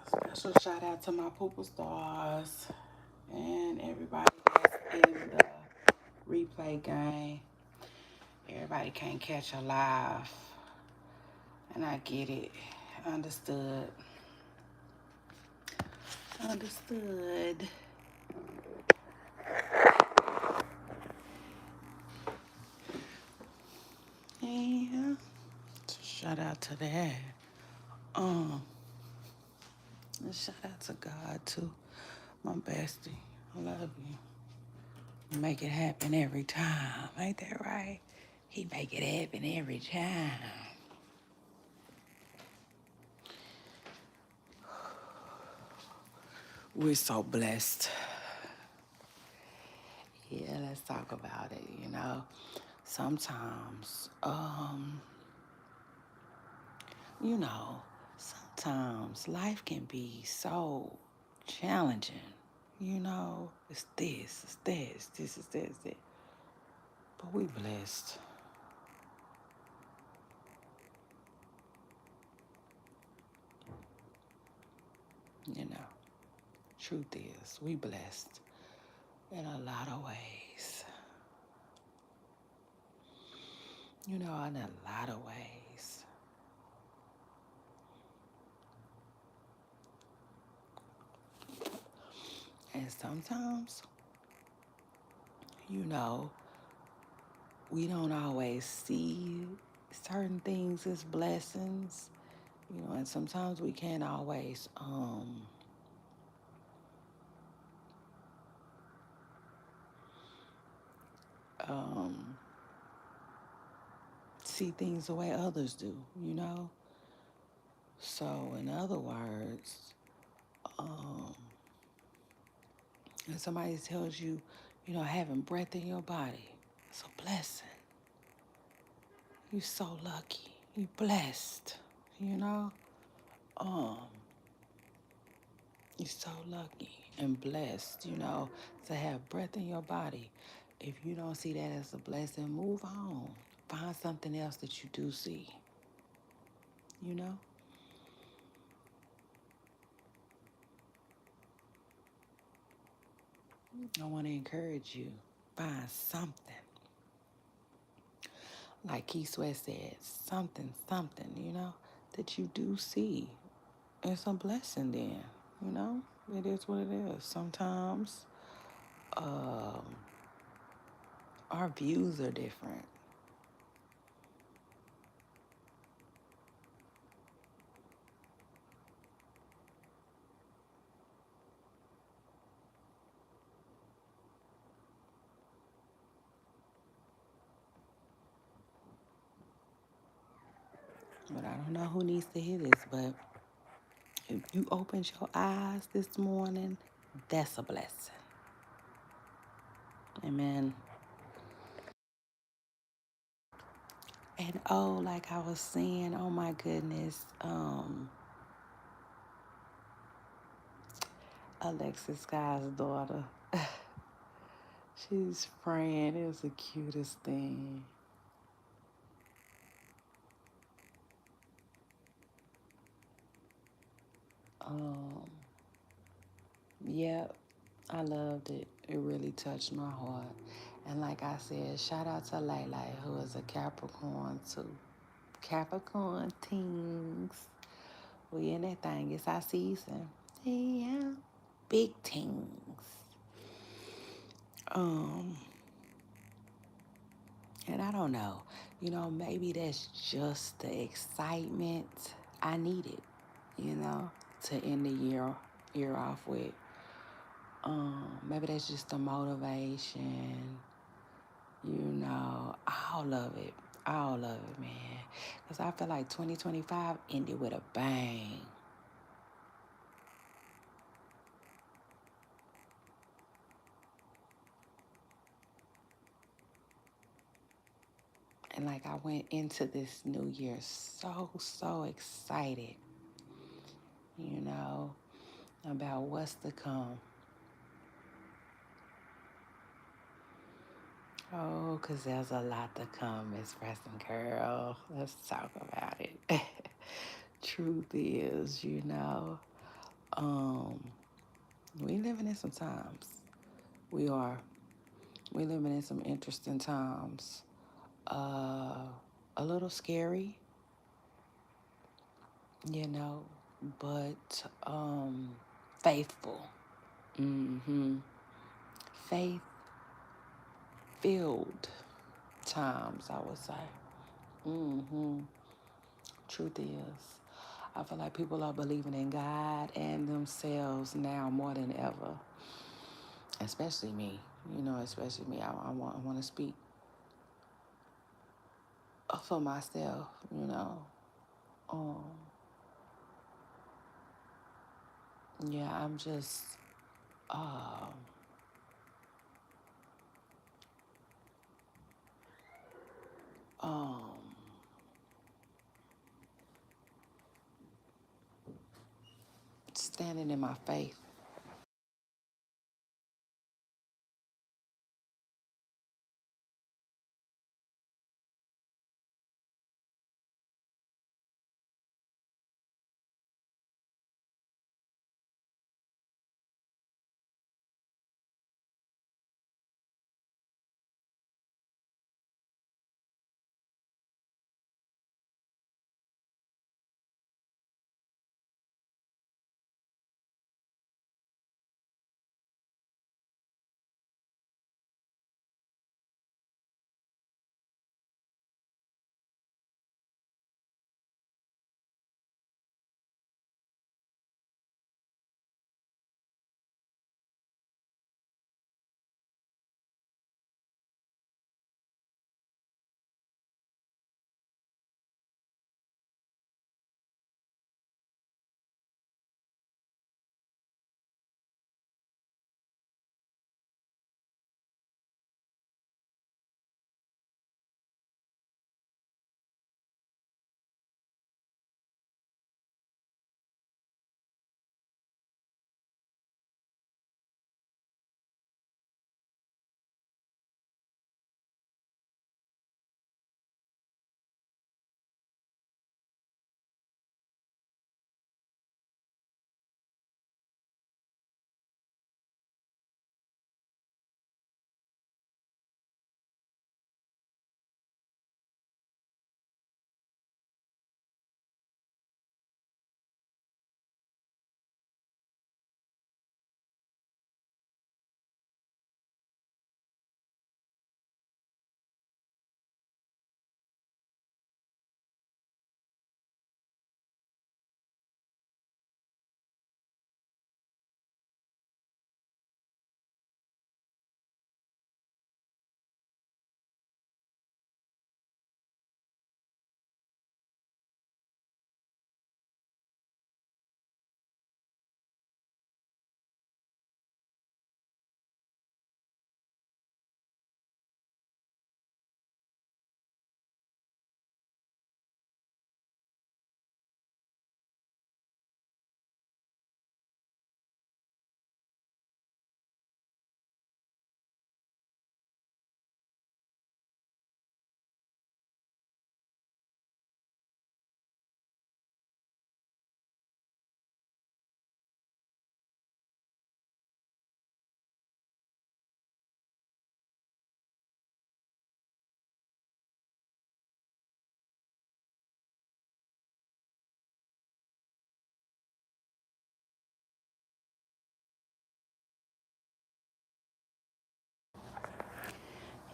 Special shout out to my pooper stars and everybody that's in the replay game. Everybody can't catch a live, and I get it. Understood. Understood. Shout out to that. Um, and shout out to God too, my bestie. I love you. You make it happen every time. Ain't that right? He make it happen every time. We're so blessed. Yeah, let's talk about it, you know. Sometimes, you know, sometimes life can be so challenging. You know, it's this, it's this, this is this, this. But we blessed. You know, truth is, we blessed in a lot of ways. You know, in a lot of ways. And sometimes, you know, we don't always see certain things as blessings, you know, and sometimes we can't always um, see things the way others do, you know. So, in other words, um, if somebody tells you, you know, having breath in your body, it's a blessing. You're so lucky. You're blessed, you know. Um, You're so lucky and blessed, you know, to have breath in your body. If you don't see that as a blessing, move on. Find something else that you do see, you know? I want to encourage you. Find something. Like Keith Sweat said, something, you know, that you do see. It's a blessing then, you know? It is what it is. Sometimes um, our views are different. But I don't know who needs to hear this, but if you opened your eyes this morning, that's a blessing. Amen. And oh, like I was saying, oh my goodness, Alexis Sky's daughter, she's praying. It was the cutest thing. Um, yeah, I loved it. It really touched my heart. And like I said, shout out to Lele, who is a Capricorn too. Capricorn teens. We in that thing. It's our season. Yeah. Big things. Um, and I don't know. You know, maybe that's just the excitement I needed, you know, to end the year off with. Maybe that's just the motivation, you know, all of it. All of it, man. Because I feel like 2025 ended with a bang. And like I went into this new year so excited, you know, about what's to come. Oh, 'cause there's a lot to come, Miss Preston Girl. Let's talk about it. Truth is, you know, um, we living in some times. We are. We living in some interesting times. Uh, a little scary, you know, but faithful. Mm-hmm. Faith filled times, I would say. Mm-hmm. Truth is, I feel like people are believing in God and themselves now more than ever. Especially me, especially me. I want to speak for myself, Um, yeah, I'm just, um, um, standing in my faith.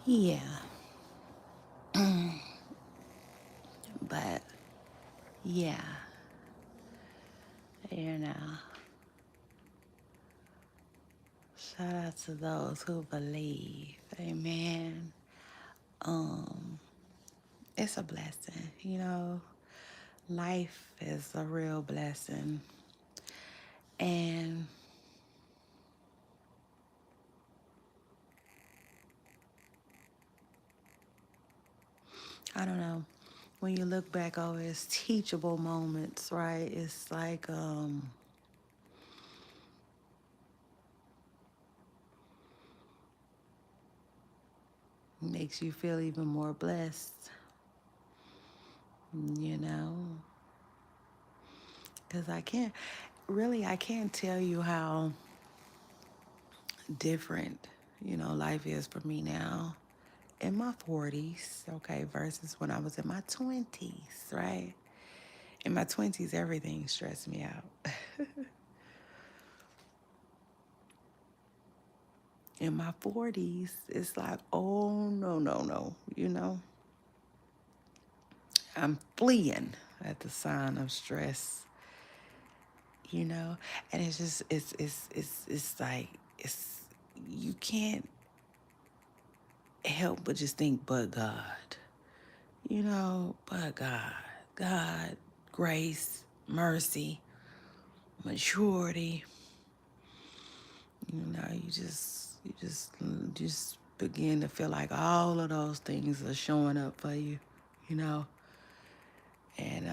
Yeah, but yeah, you know, shout out to those who believe. Amen. Um, it's a blessing, Life is a real blessing. And I don't know, when you look back over its teachable moments, right? It's like makes you feel even more blessed, you know? Because I can't tell you how different, life is for me now in my 40s, okay, versus when I was in my 20s, right? In my 20s, everything stressed me out. In my 40s, it's like, oh, no, no, no, I'm fleeing. at the sign of stress, you know? And it's just, it's like, it's, you can't help but just think, but God, you know, but God, God, grace, mercy, maturity, you know, you just begin to feel like all of those things are showing up for you, you know, and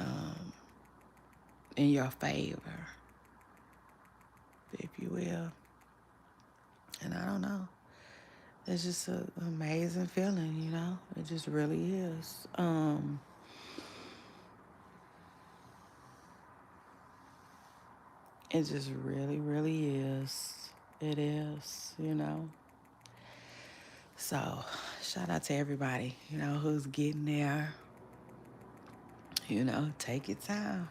in your favor, if you will. And I don't know. It's just an amazing feeling, you know. It just really is. It just really, really is. It is, you know. So, shout out to everybody, you know, who's getting there. You know, take your time.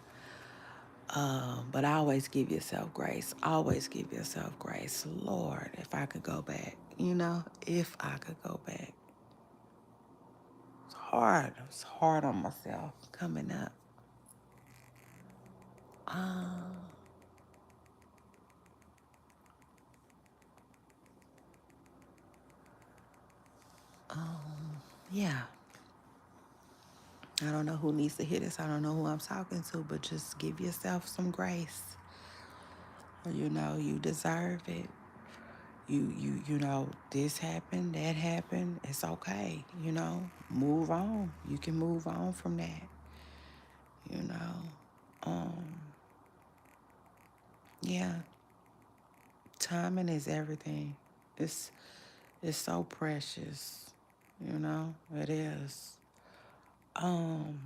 But always give yourself grace. Always give yourself grace. Lord, if I could go back, you know, if I could go back. It's hard. It's hard on myself coming up. Um, yeah. I don't know who needs to hear this. I don't know who I'm talking to, but just give yourself some grace. You know, you deserve it. You know, this happened, that happened. It's okay. You know, move on. You can move on from that. You know, yeah. Timing is everything. It's it's so precious. You know, it is. Um,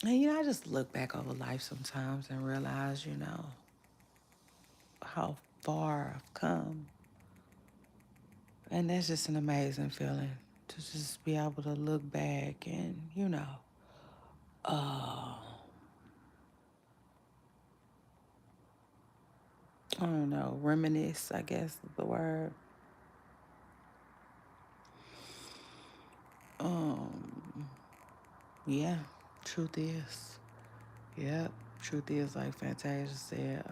and you know, I just look back over life sometimes and realize, you know, how far I've come. And that's just an amazing feeling to just be able to look back and, you know, uh, I don't know, reminisce, I guess is the word. Um, yeah, truth is. Yep, truth is, like Fantasia said,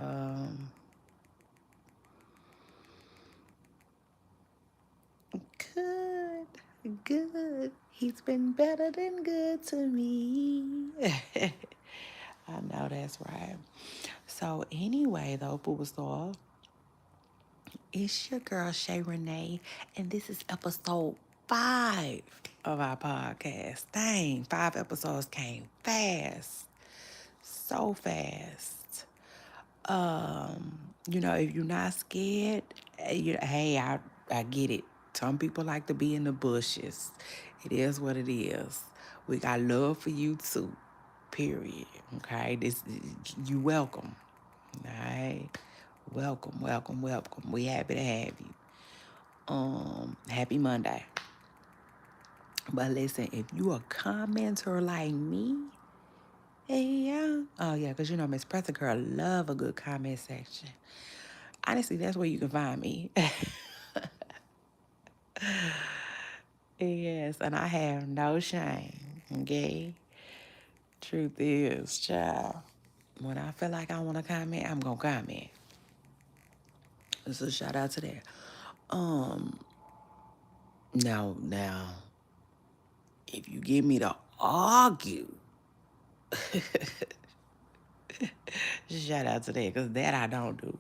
good, good. He's been better than good to me. I know that's right. So anyway, though, Booba it's your girl Shay Renee, and this is episode 5 of our podcast. Dang, 5 episodes came fast, so fast. You know, if you're not scared, hey, I get it. Some people like to be in the bushes. It is what it is. We got love for you too. Period. Okay, this you welcome. All right, welcome, welcome, welcome. We happy to have you. Happy Monday. But listen, if you a commenter like me, yeah. Oh yeah, because you know Miss Pressa Girl love a good comment section. Honestly, that's where you can find me. Yes, and I have no shame. Okay. Truth is, child. When I feel like I want to comment, I'm gonna comment. So shout out to that. Um, now, if you get me to argue, shout out to that, because that I don't do.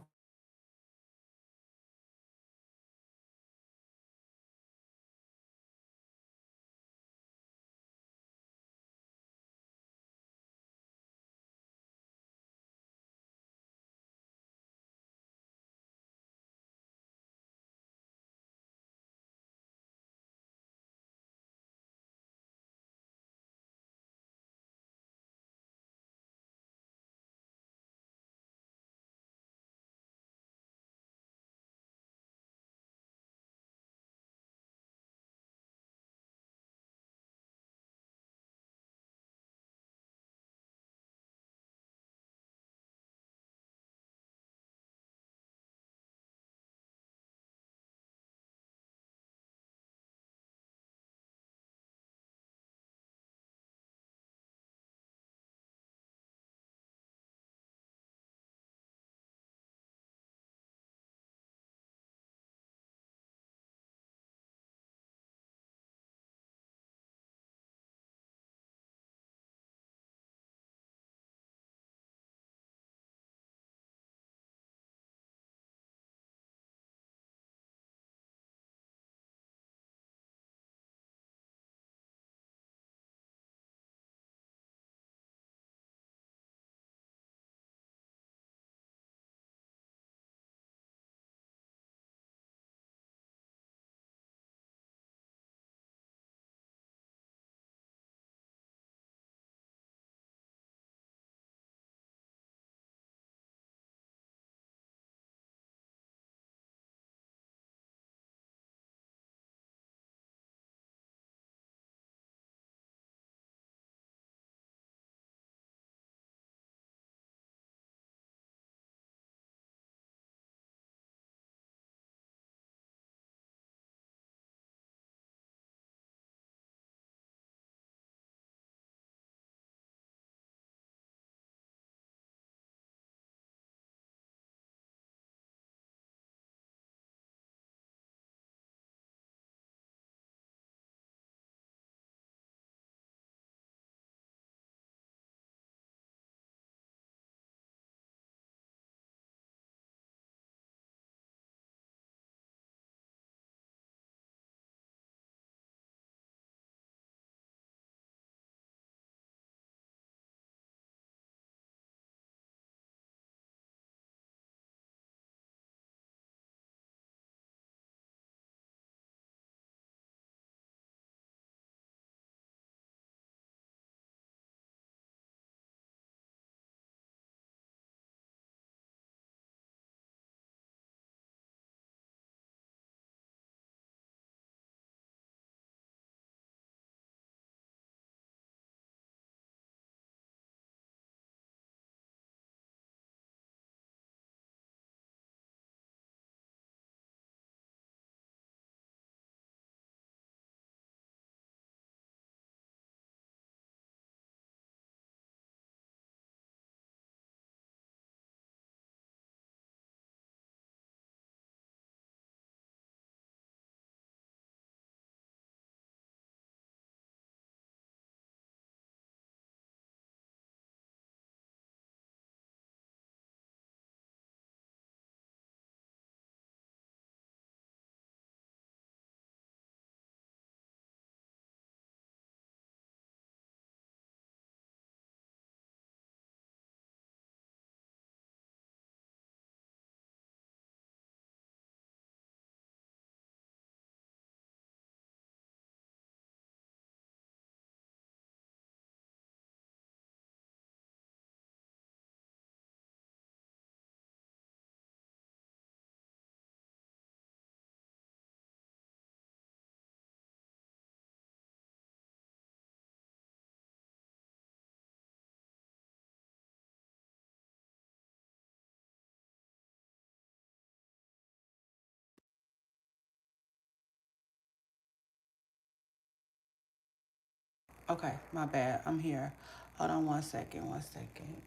Okay, my bad. I'm here. Hold on 1 second. 1 second.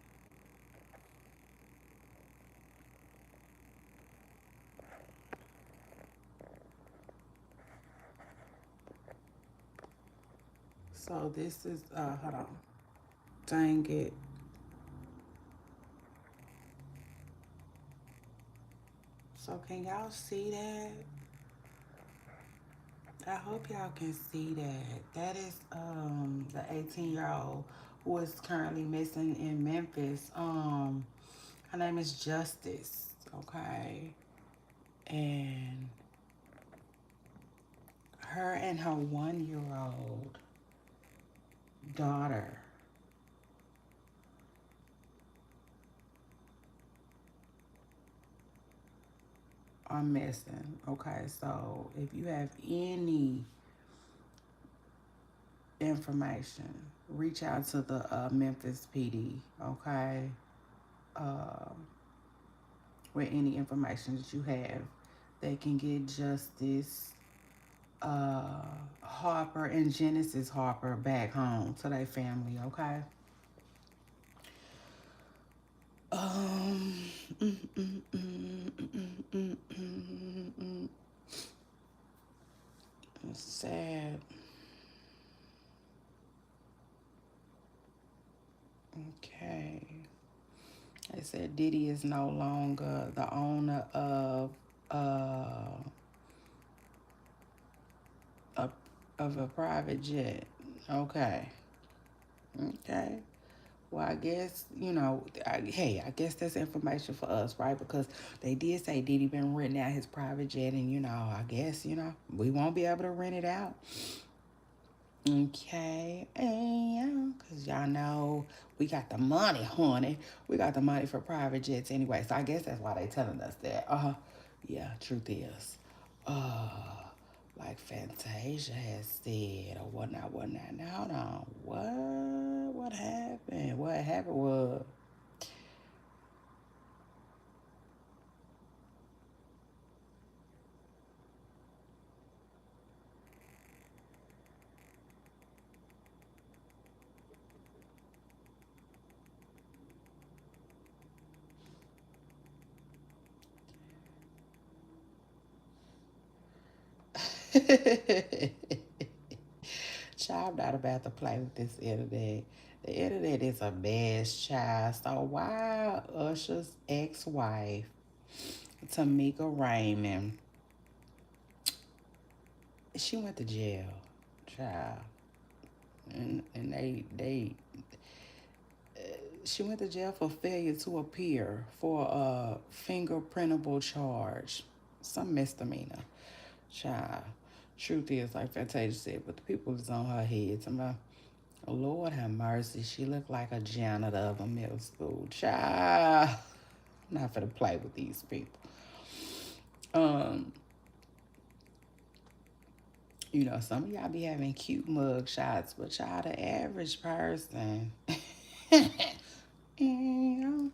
So this is hold on. Dang it. So can y'all see that? I hope y'all can see that. That is the 18-year-old who is currently missing in Memphis. Her name is Justice, okay? And her and her 1-year-old daughter are missing. Okay, so if you have any information, reach out to the Memphis PD, okay? Uh, with any information that you have that can get Justice Harper and Genesis Harper back home to their family, okay? Um, mm, mm, mm, mm, mm, mm, mm. It's sad. Okay. They said Diddy is no longer the owner of uh a of a private jet. Okay. Okay. Well, I guess, hey, I guess that's information for us, right? Because they did say Diddy been renting out his private jet, and, I guess, we won't be able to rent it out. Okay, and because y'all know we got the money, honey. We got the money for private jets anyway. So I guess that's why they telling us that. Yeah, truth is. Uh, like Fantasia has said or whatnot, whatnot. Now hold on. What happened? What happened was child, I'm not about to play with this internet. The internet is a mess, child. So why Usher's ex-wife, Tamika Raymond, she went to jail, child, and she went to jail for failure to appear for a fingerprintable charge, some misdemeanor, child. Truth is, like Fantasia said, but the people is on her head. Somebody, oh, Lord have mercy. She looked like a janitor of a middle school. Child. I'm not gonna play with these people. Um, some of y'all be having cute mug shots, but y'all the average person. you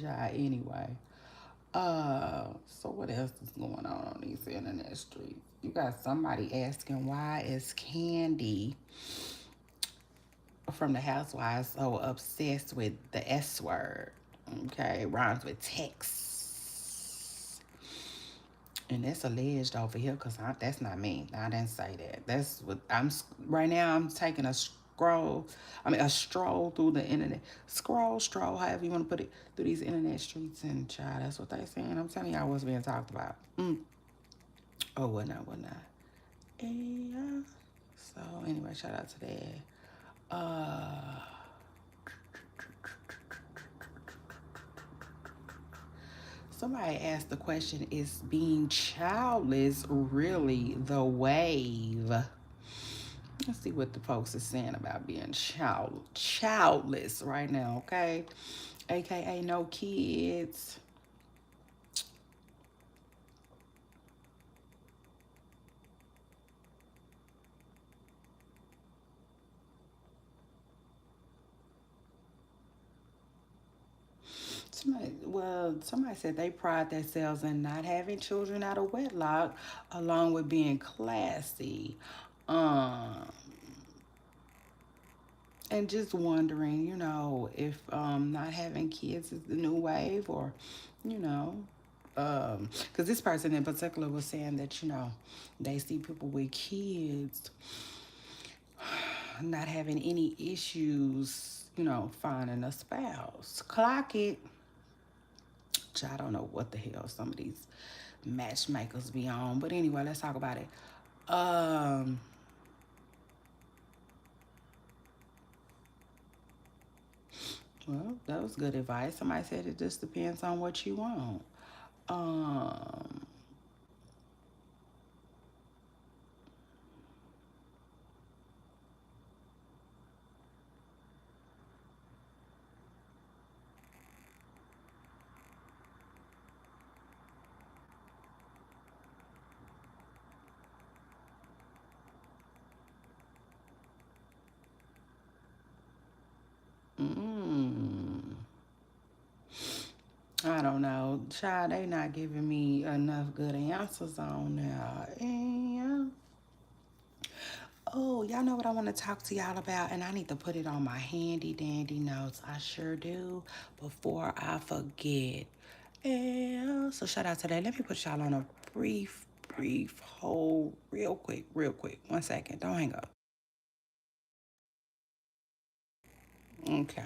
Child, anyway. So what else is going on these internet streets? You got somebody asking why is Candy from the Housewives so obsessed with the S word. Okay, it rhymes with text. And that's alleged over here because that's not me. I didn't say that. That's what right now I'm taking a stroll through the internet. Stroll, however you want to put it, through these internet streets. And child, that's what they saying. I'm telling y'all what's being talked about. Oh, whatnot. Yeah. So anyway, shout out to that. Somebody asked the question, is being childless really the wave? Let's see what the folks are saying about being childless right now, okay? AKA no kids. Somebody said they pride themselves in not having children out of wedlock, along with being classy. Um, And just wondering, if not having kids is the new wave, or, you know, because this person in particular was saying that, they see people with kids not having any issues, finding a spouse. Clock it. I don't know what the hell some of these matchmakers be on. But anyway, let's talk about it. Um, well, that was good advice. Somebody said it just depends on what you want. Um, mm, I don't know. Child, they not giving me enough good answers on there. And oh, y'all know what I want to talk to y'all about, and I need to put it on my handy dandy notes. I sure do, before I forget. And so shout out to that. Let me put y'all on a brief hold real quick. 1 second. Don't hang up. Okay.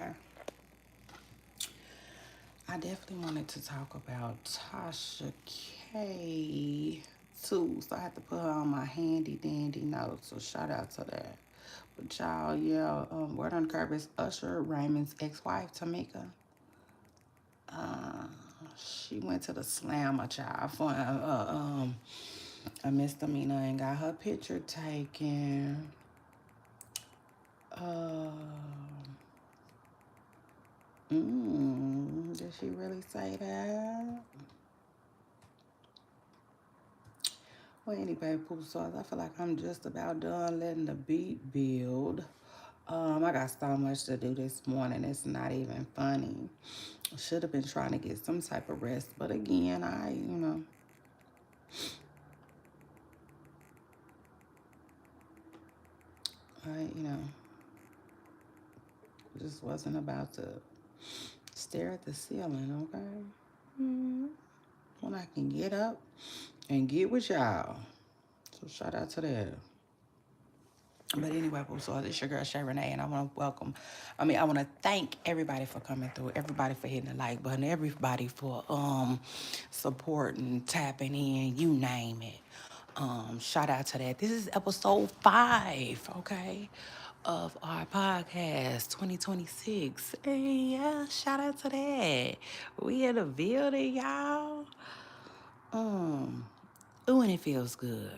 I definitely wanted to talk about Tasha K too. So I had to put her on my handy dandy notes. So shout out to that. But y'all, yeah, word on the curb is Usher Raymond's ex-wife, Tamika. Uh, she went to the slammer, child, for a misdemeanor and got her picture taken. Did she really say that? Well, anyway, poop sauce, I feel like I'm just about done letting the beat build. I got so much to do this morning. It's not even funny. I should have been trying to get some type of rest, but again, I, just wasn't about to stare at the ceiling, okay? When I can get up and get with y'all. So shout out to that. But anyway, so this your girl Shay Renee, and I want to I want to thank everybody for coming through, everybody for hitting the like button, everybody for supporting, tapping in, you name it. Shout out to that. This is episode 5, okay, of our podcast 2026. Hey, yeah, shout out to that. We in the building, y'all. Ooh, and it feels good.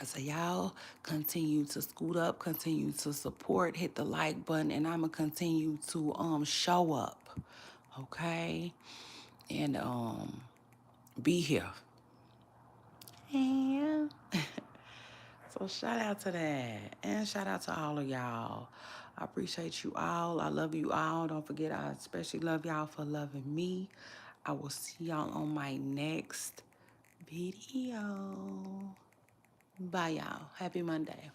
So y'all continue to scoot up, continue to support, hit the like button, and I'ma continue to show up, okay, and be here. Yeah. So shout out to that, and shout out to all of y'all. I appreciate you all. I love you all. Don't forget, I especially love y'all for loving me. I will see y'all on my next video. Bye, y'all. Happy Monday.